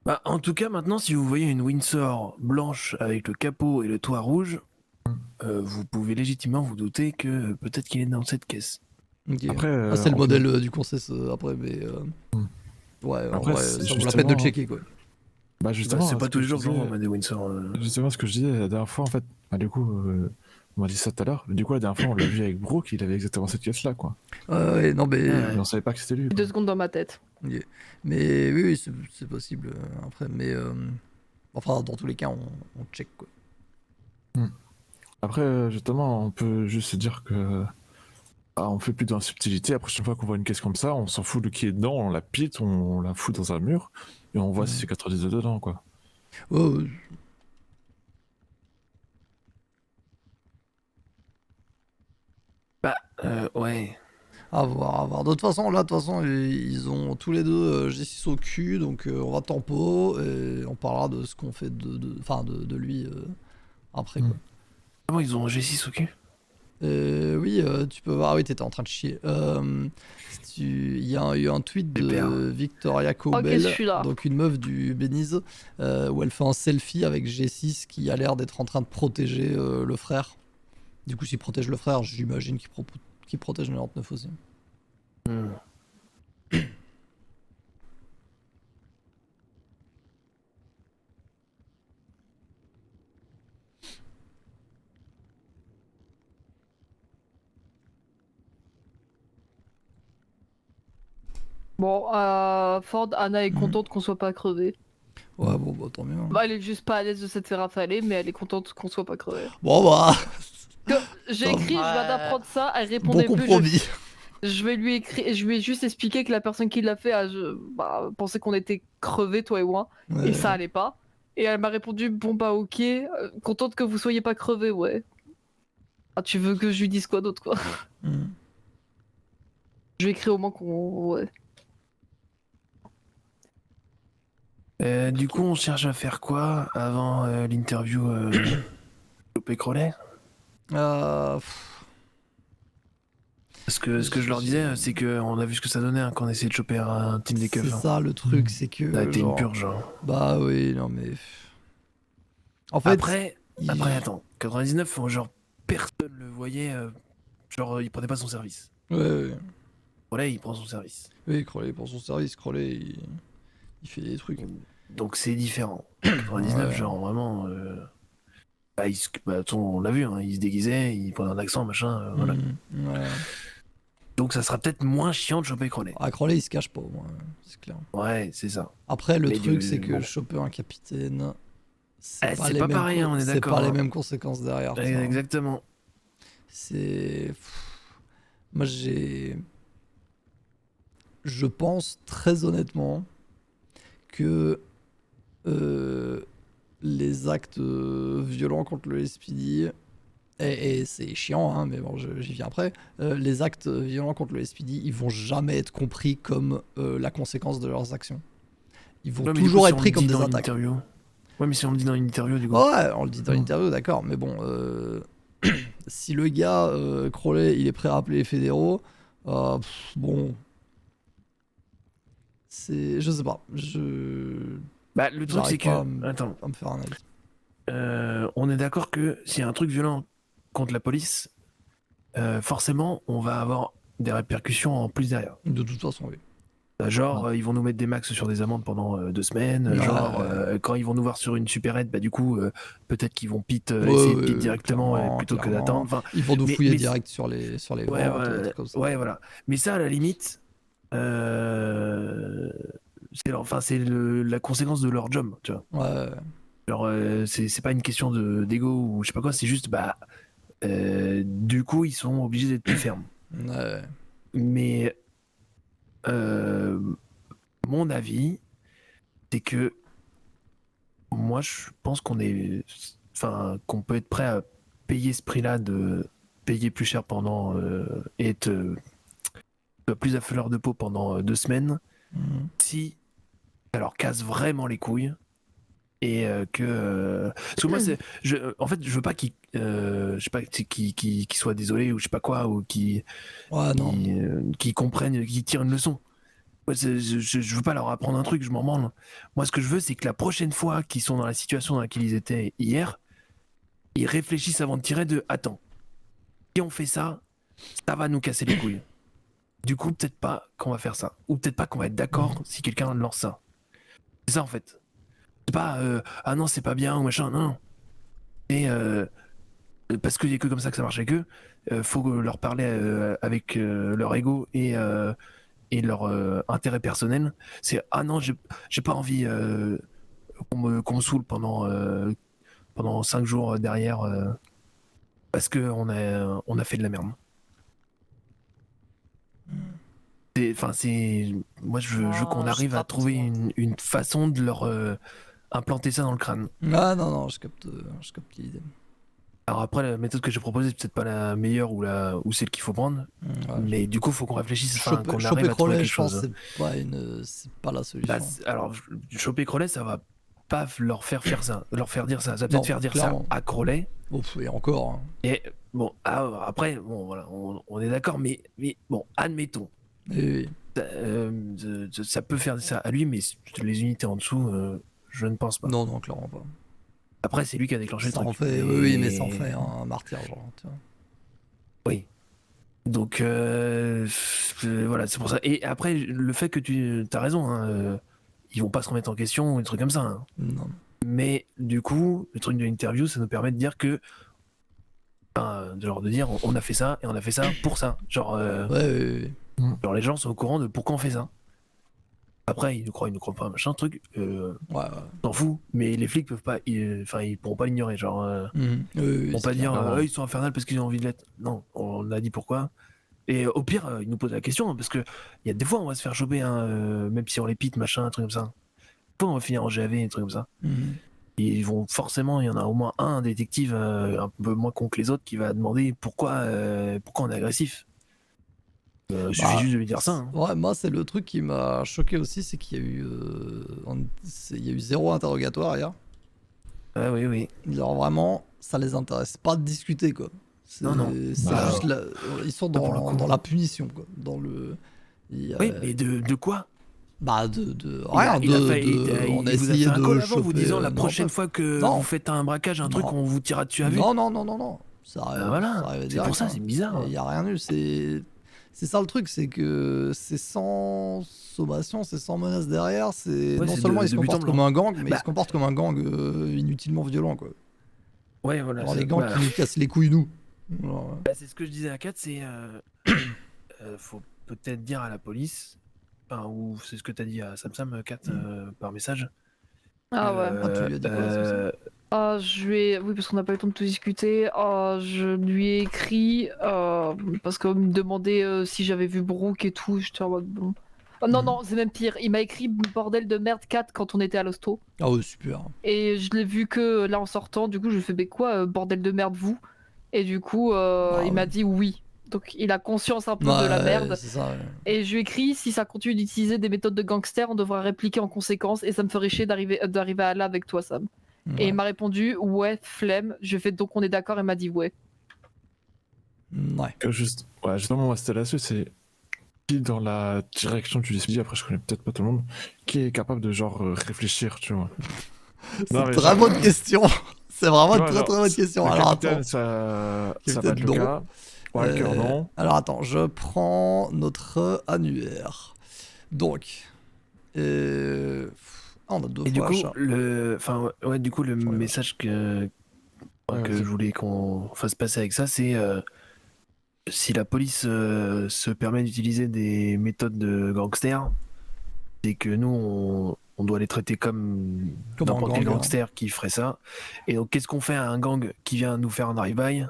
Speaker 6: Bah, en tout cas, maintenant, si vous voyez une Windsor blanche avec le capot et le toit rouge, vous pouvez légitimement vous douter que peut-être qu'il est dans cette caisse.
Speaker 1: Ok.
Speaker 7: Après,
Speaker 1: C'est le
Speaker 7: on
Speaker 1: modèle
Speaker 7: peut-
Speaker 1: du conseil après, mais ouais, en
Speaker 7: Après,
Speaker 1: vrai,
Speaker 7: c'est
Speaker 1: ça vaut la peine de
Speaker 7: justement-
Speaker 1: checker, quoi.
Speaker 7: Bah justement,
Speaker 6: c'est
Speaker 7: ce
Speaker 6: pas
Speaker 7: que
Speaker 6: tous les
Speaker 7: je
Speaker 6: jours que
Speaker 7: disais-
Speaker 6: j'en vois des Windsor.
Speaker 7: Justement, ce que je disais la dernière fois, en fait, bah, du coup, on m'a dit ça tout à l'heure, mais du coup, la dernière fois, on l'a vu avec Brooke, il avait exactement cette caisse-là, quoi.
Speaker 1: Ouais, non, mais.
Speaker 6: Ouais.
Speaker 7: Et on savait pas que c'était lui.
Speaker 5: 2 secondes dans ma tête.
Speaker 1: Ok. Mais oui, c'est possible après. Mais enfin, dans tous les cas, on check, quoi.
Speaker 7: Après, justement, on peut juste se dire que on fait plus dans la subtilité. La prochaine fois qu'on voit une caisse comme ça, on s'en fout de qui est dedans, on la pite, on la fout dans un mur et on voit si c'est 92 dedans, quoi.
Speaker 1: Ouais, ouais.
Speaker 6: Bah, ouais.
Speaker 1: À voir, à voir. De toute façon, là, de toute façon, ils ont tous les deux G6 au cul, donc on va tempo et on parlera de ce qu'on fait enfin, de lui après, quoi.
Speaker 6: Comment ils ont un G6 au cul?
Speaker 1: Oui, tu peux voir. Ah oui, t'étais en train de chier. Il y a eu un tweet de
Speaker 6: Super.
Speaker 1: Victoria
Speaker 5: Ok,
Speaker 1: Cobel,
Speaker 5: je suis là.
Speaker 1: donc une meuf du Beniz, où elle fait un selfie avec G6 qui a l'air d'être en train de protéger le frère. Du coup, s'il protège le frère, j'imagine qu'il protège le 99 aussi.
Speaker 6: Hmm.
Speaker 5: Bon, Ford, Anna est contente qu'on soit pas crevé.
Speaker 1: Ouais, bon, bah tant mieux. Hein.
Speaker 5: Bah, elle est juste pas à l'aise de s'être fait rafaler, mais elle est contente qu'on soit pas crevé.
Speaker 1: Bon, bah,
Speaker 5: J'ai
Speaker 1: Ça
Speaker 5: écrit, je viens d'apprendre ça, elle
Speaker 1: bon
Speaker 5: répondait plus.
Speaker 1: compromis.
Speaker 5: Je vais lui écrire, je lui ai juste expliqué que la personne qui l'a fait pensait qu'on était crevés, toi et moi,
Speaker 1: Ouais.
Speaker 5: et ça allait pas. Et elle m'a répondu, bon bah ok, contente que vous soyez pas crevés, ouais. Ah, tu veux que je lui dise quoi d'autre, quoi?
Speaker 1: Hmm.
Speaker 5: Je lui ai écrit au moins qu'on. Ouais.
Speaker 6: Du coup, on cherche à faire quoi avant l'interview Lopé Crollet?
Speaker 1: Pff,
Speaker 6: Parce que ce que je leur disais, c'est qu'on a vu ce que ça donnait hein, quand on essayait de choper un team des
Speaker 1: c'est
Speaker 6: keufs. Hein.
Speaker 1: ça le truc, c'est que.
Speaker 6: Ça a été une
Speaker 1: genre,
Speaker 6: purge. Hein.
Speaker 1: Bah oui, non mais. En fait.
Speaker 6: Après,
Speaker 1: il-
Speaker 6: attends, 99, genre, personne le voyait, genre, il prenait pas son service.
Speaker 1: Ouais.
Speaker 6: Voilà, il prend son service.
Speaker 1: Oui, Crowley pour son service, Crowley il fait des trucs.
Speaker 6: Donc c'est différent. 99,
Speaker 1: Ouais.
Speaker 6: genre, vraiment, Bah, de toute façon, on l'a vu, hein, il se déguisait, il prenait un accent, machin, voilà.
Speaker 1: Ouais.
Speaker 6: Donc ça sera peut-être moins chiant de choper Crowley.
Speaker 1: Ah, Crowley, il se cache pas, au moins, c'est clair.
Speaker 6: Ouais, c'est ça.
Speaker 1: Après, le
Speaker 6: Mais
Speaker 1: truc,
Speaker 6: du-
Speaker 1: c'est que
Speaker 6: bon.
Speaker 1: choper un capitaine,
Speaker 6: Eh, c'est pas pareil, hein, on est
Speaker 1: c'est
Speaker 6: d'accord,
Speaker 1: pas les
Speaker 6: hein.
Speaker 1: mêmes conséquences derrière. tu vois.
Speaker 6: Exactement.
Speaker 1: C'est. Moi, je pense très honnêtement que les actes violents contre le SPD, et c'est chiant, hein, mais bon, j'y viens après, les actes violents contre le SPD, ils vont jamais être compris comme la conséquence de leurs actions. Ils vont
Speaker 6: Ouais, mais du
Speaker 1: toujours
Speaker 6: coup, si
Speaker 1: être
Speaker 6: on
Speaker 1: pris
Speaker 6: le
Speaker 1: comme
Speaker 6: dit
Speaker 1: des
Speaker 6: dans une
Speaker 1: attaques.
Speaker 6: interview- Ouais, mais si on le dit dans une interview, du coup.
Speaker 1: Ouais, on le dit dans
Speaker 6: Mm.
Speaker 1: l'interview, d'accord, mais bon, si le gars, Crowley, il est prêt à appeler les fédéraux, bon, je sais pas,
Speaker 6: Bah, le truc,
Speaker 1: j'arrive
Speaker 6: c'est
Speaker 1: pas
Speaker 6: que. Attends.
Speaker 1: à me faire un avis.
Speaker 6: On est d'accord que s'il y a un truc violent contre la police, forcément, on va avoir des répercussions en plus derrière.
Speaker 1: De toute façon, oui.
Speaker 6: Genre, ils vont nous mettre des max sur des amendes pendant 2 semaines.
Speaker 1: Ouais.
Speaker 6: Genre, quand ils vont nous voir sur une supérette, bah du coup, peut-être qu'ils vont
Speaker 1: Ouais,
Speaker 6: essayer de
Speaker 1: ouais,
Speaker 6: pit directement
Speaker 1: clairement,
Speaker 6: plutôt que
Speaker 1: clairement.
Speaker 6: d'attendre. Enfin,
Speaker 1: Ils vont nous
Speaker 6: mais-
Speaker 1: fouiller
Speaker 6: mais
Speaker 1: direct sur les
Speaker 6: ouais,
Speaker 1: ventes,
Speaker 6: ouais,
Speaker 1: trucs comme ça.
Speaker 6: ouais, voilà. Mais ça, à la limite, c'est la conséquence de leur job, tu vois.
Speaker 1: Ouais,
Speaker 6: Genre, c'est pas une question d'ego ou je sais pas quoi, c'est juste, bah, du coup, ils sont obligés d'être plus fermes.
Speaker 1: ouais.
Speaker 6: Mais mon avis, c'est que moi, je pense qu'on peut être prêt à payer ce prix-là, de payer plus cher pendant et être plus à fleur de peau pendant 2 semaines,
Speaker 1: Mhm.
Speaker 6: si ça leur casse vraiment les couilles. Et parce que moi, en fait, je veux pas qu'ils je sais pas, qu'ils soient désolés ou je sais pas quoi, ou
Speaker 1: Ouais, non.
Speaker 6: qui comprennent, qui tirent une leçon. Moi, je veux pas leur apprendre un truc, je m'en branle. Moi, ce que je veux, c'est que la prochaine fois qu'ils sont dans la situation dans laquelle ils étaient hier, ils réfléchissent avant de tirer de attends, si on fait ça, ça va nous casser les couilles. Du coup, peut-être pas qu'on va faire ça. Ou peut-être pas qu'on va être d'accord si quelqu'un lance ça. C'est ça, en fait. C'est pas ah non, c'est pas bien ou machin, non. Et parce qu'il y a que comme ça que ça marche avec eux, faut leur parler avec leur ego et leur intérêt personnel. C'est ah non, j'ai pas envie qu'on me saoule pendant 5 jours derrière parce que on a fait de la merde. Moi je veux qu'on
Speaker 2: je
Speaker 6: arrive à
Speaker 2: capte,
Speaker 6: trouver
Speaker 2: moi.
Speaker 6: une façon de leur implanter ça dans le crâne.
Speaker 1: Ah non, je capte l'idée.
Speaker 6: Alors après, la méthode que j'ai proposée, c'est peut-être pas la meilleure ou celle qu'il faut prendre,
Speaker 1: Ouais.
Speaker 6: mais du coup, faut qu'on réfléchisse, enfin, qu'on
Speaker 1: Choper
Speaker 6: arrive à trouver
Speaker 1: Crowley,
Speaker 6: quelque
Speaker 1: je pense,
Speaker 6: chose.
Speaker 1: c'est pas la solution.
Speaker 6: Bah, alors, choper Crowley, ça va pas leur faire ça, leur faire dire ça. Ça va
Speaker 1: Non,
Speaker 6: peut-être faire dire
Speaker 1: clairement.
Speaker 6: ça à Crowley.
Speaker 1: Ouf, et encore. Hein.
Speaker 6: Et bon, après, bon, voilà, on est d'accord, mais bon, admettons.
Speaker 1: Oui.
Speaker 6: Ça peut faire ça à lui, mais les unités en dessous, je ne pense pas.
Speaker 1: Non, clairement pas.
Speaker 6: Après, c'est lui qui a déclenché le
Speaker 1: Ça en
Speaker 6: truc.
Speaker 1: fait, oui, mais ça en fait un martyr, genre. Tu vois.
Speaker 6: Oui. Donc voilà, c'est pour ça. Et après, le fait que tu as raison, hein, ils vont pas se remettre en question ou des trucs comme ça. Hein.
Speaker 1: Non.
Speaker 6: Mais du coup, le truc de l'interview, ça nous permet de dire que, genre de dire, on a fait ça et on a fait ça pour ça. Genre,
Speaker 1: Ouais.
Speaker 6: genre les gens sont au courant de pourquoi on fait ça. Après, ils nous croient pas, machin truc.
Speaker 1: Ouais.
Speaker 6: S'en fout. Mais les flics peuvent pas, ils pourront pas l'ignorer. Genre.
Speaker 1: Oui,
Speaker 6: Ils vont
Speaker 1: c'est
Speaker 6: pas dire
Speaker 1: clair.
Speaker 6: ils sont infernales parce qu'ils ont envie de l'être. Non, on a dit pourquoi. Et au pire, ils nous posent la question, hein, parce que il y a des fois on va se faire choper, même si on les pite, machin, un truc comme ça. Des fois on va finir en GAV, un truc comme ça. Et ils vont forcément, il y en a au moins un détective un peu moins con que les autres qui va demander pourquoi on est agressif. Il suffit juste de lui dire ça. Hein.
Speaker 1: Ouais, moi, c'est le truc qui m'a choqué aussi, c'est qu'il y a eu, il y a eu 0 interrogatoire hier.
Speaker 6: Ah oui.
Speaker 1: Genre vraiment, ça les intéresse pas de discuter, quoi.
Speaker 6: Non.
Speaker 1: C'est
Speaker 6: Bah,
Speaker 1: juste ils sont
Speaker 6: pour le coup.
Speaker 1: dans la punition, quoi. Dans le.
Speaker 6: Oui, mais de quoi?
Speaker 1: Bah,
Speaker 6: Rien,
Speaker 1: on a
Speaker 6: il vous a
Speaker 1: essayé
Speaker 6: fait un call
Speaker 1: de
Speaker 6: avant, vous
Speaker 1: choper,
Speaker 6: disant la
Speaker 1: non,
Speaker 6: prochaine
Speaker 1: pas-
Speaker 6: fois que
Speaker 1: Non.
Speaker 6: vous faites un braquage, un truc,
Speaker 1: Non.
Speaker 6: on vous tirera dessus à vue.
Speaker 1: Non. Ça arrive,
Speaker 6: Voilà,
Speaker 1: ça arrive
Speaker 6: c'est
Speaker 1: direct,
Speaker 6: pour ça,
Speaker 1: hein.
Speaker 6: c'est bizarre.
Speaker 1: Il y a rien eu, c'est ça le truc, c'est que c'est sans sommation, c'est sans menace derrière, c'est
Speaker 6: Ouais,
Speaker 1: non
Speaker 6: c'est
Speaker 1: seulement
Speaker 6: de
Speaker 1: ils se
Speaker 6: but en
Speaker 1: comportent
Speaker 6: blanc.
Speaker 1: comme un gang, mais
Speaker 6: Bah.
Speaker 1: ils se comportent comme un gang inutilement violent, quoi.
Speaker 6: Ouais, voilà.
Speaker 1: Genre
Speaker 6: c'est-
Speaker 1: les gangs
Speaker 6: bah,
Speaker 1: qui nous cassent les couilles, nous. Genre,
Speaker 6: bah, c'est ce que je disais à Kat, c'est. Faut peut-être dire à la police. Enfin, ou c'est ce que t'as dit à Samsam, Kat, par message.
Speaker 5: Ah ouais.
Speaker 1: Ah, tu lui as dit quoi, Samsam
Speaker 5: Ah, je lui ai... Oui, parce qu'on n'a pas eu le temps de tout discuter. Ah, je lui ai écrit parce qu'on me demandait si j'avais vu Brooke et tout. J'étais en mode bon. Oh, non,
Speaker 1: Mhm.
Speaker 5: non, c'est même pire. Il m'a écrit bordel de merde 4 quand on était à l'hosto.
Speaker 1: Ah ouais, super.
Speaker 5: Et je l'ai vu que là en sortant. Du coup, je lui ai fait, mais quoi, bordel de merde, vous? Et du coup,
Speaker 1: Ah
Speaker 5: il m'a
Speaker 1: ouais.
Speaker 5: dit oui. Donc, il a conscience un peu de la
Speaker 1: Ouais,
Speaker 5: merde.
Speaker 1: c'est ça. Ouais.
Speaker 5: Et je lui ai écrit, si ça continue d'utiliser des méthodes de gangster, on devra répliquer en conséquence. Et ça me ferait chier d'arriver à là avec toi, Sam. Et
Speaker 1: Ouais.
Speaker 5: il m'a répondu, ouais, flemme. Je fais donc on est d'accord. Il m'a dit ouais.
Speaker 1: Ouais.
Speaker 7: Ouais, justement, moi, c'était là-dessus, c'est qui dans la direction du SPJ, après je connais peut-être pas tout le monde, qui est capable de genre réfléchir, tu vois.
Speaker 1: C'est
Speaker 7: Non,
Speaker 1: une
Speaker 7: mais
Speaker 1: très
Speaker 7: genre-
Speaker 1: bonne question. C'est vraiment
Speaker 7: Tu
Speaker 1: une
Speaker 7: vois,
Speaker 1: très
Speaker 7: genre,
Speaker 1: très bonne question.
Speaker 7: le
Speaker 1: Alors
Speaker 7: capitaine,
Speaker 1: attends.
Speaker 7: ça va être
Speaker 1: Capitaine,
Speaker 7: le
Speaker 1: non.
Speaker 7: cas. Walker, non.
Speaker 1: Alors attends, je prends notre annuaire. Donc, on a deux
Speaker 6: Et du
Speaker 1: fois
Speaker 6: coup,
Speaker 1: achat.
Speaker 6: enfin, ouais, du coup, le
Speaker 1: Sur les
Speaker 6: message que
Speaker 7: Ouais,
Speaker 6: je
Speaker 7: vas-y.
Speaker 6: voulais qu'on fasse passer avec ça, c'est si la police se permet d'utiliser des méthodes de gangsters, c'est que nous, on doit les traiter comme
Speaker 1: Comme un
Speaker 6: n'importe quel
Speaker 1: gang, hein.
Speaker 6: gangster qui ferait ça. Et donc, qu'est-ce qu'on fait à un gang qui vient nous faire un drive-by?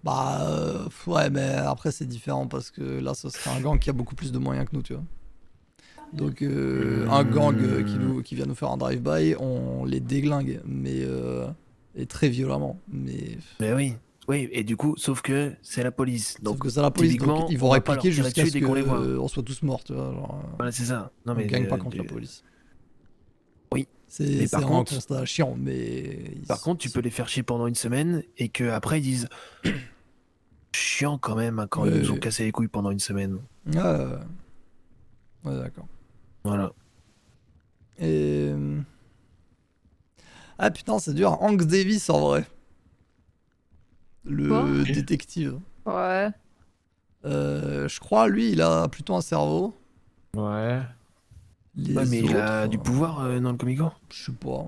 Speaker 1: Bah ouais, mais après c'est différent parce que là ce serait un gang qui a beaucoup plus de moyens que nous, tu vois. Donc un gang qui vient nous faire un drive-by, on les déglingue, mais et très violemment. Mais
Speaker 6: Mais oui, oui, et du coup, sauf que c'est la police.
Speaker 1: sauf
Speaker 6: Donc,
Speaker 1: que c'est la police, donc
Speaker 6: typiquement,
Speaker 1: ils
Speaker 6: on
Speaker 1: vont
Speaker 6: va pas leur
Speaker 1: répliquer
Speaker 6: tirer
Speaker 1: jusqu'à
Speaker 6: dessus
Speaker 1: ce
Speaker 6: dès qu'on les voit.
Speaker 1: que on soit tous morts, tu vois. Genre,
Speaker 6: Voilà, c'est ça. Non,
Speaker 1: on
Speaker 6: mais
Speaker 1: gagne pas contre la police.
Speaker 6: oui.
Speaker 1: C'est
Speaker 6: Mais par
Speaker 1: un
Speaker 6: contre-
Speaker 1: constat chiant, mais
Speaker 6: Par contre, tu peux les faire chier pendant une semaine et qu'après ils disent chiant quand même hein, quand
Speaker 1: Ouais,
Speaker 6: ils nous ont
Speaker 1: ouais.
Speaker 6: cassé les couilles pendant une semaine.
Speaker 1: Ouais, d'accord.
Speaker 6: Voilà.
Speaker 1: Et ah putain, c'est dur. Hank Davis en vrai. Le
Speaker 5: Quoi
Speaker 1: détective.
Speaker 5: Ouais.
Speaker 1: Je crois, lui, il a plutôt un cerveau.
Speaker 7: Ouais.
Speaker 1: Les
Speaker 6: Ouais, mais il a
Speaker 1: autres,
Speaker 6: du pouvoir dans le comico.
Speaker 1: je sais pas.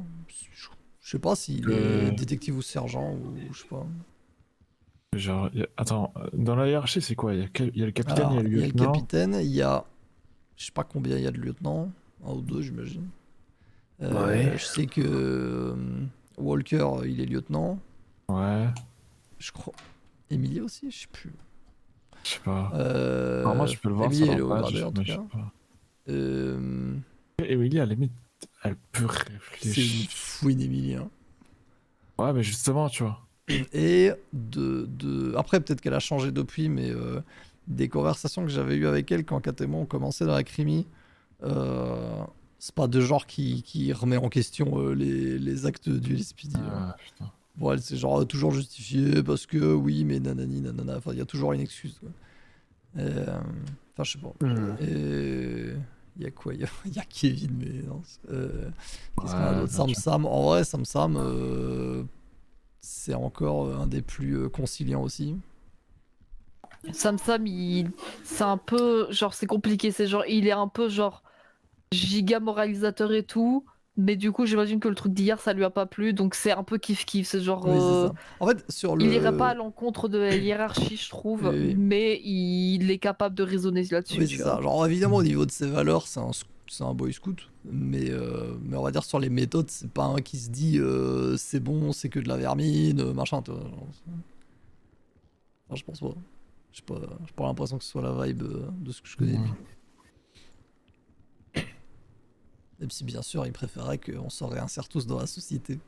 Speaker 1: Je sais pas s'il
Speaker 7: Le-
Speaker 1: est détective ou sergent ou je sais pas.
Speaker 7: Genre, attends, dans la hiérarchie, c'est quoi? Il y a le capitaine, il y a
Speaker 1: Alors,
Speaker 7: le
Speaker 1: il y a le
Speaker 7: lieutenant.
Speaker 1: capitaine, il y a. Je sais pas combien il y a de lieutenants. Un ou deux, j'imagine.
Speaker 6: Ouais.
Speaker 1: Je sais que Walker, il est lieutenant.
Speaker 7: Ouais,
Speaker 1: Je crois. Emily aussi, je sais plus.
Speaker 7: je sais pas. Normalement, je peux le voir,
Speaker 1: Emily,
Speaker 7: ça
Speaker 1: elle est
Speaker 7: va
Speaker 1: au
Speaker 7: pas,
Speaker 1: gradé en tout
Speaker 7: mais je sais
Speaker 1: cas.
Speaker 7: pas.
Speaker 1: Euh,
Speaker 7: Emily, à la limite, elle peut
Speaker 1: C'est une
Speaker 7: réfléchir.
Speaker 1: fouine, Emily. Hein.
Speaker 7: Ouais, mais justement, tu vois.
Speaker 1: Et après, peut-être qu'elle a changé depuis, mais des conversations que j'avais eues avec elle quand Kat et moi on commençait dans la crimi, c'est pas de genre qui remet en question les actes du LSPD.
Speaker 7: Ah, putain.
Speaker 1: Bon, elle c'est genre toujours justifié parce que oui, mais nanani, nanana. Enfin, il y a toujours une excuse. Quoi. Enfin, je sais pas.
Speaker 6: Hmm.
Speaker 1: Et il y a quoi? Il y a Kevin, mais non. Qu'est-ce qu'on a
Speaker 7: Ouais,
Speaker 1: d'autre?
Speaker 7: bien sûr.
Speaker 1: Sam. En vrai, Sam, c'est encore un des plus conciliants aussi.
Speaker 5: Sam, c'est un peu genre c'est compliqué. C'est genre il est un peu genre giga moralisateur et tout. Mais du coup, j'imagine que le truc d'hier, ça lui a pas plu. Donc c'est un peu kiff-kiff. C'est genre.
Speaker 1: Oui, c'est ça. En fait, sur
Speaker 5: Il irait pas à
Speaker 1: le.
Speaker 5: l'encontre de la hiérarchie, je trouve.
Speaker 1: Oui, oui.
Speaker 5: Mais il est capable de raisonner là-dessus.
Speaker 1: Oui,
Speaker 5: tu
Speaker 1: c'est
Speaker 5: vois.
Speaker 1: ça. Genre, évidemment, au niveau de ses valeurs, c'est un boy scout. Mais on va dire sur les méthodes, c'est pas un qui se dit c'est bon, c'est que de la vermine, machin. Tu vois, genre, enfin, je pense pas. J'ai pas l'impression que ce soit la vibe de ce que je connais.
Speaker 7: Ouais.
Speaker 1: Même si, bien sûr, il préférait qu'on se réinsère tous dans la société.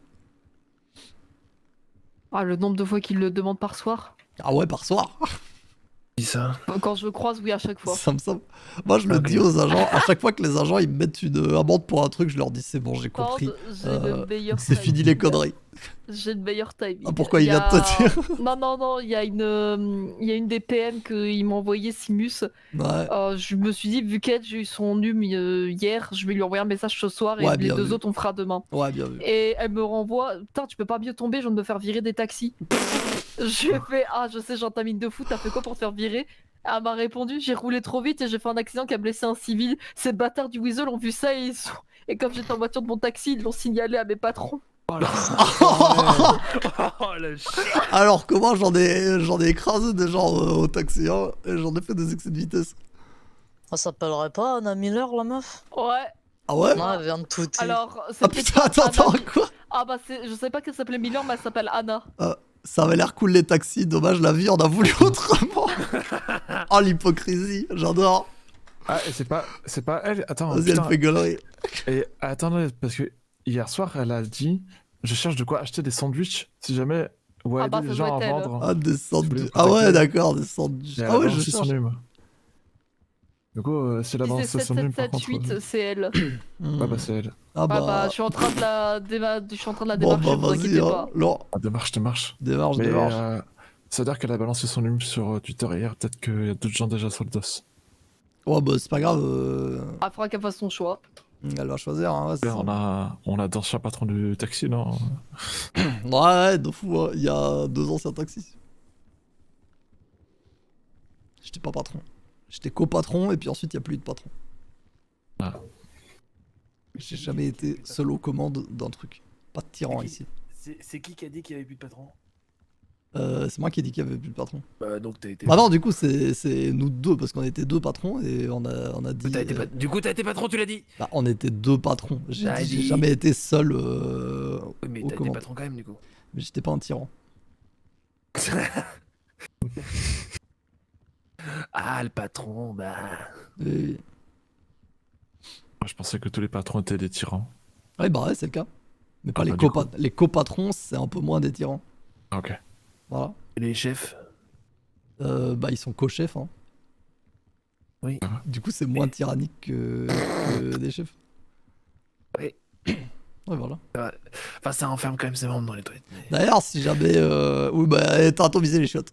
Speaker 5: Ah, le nombre de fois qu'il le demande par soir.
Speaker 1: Ah ouais, par soir.
Speaker 6: Dis ça.
Speaker 5: Quand je le croise, oui, à chaque fois.
Speaker 1: Ça me semble. Moi, je le
Speaker 6: Ok.
Speaker 1: dis aux agents. À chaque fois que les agents ils me mettent une amende pour un truc, je leur dis c'est bon, j'ai
Speaker 5: Par
Speaker 1: compris.
Speaker 5: contre, j'ai le meilleur
Speaker 1: C'est
Speaker 5: timing.
Speaker 1: fini les conneries.
Speaker 5: J'ai le meilleur timing.
Speaker 1: Ah, pourquoi il vient de te dire?
Speaker 5: Non, il y a une des PM qu'il m'a envoyé, Simus.
Speaker 1: Ouais.
Speaker 5: Je me suis dit, vu qu'elle, j'ai eu son num hier, je vais lui envoyer un message ce soir et
Speaker 1: Ouais,
Speaker 5: les
Speaker 1: bien
Speaker 5: deux
Speaker 1: vu.
Speaker 5: autres, on fera demain.
Speaker 1: Ouais, bien vu.
Speaker 5: Et elle me renvoie, putain, tu peux pas mieux tomber, je viens de me faire virer des taxis. Je lui ai fait, ah, je sais, j'ai un timing de fou, t'as fait quoi pour te faire virer? Elle m'a répondu, j'ai roulé trop vite et j'ai fait un accident qui a blessé un civil. Ces bâtards du Weasel ont vu ça et comme j'étais en voiture de mon taxi, ils l'ont signalé à mes patrons.
Speaker 6: Oh la Oh le chien.
Speaker 1: Alors que moi, j'en ai écrasé des gens au taxi, hein, et j'en ai fait des excès de vitesse.
Speaker 2: Ça s'appellerait pas Anna Miller, la meuf?
Speaker 5: Ouais.
Speaker 1: Ah ouais?
Speaker 2: Non, elle vient de tweeter.
Speaker 5: Alors,
Speaker 1: Ah
Speaker 5: c'est
Speaker 1: putain,
Speaker 5: peut-être
Speaker 1: attends,
Speaker 5: Anna-
Speaker 1: quoi?
Speaker 5: Ah bah je sais pas qu'elle s'appelait Miller, mais elle s'appelle Anna.
Speaker 1: Ça avait l'air cool les taxis, dommage la vie, on a voulu autrement. Oh l'hypocrisie, j'adore.
Speaker 7: Ah, et c'est pas elle. Attends,
Speaker 1: Vas-y, elle
Speaker 7: putain.
Speaker 1: fait gaulerie.
Speaker 7: Et attendez, parce que hier soir, elle a dit, je cherche de quoi acheter des sandwichs si jamais vous
Speaker 5: Ah
Speaker 7: aidez
Speaker 5: bah,
Speaker 7: les
Speaker 5: ça
Speaker 7: gens
Speaker 5: doit
Speaker 7: à
Speaker 5: être elle.
Speaker 7: vendre.
Speaker 1: Ah, des sandwichs.
Speaker 7: voulais
Speaker 1: Ah ouais,
Speaker 7: contacter.
Speaker 1: d'accord, des sandwichs.
Speaker 7: Et elle
Speaker 1: Ah
Speaker 7: a
Speaker 1: ouais, je
Speaker 7: balancé son
Speaker 1: cherche.
Speaker 7: numéro. Du coup, c'est la
Speaker 5: Si
Speaker 7: balance
Speaker 5: c'est
Speaker 7: son numéro par contre.
Speaker 5: 7778, c'est elle.
Speaker 7: Ah bah c'est elle.
Speaker 1: Ah
Speaker 5: Ah bah,
Speaker 1: bah,
Speaker 5: je suis en train de la
Speaker 1: bon
Speaker 5: démarcher,
Speaker 1: bah
Speaker 5: vous
Speaker 1: vas-y,
Speaker 5: inquiétez
Speaker 1: hein.
Speaker 5: pas.
Speaker 1: Non,
Speaker 7: Démarche.
Speaker 1: démarche,
Speaker 7: Mais
Speaker 1: démarche.
Speaker 7: ça veut dire qu'elle a balancé son numéro sur Twitter hier. Peut-être qu'il y a d'autres gens déjà sur le dos.
Speaker 1: Ouais bah c'est pas grave,
Speaker 5: Ah, faudra qu'elle fasse son choix.
Speaker 1: elle va choisir, hein, ouais, c'est ça.
Speaker 7: On a d'anciens patrons du taxi, non?
Speaker 1: Ouais, de fou, hein. Il y a 2 anciens taxis. J'étais pas patron. J'étais copatron et puis ensuite il y a plus de patron.
Speaker 7: Ah.
Speaker 1: J'ai jamais été seul aux commandes d'un truc. Pas de tyran ici.
Speaker 6: C'est qui a dit qu'il y avait plus de patron?
Speaker 1: C'est moi qui ai dit qu'il y avait plus de patron.
Speaker 6: Bah donc t'as été.
Speaker 1: Bah non, du coup c'est nous deux parce qu'on était 2 patrons et on a dit.
Speaker 6: Du coup t'as été patron, tu l'as dit.
Speaker 1: Bah, on était 2 patrons. J'ai
Speaker 6: Ah,
Speaker 1: dit, j'ai
Speaker 6: dit.
Speaker 1: jamais été seul
Speaker 6: Oui, mais
Speaker 1: aux
Speaker 6: t'as été
Speaker 1: commandes.
Speaker 6: patron quand même du coup.
Speaker 1: Mais j'étais pas un tyran.
Speaker 6: Ah le patron, bah.
Speaker 1: Et...
Speaker 7: Moi, je pensais que tous les patrons étaient des tyrans.
Speaker 1: Ouais, bah ouais, c'est le cas. Mais pas
Speaker 7: Ah,
Speaker 1: les
Speaker 7: bah, du
Speaker 1: les copatrons, c'est un peu moins des tyrans.
Speaker 7: Ah, ok.
Speaker 1: Voilà.
Speaker 6: Et les chefs.
Speaker 1: Bah ils sont co-chefs, hein.
Speaker 6: Oui.
Speaker 1: Du coup, c'est moins tyrannique que des chefs.
Speaker 6: Oui.
Speaker 1: Ouais, voilà.
Speaker 6: Enfin ça enferme quand même ses membres dans les toilettes. mais-
Speaker 1: D'ailleurs, si jamais. Oui, bah, t'as atomisé les chiottes.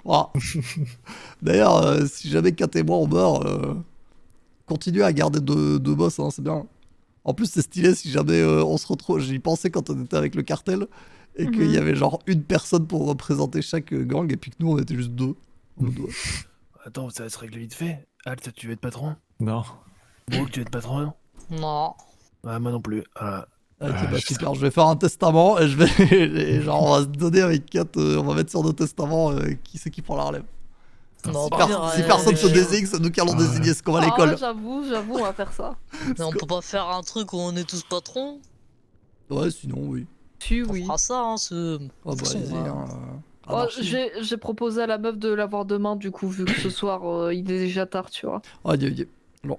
Speaker 1: Voilà. D'ailleurs, si jamais Kat et moi on meurt, continuez à garder 2 boss, hein, c'est bien. En plus, c'est stylé si jamais on se retrouve. J'y pensais quand on était avec le cartel et qu'il y avait genre une personne pour représenter chaque gang et puis que nous on était juste 2.
Speaker 6: Attends, ça va se régler vite fait. Alt, tu veux être patron?
Speaker 7: Non.
Speaker 6: Brooke, tu veux être patron?
Speaker 2: Non.
Speaker 6: Ouais, moi non plus. Voilà.
Speaker 1: Ok,
Speaker 7: Ah,
Speaker 1: bah
Speaker 7: je
Speaker 1: super, je vais faire un testament et je vais. et genre, on va se donner avec Kat, on va mettre sur nos testaments qui c'est qui prend la relève.
Speaker 2: Non,
Speaker 1: Si,
Speaker 2: pire,
Speaker 1: si personne se
Speaker 2: mais-
Speaker 1: désigne, c'est nous qui allons désigner ce qu'on va à
Speaker 5: Ah
Speaker 1: l'école.
Speaker 5: ouais, j'avoue, on va faire ça.
Speaker 2: Mais on peut pas faire un truc où on est tous patrons?
Speaker 1: Ouais, sinon, oui.
Speaker 5: Tu,
Speaker 2: On
Speaker 5: oui.
Speaker 2: fera ça, hein, ce.
Speaker 1: Oh, bah, allez-y, hein.
Speaker 5: Oh,
Speaker 1: Anarchie.
Speaker 5: j'ai proposé à la meuf de l'avoir demain, du coup, vu que ce soir, il est déjà tard, tu vois.
Speaker 1: Aïe, aïe, aïe.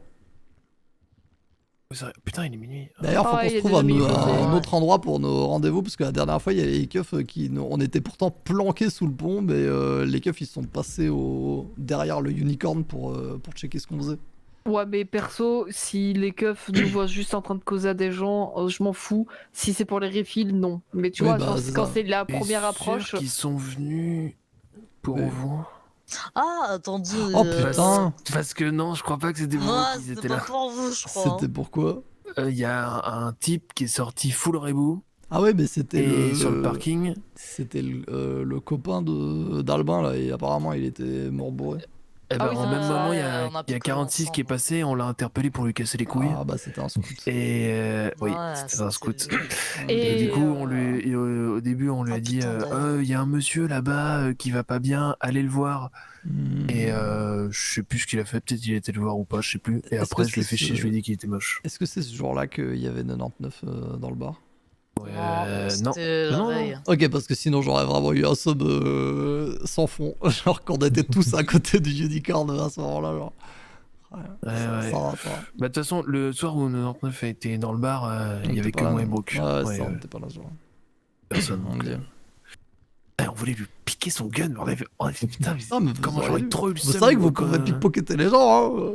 Speaker 6: Putain, il est minuit.
Speaker 1: D'ailleurs, faut
Speaker 5: Ah,
Speaker 1: qu'on
Speaker 5: il
Speaker 1: se
Speaker 5: y a
Speaker 1: trouve
Speaker 5: des
Speaker 1: à
Speaker 5: amis
Speaker 1: un
Speaker 2: posés.
Speaker 1: autre endroit pour nos rendez-vous, parce que la dernière fois, il y a les keufs qui. On était pourtant planqués sous le pont, mais les keufs ils sont passés derrière le unicorn pour checker ce qu'on faisait.
Speaker 5: Ouais, mais perso, si les keufs nous voient juste en train de causer à des gens, je m'en fous. Si c'est pour les refills, non. Mais tu
Speaker 1: Oui,
Speaker 5: vois,
Speaker 1: bah,
Speaker 5: genre,
Speaker 1: c'est
Speaker 5: quand
Speaker 1: ça.
Speaker 5: c'est la
Speaker 6: T'es
Speaker 5: première
Speaker 6: sûr
Speaker 5: approche.
Speaker 6: qu'ils sont venus pour
Speaker 1: Oui.
Speaker 6: vous.
Speaker 2: Ah, attendez.
Speaker 1: Oh putain,
Speaker 6: Parce que non, je crois pas que c'était pour vous
Speaker 2: Ouais,
Speaker 6: qu'ils
Speaker 2: c'était
Speaker 6: étaient
Speaker 2: pas
Speaker 6: là.
Speaker 2: pour vous, je crois.
Speaker 1: c'était pourquoi?
Speaker 6: Il y a un type qui est sorti full rebou
Speaker 1: Ah ouais, mais c'était
Speaker 6: et sur le parking.
Speaker 1: C'était le copain d'Albin là, et apparemment il était mort bourré.
Speaker 6: Eh ben,
Speaker 5: Ah oui,
Speaker 6: au
Speaker 5: ça,
Speaker 6: même moment, il y
Speaker 2: on
Speaker 6: a,
Speaker 2: a
Speaker 6: il y a
Speaker 2: pu
Speaker 6: 46 qui est
Speaker 2: ensemble.
Speaker 6: passé, on l'a interpellé pour lui casser les couilles.
Speaker 1: Ah bah c'était un scout.
Speaker 6: Et oui,
Speaker 2: Ouais,
Speaker 6: c'était un scout.
Speaker 5: Et-
Speaker 6: Et du coup, au début, on lui a
Speaker 2: Ah,
Speaker 6: dit
Speaker 2: putain, d'ailleurs.
Speaker 6: il y a un monsieur là-bas qui va pas bien, allez le voir.
Speaker 1: Hmm.
Speaker 6: Et je sais plus ce qu'il a fait, peut-être il était le voir ou pas, je sais plus. Et
Speaker 1: Est-ce
Speaker 6: après,
Speaker 1: que
Speaker 6: je l'ai
Speaker 1: c'est
Speaker 6: fait chier,
Speaker 1: ce-
Speaker 6: je lui ai dit qu'il était moche.
Speaker 1: Est-ce que c'est ce jour-là qu'il y avait 99 dans le bar?
Speaker 6: Ouais, non.
Speaker 2: C'était la
Speaker 6: Non, non.
Speaker 2: veille.
Speaker 1: Ok, parce que sinon j'aurais vraiment eu un somme sans fond. Genre qu'on était tous à côté du unicorn à ce moment-là. Genre. Ouais,
Speaker 6: Ouais,
Speaker 1: ça
Speaker 6: ouais.
Speaker 1: va, ça va.
Speaker 6: Bah, de toute façon, le soir où 99 a été dans le bar, il
Speaker 1: On
Speaker 6: y avait
Speaker 1: était
Speaker 6: que
Speaker 1: pas
Speaker 6: moi
Speaker 1: là.
Speaker 6: et Brooke.
Speaker 1: Ouais,
Speaker 6: Ouais,
Speaker 1: ça, on était pas là ce jour-là.
Speaker 6: personne.
Speaker 1: Mon
Speaker 6: donc,
Speaker 1: Dieu.
Speaker 6: on voulait lui piquer son gun, mais on avait fait, putain, mais
Speaker 1: Ah, mais vous
Speaker 6: comment
Speaker 1: auriez
Speaker 6: j'aurais
Speaker 1: dû.
Speaker 6: trop eu le
Speaker 1: Vous
Speaker 6: seum.
Speaker 1: savez que vous
Speaker 6: quoi.
Speaker 1: pouvez pickpocketer les gens, hein.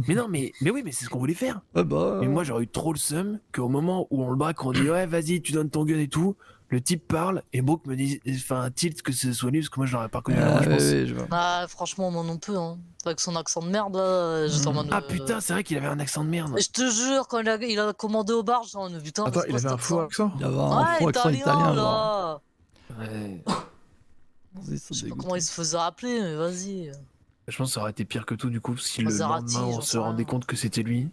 Speaker 6: Mais non, mais oui, mais c'est ce qu'on voulait faire.
Speaker 1: Ouais, bah.
Speaker 6: Mais moi, j'aurais eu trop le seum qu'au moment où on le braque, on dit ouais, vas-y, tu donnes ton gun et tout. Le type parle et Brooke me dit, enfin, tilt que ce soit lui parce que moi, je l'aurais pas reconnu.
Speaker 1: Ah,
Speaker 6: moi, je
Speaker 1: ouais,
Speaker 6: pense.
Speaker 1: ouais, je vois.
Speaker 2: Bah, franchement, moi non plus, hein. Avec son accent de merde, là, j'étais en mode.
Speaker 6: Ah putain, c'est vrai qu'il avait un accent de merde.
Speaker 2: Mais je te jure, quand il a commandé au bar, j'étais en mode putain.
Speaker 7: Attends,
Speaker 2: c'est
Speaker 7: il
Speaker 2: quoi
Speaker 7: avait
Speaker 2: cet
Speaker 7: un faux
Speaker 2: accent
Speaker 7: accent.
Speaker 1: Il y avait un faux
Speaker 2: Ouais,
Speaker 1: accent italien, genre.
Speaker 2: là.
Speaker 6: Ouais.
Speaker 1: Vas-y, ça
Speaker 2: Je sais pas
Speaker 1: dégoûte.
Speaker 2: comment il se faisait appeler, mais vas-y.
Speaker 6: Je pense que ça aurait été pire que tout du coup si le
Speaker 2: Maserati,
Speaker 6: lendemain on
Speaker 2: j'en
Speaker 6: se
Speaker 2: sais
Speaker 6: rendait
Speaker 2: rien.
Speaker 6: compte que c'était lui.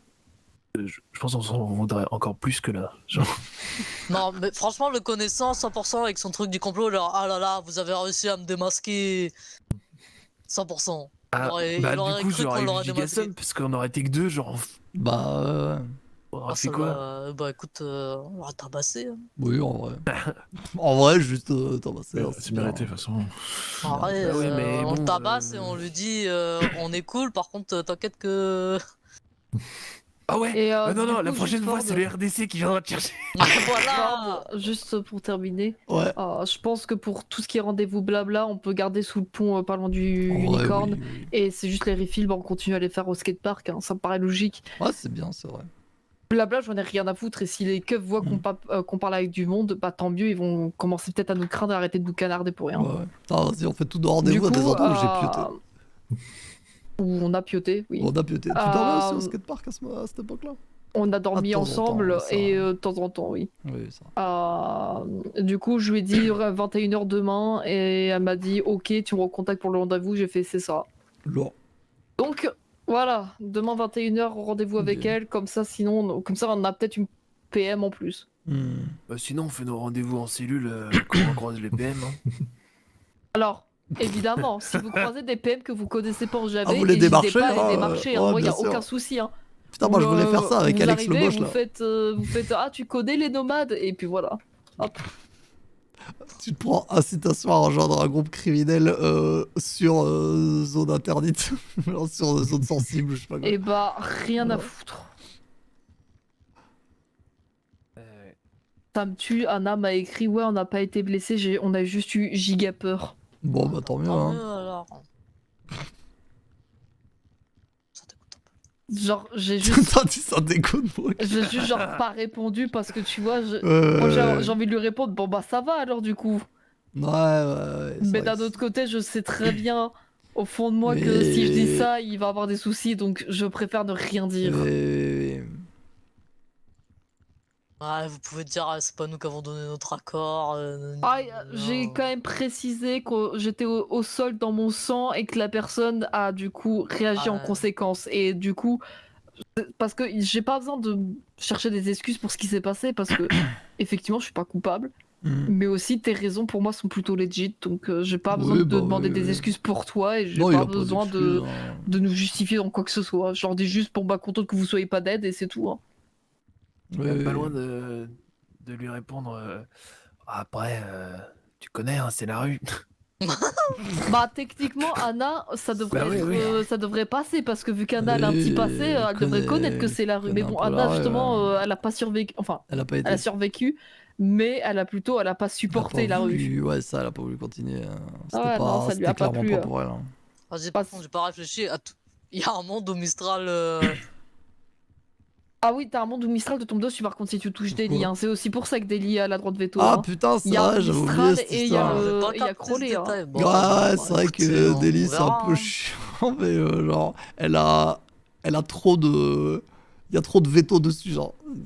Speaker 6: Je pense qu'on s'en voudrait encore plus que là. Genre,
Speaker 2: Non, mais franchement, le connaissant 100% avec son truc du complot, genre, ah là là, vous avez réussi à me démasquer 100%.
Speaker 6: ah,
Speaker 2: Il
Speaker 6: bah
Speaker 2: aurait
Speaker 6: du coup,
Speaker 2: cru qu'on
Speaker 6: j'aurais eu
Speaker 2: l'aurait
Speaker 6: giga
Speaker 2: démasqué.
Speaker 6: somme parce qu'on aurait été que deux, genre,
Speaker 1: Bah,
Speaker 6: on
Speaker 2: Ah,
Speaker 6: aurait fait
Speaker 2: ça
Speaker 6: quoi?
Speaker 2: bah écoute, on l'aurait tabassé. Hein.
Speaker 1: oui, en vrai. En vrai, juste tabasser. hein,
Speaker 7: C'est mérité de toute façon.
Speaker 2: En vrai,
Speaker 6: Bah oui, mais
Speaker 2: on le
Speaker 6: bon,
Speaker 2: tabasse et on lui dit on est cool, par contre, t'inquiète que.
Speaker 6: Ah ouais?
Speaker 5: Et
Speaker 6: Non,
Speaker 5: du
Speaker 6: non, la
Speaker 5: coup,
Speaker 6: prochaine
Speaker 5: juste
Speaker 6: fois,
Speaker 5: Ford,
Speaker 6: c'est le RDC qui viendra te chercher.
Speaker 2: Voilà!
Speaker 5: Ford, juste pour terminer,
Speaker 1: Ouais.
Speaker 5: je pense que pour tout ce qui est rendez-vous blabla, on peut garder sous le pont pas loin du
Speaker 1: En vrai,
Speaker 5: Unicorn.
Speaker 1: oui, oui.
Speaker 5: Et c'est juste les refills, on continue à les faire au skatepark, hein, ça me paraît logique.
Speaker 1: Ouais, c'est bien, c'est vrai.
Speaker 5: Blabla, j'en ai rien à foutre. Et si les keufs voient qu'on parle avec du monde, bah tant mieux, ils vont commencer peut-être à nous craindre et arrêter de nous canarder pour rien.
Speaker 1: Ouais, ouais. Putain, vas-y, on fait tout de
Speaker 5: Du
Speaker 1: rendez-vous à des
Speaker 5: coup,
Speaker 1: endroits où j'ai pioté.
Speaker 5: où on a pioté, oui.
Speaker 1: On a pioté. Tu dormais aussi au
Speaker 5: Euh,
Speaker 1: skatepark à cette époque-là?
Speaker 5: On a
Speaker 1: De
Speaker 5: dormi
Speaker 1: temps en
Speaker 5: ensemble
Speaker 1: temps, ça.
Speaker 5: et de temps en temps, oui.
Speaker 1: Oui, ça.
Speaker 5: Du coup, je lui ai dit 21h demain et elle m'a dit ok, tu me recontactes pour le rendez-vous. J'ai fait c'est ça.
Speaker 1: Lourd.
Speaker 5: Donc voilà, demain 21h, rendez-vous avec
Speaker 1: Ok.
Speaker 5: elle. Comme ça, sinon, comme ça, on a peut-être une PM en plus.
Speaker 1: Hmm.
Speaker 6: Bah, sinon, on fait nos rendez-vous en cellule quand on croise les PM. Hein.
Speaker 5: Alors, évidemment, si vous croisez des PM que vous connaissez pas en
Speaker 1: Ah,
Speaker 5: Javé,
Speaker 1: vous les
Speaker 5: n'hésitez
Speaker 1: démarchez,
Speaker 5: pas à les
Speaker 1: hein,
Speaker 5: démarcher. Hein.
Speaker 1: ouais,
Speaker 5: Moi, il n'y
Speaker 1: bien
Speaker 5: a aucun
Speaker 1: sûr.
Speaker 5: souci. Hein.
Speaker 1: Putain, moi je voulais faire ça avec
Speaker 5: vous
Speaker 1: Alex le
Speaker 5: arrivez,
Speaker 1: Moche là.
Speaker 5: vous faites ah, tu connais les nomades et puis voilà. Hop.
Speaker 1: Tu te prends incitation à rejoindre un groupe criminel sur zone interdite. Genre sur zone sensible, je sais pas quoi.
Speaker 5: Et bah, rien à
Speaker 1: Voilà.
Speaker 5: foutre. Ça me tue, Anna m'a écrit ouais on n'a pas été blessé, on a juste eu giga peur.
Speaker 1: Bon, bah tant mieux.
Speaker 2: Tant
Speaker 1: Hein.
Speaker 2: mieux alors. Ça t'écoute un peu.
Speaker 5: Genre j'ai juste
Speaker 1: T'as dit ça déconne, moi.
Speaker 5: j'ai juste genre pas répondu parce que tu vois moi
Speaker 1: Ouais,
Speaker 5: j'ai envie de lui répondre bon bah ça va alors du coup.
Speaker 1: ouais.
Speaker 5: Mais d'un autre côté je sais très bien au fond de moi que
Speaker 1: Mais-
Speaker 5: si je dis ça il va avoir des soucis donc je préfère ne rien dire.
Speaker 2: Ouais, vous pouvez dire c'est pas nous qui avons donné notre accord.
Speaker 5: J'ai quand même précisé que j'étais au sol dans mon sang et que la personne a du coup réagi en
Speaker 2: Ouais.
Speaker 5: conséquence et du coup parce que j'ai pas besoin de chercher des excuses pour ce qui s'est passé parce que effectivement je suis pas coupable
Speaker 1: Hmm.
Speaker 5: mais aussi tes raisons pour moi sont plutôt legit donc j'ai pas
Speaker 1: Oui,
Speaker 5: besoin de te
Speaker 1: bah
Speaker 5: demander
Speaker 1: oui,
Speaker 5: des
Speaker 1: oui.
Speaker 5: excuses pour toi et j'ai
Speaker 1: Non, y
Speaker 5: pas
Speaker 1: a
Speaker 5: besoin
Speaker 1: d'excuses, hein.
Speaker 5: de nous justifier dans quoi que ce soit. Je leur dis juste pour bah contente que vous soyez pas dead et c'est tout. Hein.
Speaker 6: Même pas loin de lui répondre. Après, tu connais, hein, c'est la rue.
Speaker 5: Bah techniquement Anna ça devrait
Speaker 6: Bah oui,
Speaker 5: être,
Speaker 6: oui.
Speaker 5: ça devrait passer parce que vu qu'Anna elle a un petit passé elle devrait connaître que c'est la rue mais bon Anna justement elle a pas survécu enfin
Speaker 1: Elle a pas été.
Speaker 5: elle a survécu mais elle a pas supporté la rue.
Speaker 1: Ouais, ça, elle a pas voulu continuer. C'était
Speaker 5: Ouais, non,
Speaker 1: pas,
Speaker 5: ça lui a
Speaker 1: c'était
Speaker 5: pas
Speaker 1: clairement
Speaker 5: plu,
Speaker 1: pas
Speaker 5: hein.
Speaker 1: pour elle. Hein.
Speaker 2: Vas-y,
Speaker 5: Pas-
Speaker 2: par contre, j'ai pas réfléchi à tout. Il y a un monde où Mistral.
Speaker 5: Ah oui t'as un monde où Mistral te tombe dessus par contre si tu touches Deli
Speaker 1: Pourquoi
Speaker 5: hein. C'est aussi pour ça que Deli a la droite veto.
Speaker 1: Ah
Speaker 5: Hein.
Speaker 1: putain,
Speaker 5: Il
Speaker 1: c'est
Speaker 5: y a
Speaker 1: vrai, j'avais oublié
Speaker 5: Mistral
Speaker 1: cette
Speaker 5: et il y a
Speaker 1: histoire.
Speaker 2: J'ai pas
Speaker 5: il y a
Speaker 2: capté ce
Speaker 5: Crowley. Hein.
Speaker 2: détail. Bon,
Speaker 1: Ouais,
Speaker 2: bah,
Speaker 1: c'est vrai
Speaker 2: écoutez,
Speaker 1: que
Speaker 2: on
Speaker 1: Delis c'est un
Speaker 2: verra,
Speaker 1: peu
Speaker 2: hein.
Speaker 1: chiant, mais genre, elle a trop de. Il y a trop de veto dessus, genre.
Speaker 2: Hmm.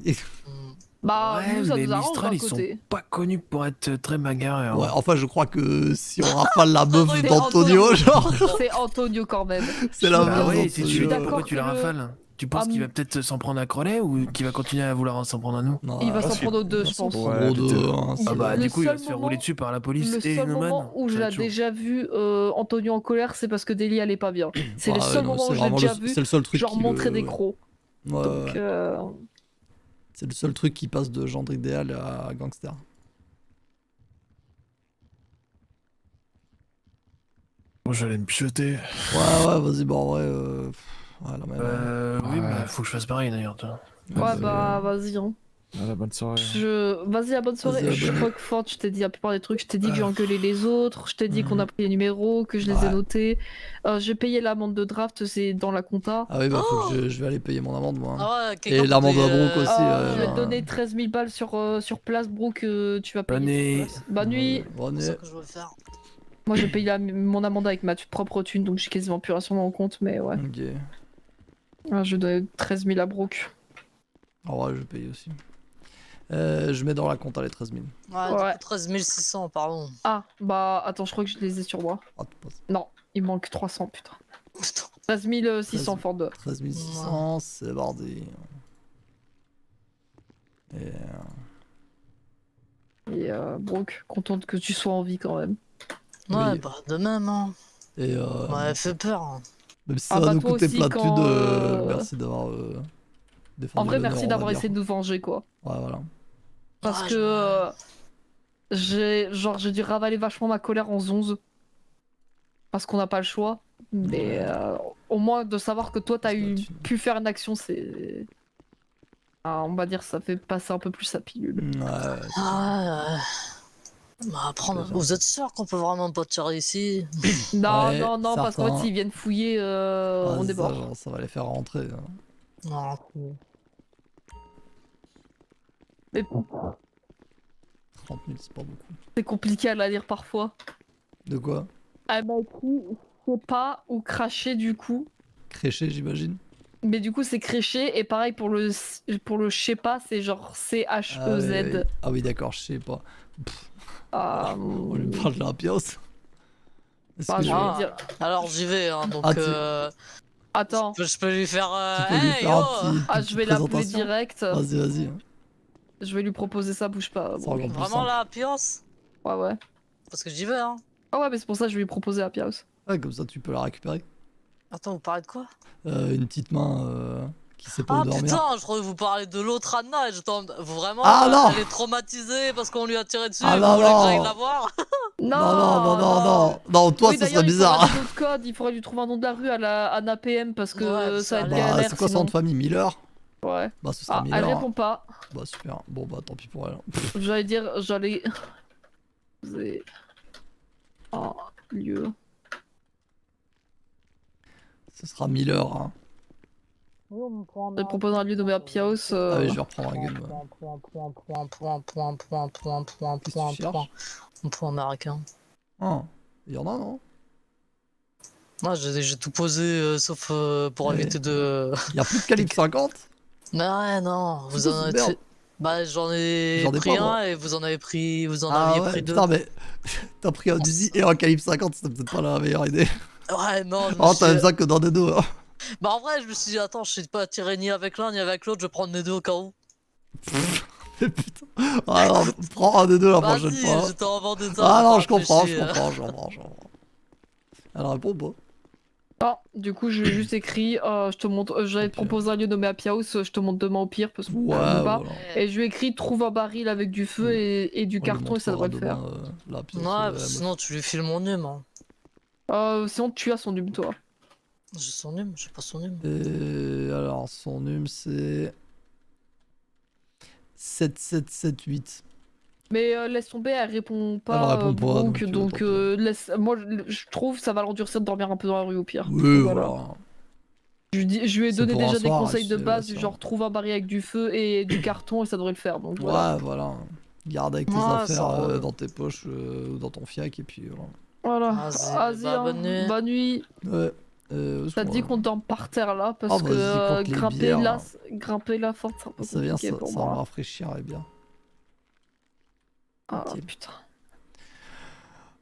Speaker 5: Bah
Speaker 6: Ouais,
Speaker 5: nous ça
Speaker 6: mais
Speaker 5: nous arrange
Speaker 6: Mistral,
Speaker 5: d'un
Speaker 6: ils sont
Speaker 5: côté.
Speaker 6: pas connus pour être très bagarreurs.
Speaker 1: Ouais, enfin, je crois que si on rafale la
Speaker 2: Frérot,
Speaker 1: meuf
Speaker 2: il est
Speaker 1: d'Antonio,
Speaker 2: Antonio.
Speaker 1: genre,
Speaker 5: C'est Antonio quand même.
Speaker 1: c'est la
Speaker 5: Je-
Speaker 6: Bah
Speaker 1: meuf
Speaker 6: ouais, si tu
Speaker 5: suis
Speaker 6: veux,
Speaker 1: d'Antonio.
Speaker 6: pourquoi
Speaker 5: d'accord
Speaker 6: tu la
Speaker 5: que le-
Speaker 6: rafales? Tu penses
Speaker 5: Ah,
Speaker 6: qu'il va peut-être s'en prendre à Crowley ou qu'il va continuer à vouloir s'en prendre à nous?
Speaker 1: Non,
Speaker 5: Il va s'en
Speaker 7: parce
Speaker 5: prendre aux deux,
Speaker 1: il va
Speaker 5: je
Speaker 1: s'en
Speaker 5: pense.
Speaker 1: prendre
Speaker 7: Ouais,
Speaker 1: aux deux,
Speaker 7: peut-être.
Speaker 1: hein,
Speaker 6: Ah bah
Speaker 5: Le
Speaker 6: du coup il va
Speaker 5: seul
Speaker 6: se faire
Speaker 5: moment-
Speaker 6: rouler dessus par la police
Speaker 5: Le
Speaker 6: et
Speaker 5: seul
Speaker 6: Noman.
Speaker 5: moment où
Speaker 6: Ça
Speaker 5: je
Speaker 6: va
Speaker 5: l'ai
Speaker 6: être chaud.
Speaker 5: déjà vu Antonio en colère, c'est parce que Deli allait pas bien. C'est le
Speaker 1: Ouais,
Speaker 5: seul
Speaker 1: non,
Speaker 5: moment
Speaker 1: c'est
Speaker 5: où je l'ai
Speaker 1: vraiment
Speaker 5: déjà vu,
Speaker 1: c'est le seul truc
Speaker 5: genre
Speaker 1: qui
Speaker 5: montrer des
Speaker 1: ouais.
Speaker 5: crocs.
Speaker 1: Ouais,
Speaker 5: Donc,
Speaker 1: ouais. C'est le seul truc qui passe de gendre idéal à gangster.
Speaker 7: Moi j'allais me pioter.
Speaker 1: Ouais, vas-y, bah en vrai, ouais, la même.
Speaker 6: Oui,
Speaker 7: Ouais.
Speaker 6: bah faut que je fasse pareil d'ailleurs. Toi.
Speaker 5: ouais, bah vas-y. Hein.
Speaker 7: À la bonne soirée.
Speaker 5: Vas-y, à bonne soirée.
Speaker 1: Vas-y,
Speaker 5: Je
Speaker 1: bonne-
Speaker 5: crois que Ford, je t'ai dit la plupart des trucs. Je t'ai dit que j'ai engueulé les autres. Je t'ai dit qu'on a pris les numéros, que je les ai
Speaker 1: Ouais.
Speaker 5: notés. J'ai payé l'amende de draft, c'est dans la compta.
Speaker 1: Ah oui, bah faut
Speaker 2: Oh
Speaker 1: que je vais aller payer mon amende, moi. Hein.
Speaker 2: Ah ouais,
Speaker 1: Et
Speaker 2: quelqu'un peut
Speaker 1: l'amende
Speaker 2: payer,
Speaker 1: à Brooke aussi.
Speaker 5: Je vais te
Speaker 1: ouais.
Speaker 5: donner 13 000 balles sur place, bro, que tu vas payer.
Speaker 6: Bonne
Speaker 5: sur
Speaker 6: nuit.
Speaker 5: place. Bonne nuit.
Speaker 1: Bonne
Speaker 2: C'est
Speaker 1: nuit.
Speaker 2: ça que je veux faire.
Speaker 5: Moi, je paye mon amende avec ma propre thune, donc j'ai quasiment plus rien sur mon compte, mais ouais.
Speaker 1: Ok.
Speaker 5: Je dois 13 000 à Brooke.
Speaker 1: En vrai, je paye aussi. Je mets dans la compta les 13 000.
Speaker 2: Ouais,
Speaker 5: Ouais.
Speaker 2: du coup, 13 600, pardon.
Speaker 5: Ah, bah attends, je crois que je les ai sur moi.
Speaker 1: Ah, tu passes.
Speaker 5: Non, il manque 300, putain.
Speaker 2: Putain.
Speaker 5: 13 600 Ford.
Speaker 1: 13 600, c'est bardé. Et,
Speaker 5: Brooke, contente que tu sois en vie quand même.
Speaker 2: Ouais,
Speaker 1: oui.
Speaker 2: bah de même, hein.
Speaker 1: et
Speaker 2: Ouais, elle fait peur. Hein.
Speaker 1: même si ça
Speaker 5: Ah
Speaker 1: va
Speaker 5: bah
Speaker 1: nous
Speaker 5: toi
Speaker 1: coûter
Speaker 5: aussi,
Speaker 1: plein de
Speaker 5: quand,
Speaker 1: thunes, merci d'avoir
Speaker 5: En
Speaker 1: défendu
Speaker 5: vrai,
Speaker 1: l'honneur,
Speaker 5: merci
Speaker 1: on va
Speaker 5: d'avoir
Speaker 1: dire.
Speaker 5: essayé de nous venger, quoi.
Speaker 1: Ouais, voilà.
Speaker 5: Parce
Speaker 2: Ouais,
Speaker 5: que j'ai dû ravaler vachement ma colère en 11. Parce qu'on n'a pas le choix. Mais
Speaker 1: Ouais.
Speaker 5: au moins de savoir que toi, t'as
Speaker 1: C'est la thune.
Speaker 5: pu faire une action, c'est... Ah, on va dire ça fait passer un peu plus sa pilule.
Speaker 1: Ouais, c'est
Speaker 2: Ah, bah,
Speaker 1: plaisir.
Speaker 2: vous êtes sûr qu'on peut vraiment pas tirer ici?
Speaker 5: Non,
Speaker 1: Ouais,
Speaker 5: non, non, parce qu'en fait,
Speaker 1: certains.
Speaker 5: s'ils viennent fouiller,
Speaker 1: Ah,
Speaker 5: on
Speaker 1: c'est
Speaker 5: est
Speaker 1: ça,
Speaker 5: mort.
Speaker 1: genre, ça va les faire rentrer. Hein.
Speaker 2: Non.
Speaker 5: Mais
Speaker 1: 30 000, c'est pas beaucoup.
Speaker 5: c'est compliqué à la lire parfois.
Speaker 1: De quoi?
Speaker 5: Elle m'a écrit, je sais pas, ou cracher du coup.
Speaker 1: Crécher, j'imagine.
Speaker 5: Mais du coup, c'est crécher, et pareil pour le je sais pas, c'est genre
Speaker 1: Ah oui, oui.
Speaker 5: C-H-E-Z.
Speaker 1: Ah oui, d'accord, je sais pas.
Speaker 5: Ah,
Speaker 1: On lui parle de la pièce. Est-ce
Speaker 5: bah,
Speaker 1: que
Speaker 5: je
Speaker 1: je...
Speaker 5: vais lui
Speaker 2: Ah,
Speaker 5: dire.
Speaker 2: alors j'y vais, hein, donc
Speaker 1: Ah, tu-
Speaker 5: Attends,
Speaker 2: je peux lui faire
Speaker 1: Tu peux lui
Speaker 2: hey
Speaker 1: faire
Speaker 2: yo!
Speaker 1: un petit,
Speaker 5: ah,
Speaker 1: une
Speaker 5: je
Speaker 1: petite
Speaker 5: vais l'appeler
Speaker 1: présentation?
Speaker 5: direct.
Speaker 1: Vas-y, vas-y.
Speaker 5: Je vais lui proposer ça, bouge pas.
Speaker 1: C'est
Speaker 5: Bon,
Speaker 1: encore plus
Speaker 2: Vraiment
Speaker 1: simple.
Speaker 2: là, Pios?
Speaker 5: ouais, ouais.
Speaker 2: Parce que j'y vais, hein.
Speaker 5: Ah ouais, mais c'est pour ça que je vais lui proposer à Piaus.
Speaker 1: Ouais, comme ça, tu peux la récupérer.
Speaker 2: Attends, vous parlez de quoi?
Speaker 1: Une petite main qui sait pas où
Speaker 2: Ah
Speaker 1: dormir.
Speaker 2: putain, je croyais que vous parlez de l'autre Anna et je t'en... Vraiment,
Speaker 1: Ah, non
Speaker 2: elle est traumatisée parce qu'on lui a tiré dessus
Speaker 1: Ah,
Speaker 2: et vous
Speaker 1: non,
Speaker 2: voulez que j'aille
Speaker 1: non.
Speaker 2: la voir?
Speaker 5: Non,
Speaker 1: Non, non, non, non, non. Non, toi,
Speaker 5: Oui,
Speaker 1: ça serait
Speaker 5: d'ailleurs, il
Speaker 1: bizarre.
Speaker 5: faudra des autres codes. Il faudrait lui trouver un nom de la rue à la Anna PM parce que
Speaker 2: Ouais,
Speaker 5: ça va être
Speaker 2: allez.
Speaker 1: Bah,
Speaker 5: galère
Speaker 1: c'est quoi son nom
Speaker 5: sinon.
Speaker 1: de famille? Miller?
Speaker 5: Ouais.
Speaker 1: Bah, ce sera
Speaker 5: Ah, elle
Speaker 1: Miller.
Speaker 5: répond pas.
Speaker 1: Bah, super. Bon, bah, tant pis pour elle.
Speaker 5: J'allais dire, j'allais. C'est un lieu.
Speaker 1: Ce sera Miller. Hein.
Speaker 5: Je propose un lieu nommé à Piaos.
Speaker 1: Ah, oui, je vais reprendre un gun. Qu'est-ce que tu cherches?
Speaker 2: Un point américain.
Speaker 1: Ah, il y en a, non?
Speaker 2: Moi, j'ai tout posé sauf pour
Speaker 1: Ouais.
Speaker 2: éviter de.
Speaker 1: Il y a plus de calibre 50?
Speaker 2: Mais ouais, non, vous
Speaker 1: C'est quoi
Speaker 2: en
Speaker 1: cette
Speaker 2: avez
Speaker 1: merde?
Speaker 2: fait. Bah, j'en ai
Speaker 1: J'en ai
Speaker 2: pris
Speaker 1: pas, moi.
Speaker 2: un et vous en avez pris. Vous en
Speaker 1: Ah
Speaker 2: aviez
Speaker 1: ouais,
Speaker 2: pris deux.
Speaker 1: putain, mais t'as pris un Uzi et un calibre 50, c'était peut-être pas la meilleure idée.
Speaker 2: Ouais, non, je me
Speaker 1: Oh,
Speaker 2: suis...
Speaker 1: t'as même ça que dans des dos. Hein.
Speaker 2: Bah, en vrai, je me suis dit, attends, je sais pas tirer ni avec l'un ni avec l'autre, je vais prendre les deux au cas où.
Speaker 1: Putain. Ah non, prends un des deux la prochaine
Speaker 2: Vas-y,
Speaker 1: fois.
Speaker 2: j'étais en vendetta.
Speaker 1: Ah
Speaker 2: j'ai
Speaker 1: non,
Speaker 2: pas
Speaker 1: je comprends, je
Speaker 2: réfléchi,
Speaker 1: comprends, je comprends, je comprends. Elle répond pas.
Speaker 5: Ah, du coup, j'ai juste écrit, je te montre, j'allais te
Speaker 1: Ok.
Speaker 5: proposer un lieu nommé à Piaos, je te montre demain au pire, parce que
Speaker 1: Ouais,
Speaker 5: je veux pas.
Speaker 1: voilà.
Speaker 5: Et je lui ai écrit, trouve un baril avec du feu et du
Speaker 1: On lui
Speaker 5: carton et ça
Speaker 1: montrera
Speaker 5: devrait le faire.
Speaker 1: demain, la pièce,
Speaker 2: Ouais, parce que sinon tu lui files mon num. Hein.
Speaker 5: Sinon, tu as son num, toi.
Speaker 2: J'ai son num, j'ai pas son num.
Speaker 1: Et alors, son num, c'est 7778.
Speaker 5: Mais laisse tomber, elle répond pas.
Speaker 1: Elle répond pas,
Speaker 5: Brooke,
Speaker 1: donc,
Speaker 5: donc
Speaker 1: tant pis.
Speaker 5: laisse... moi, je trouve ça va l'endurcir de dormir un peu dans la rue au pire.
Speaker 1: Oui,
Speaker 5: Donc,
Speaker 1: voilà.
Speaker 5: Je lui ai
Speaker 1: C'est
Speaker 5: donné
Speaker 1: pour un
Speaker 5: déjà des
Speaker 1: soir,
Speaker 5: conseils de
Speaker 1: c'est
Speaker 5: base,
Speaker 1: ça.
Speaker 5: du genre trouve un baril avec du feu et du carton et ça devrait le faire. Donc voilà.
Speaker 1: Ouais, voilà. Garde avec tes
Speaker 2: Ouais,
Speaker 1: affaires
Speaker 2: ça roule.
Speaker 1: dans tes poches ou dans ton fiac, et puis voilà.
Speaker 5: Voilà.
Speaker 2: Vas-y, bah,
Speaker 5: hein.
Speaker 2: bonne nuit.
Speaker 5: Bonne nuit.
Speaker 1: Ouais.
Speaker 5: Ça te dit qu'on dorme par terre là parce
Speaker 1: Ah,
Speaker 5: que
Speaker 1: vas-y, compte les
Speaker 5: grimper
Speaker 1: bières,
Speaker 5: là,
Speaker 1: là.
Speaker 5: grimper là fort, c'est un peu
Speaker 1: Ça vient,
Speaker 5: compliqué
Speaker 1: ça,
Speaker 5: pour
Speaker 1: ça va me
Speaker 5: moi.
Speaker 1: rafraîchir, et bien.
Speaker 5: Ah
Speaker 1: Ok.
Speaker 5: putain.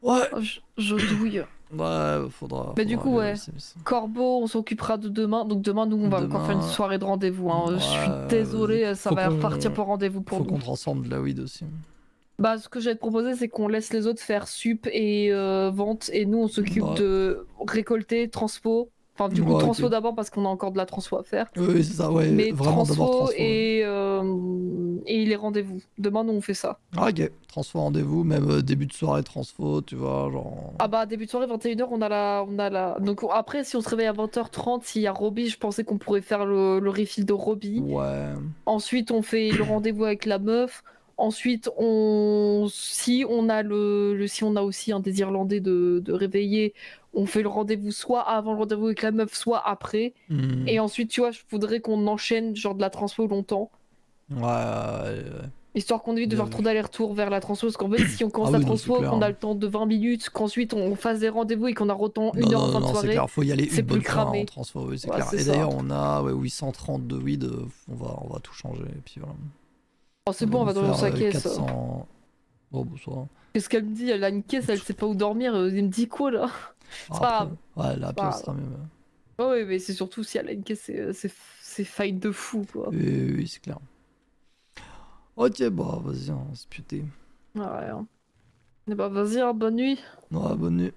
Speaker 1: Ouais.
Speaker 5: Oh, je douille.
Speaker 1: Ouais, faudra.
Speaker 5: Mais du
Speaker 1: faudra
Speaker 5: coup,
Speaker 1: aller
Speaker 5: ouais.
Speaker 1: au service.
Speaker 5: Corbeau, on s'occupera de demain. Donc demain, nous, on va encore faire une
Speaker 1: Demain,
Speaker 5: soirée de rendez-vous. Hein. Je suis
Speaker 1: ouais,
Speaker 5: désolé,
Speaker 1: vas-y.
Speaker 5: ça
Speaker 1: Faut
Speaker 5: va
Speaker 1: qu'on-
Speaker 5: repartir pour rendez-vous pour
Speaker 1: Faut
Speaker 5: nous.
Speaker 1: qu'on transforme de la weed aussi.
Speaker 5: Bah, ce que j'allais te proposer, c'est qu'on laisse les autres faire sup et vente, et nous, on s'occupe
Speaker 1: Ouais.
Speaker 5: de récolter, transpo. Enfin, du coup,
Speaker 1: Ouais,
Speaker 5: transpo
Speaker 1: ok.
Speaker 5: d'abord parce qu'on a encore de la transpo à faire.
Speaker 1: Oui, c'est ça, ouais.
Speaker 5: Mais
Speaker 1: Vraiment d'abord
Speaker 5: transpo
Speaker 1: transfo. Ouais.
Speaker 5: et les rendez-vous. Demain, nous, on fait ça.
Speaker 1: Ah, ok. Transfo rendez-vous, même début de soirée transfo, tu vois, genre.
Speaker 5: Ah bah, début de soirée, 21h, on a la... Donc après, si on se réveille à 20h30, s'il y a Robbie, je pensais qu'on pourrait faire le refill de Robbie.
Speaker 1: Ouais.
Speaker 5: Ensuite, on fait le rendez-vous avec la meuf. Ensuite, si on a si on a aussi un des Irlandais de réveiller, on fait le rendez-vous soit avant le rendez-vous avec la meuf, soit après.
Speaker 1: Hmm.
Speaker 5: Et ensuite, tu vois, je voudrais qu'on enchaîne genre de la transpo longtemps,
Speaker 1: Ouais, ouais.
Speaker 5: histoire qu'on évite de
Speaker 1: Bien
Speaker 5: faire
Speaker 1: vu.
Speaker 5: trop d'aller-retour vers la transpo. Parce qu'en fait, si on commence
Speaker 1: Ah
Speaker 5: la
Speaker 1: oui, non, c'est
Speaker 5: transpo,
Speaker 1: clair,
Speaker 5: qu'on a
Speaker 1: hein.
Speaker 5: le temps de 20 minutes, qu'ensuite on fasse des rendez-vous et qu'on a autant
Speaker 1: Non,
Speaker 5: une heure en
Speaker 1: non,
Speaker 5: fin de
Speaker 1: non, c'est
Speaker 5: soirée,
Speaker 1: clair, faut y aller
Speaker 5: c'est
Speaker 1: une
Speaker 5: plus
Speaker 1: bonne fois en
Speaker 5: cramé.
Speaker 1: transfo, oui, c'est
Speaker 5: Ouais,
Speaker 1: clair.
Speaker 5: c'est
Speaker 1: Et
Speaker 5: ça.
Speaker 1: d'ailleurs, on a 830 de weed, on va tout changer, et puis voilà.
Speaker 5: Oh, c'est bon, on va
Speaker 1: nous
Speaker 5: dans sa
Speaker 1: faire,
Speaker 5: caisse.
Speaker 1: 400... Oh, bon, ça va.
Speaker 5: Qu'est-ce qu'elle me dit? Elle a une caisse, elle sait pas où dormir. Elle me dit quoi là? C'est pas
Speaker 1: Après, ouais, la
Speaker 5: pas
Speaker 1: pièce
Speaker 5: grave.
Speaker 1: sera même.
Speaker 5: Oh, oui, mais c'est surtout si elle a une caisse, c'est fight de fou quoi.
Speaker 1: Oui, c'est clair. Ok, bah vas-y, on va se puter.
Speaker 5: Ouais. Eh bah vas-y, hein, bonne nuit.
Speaker 1: Ouais, bonne nuit.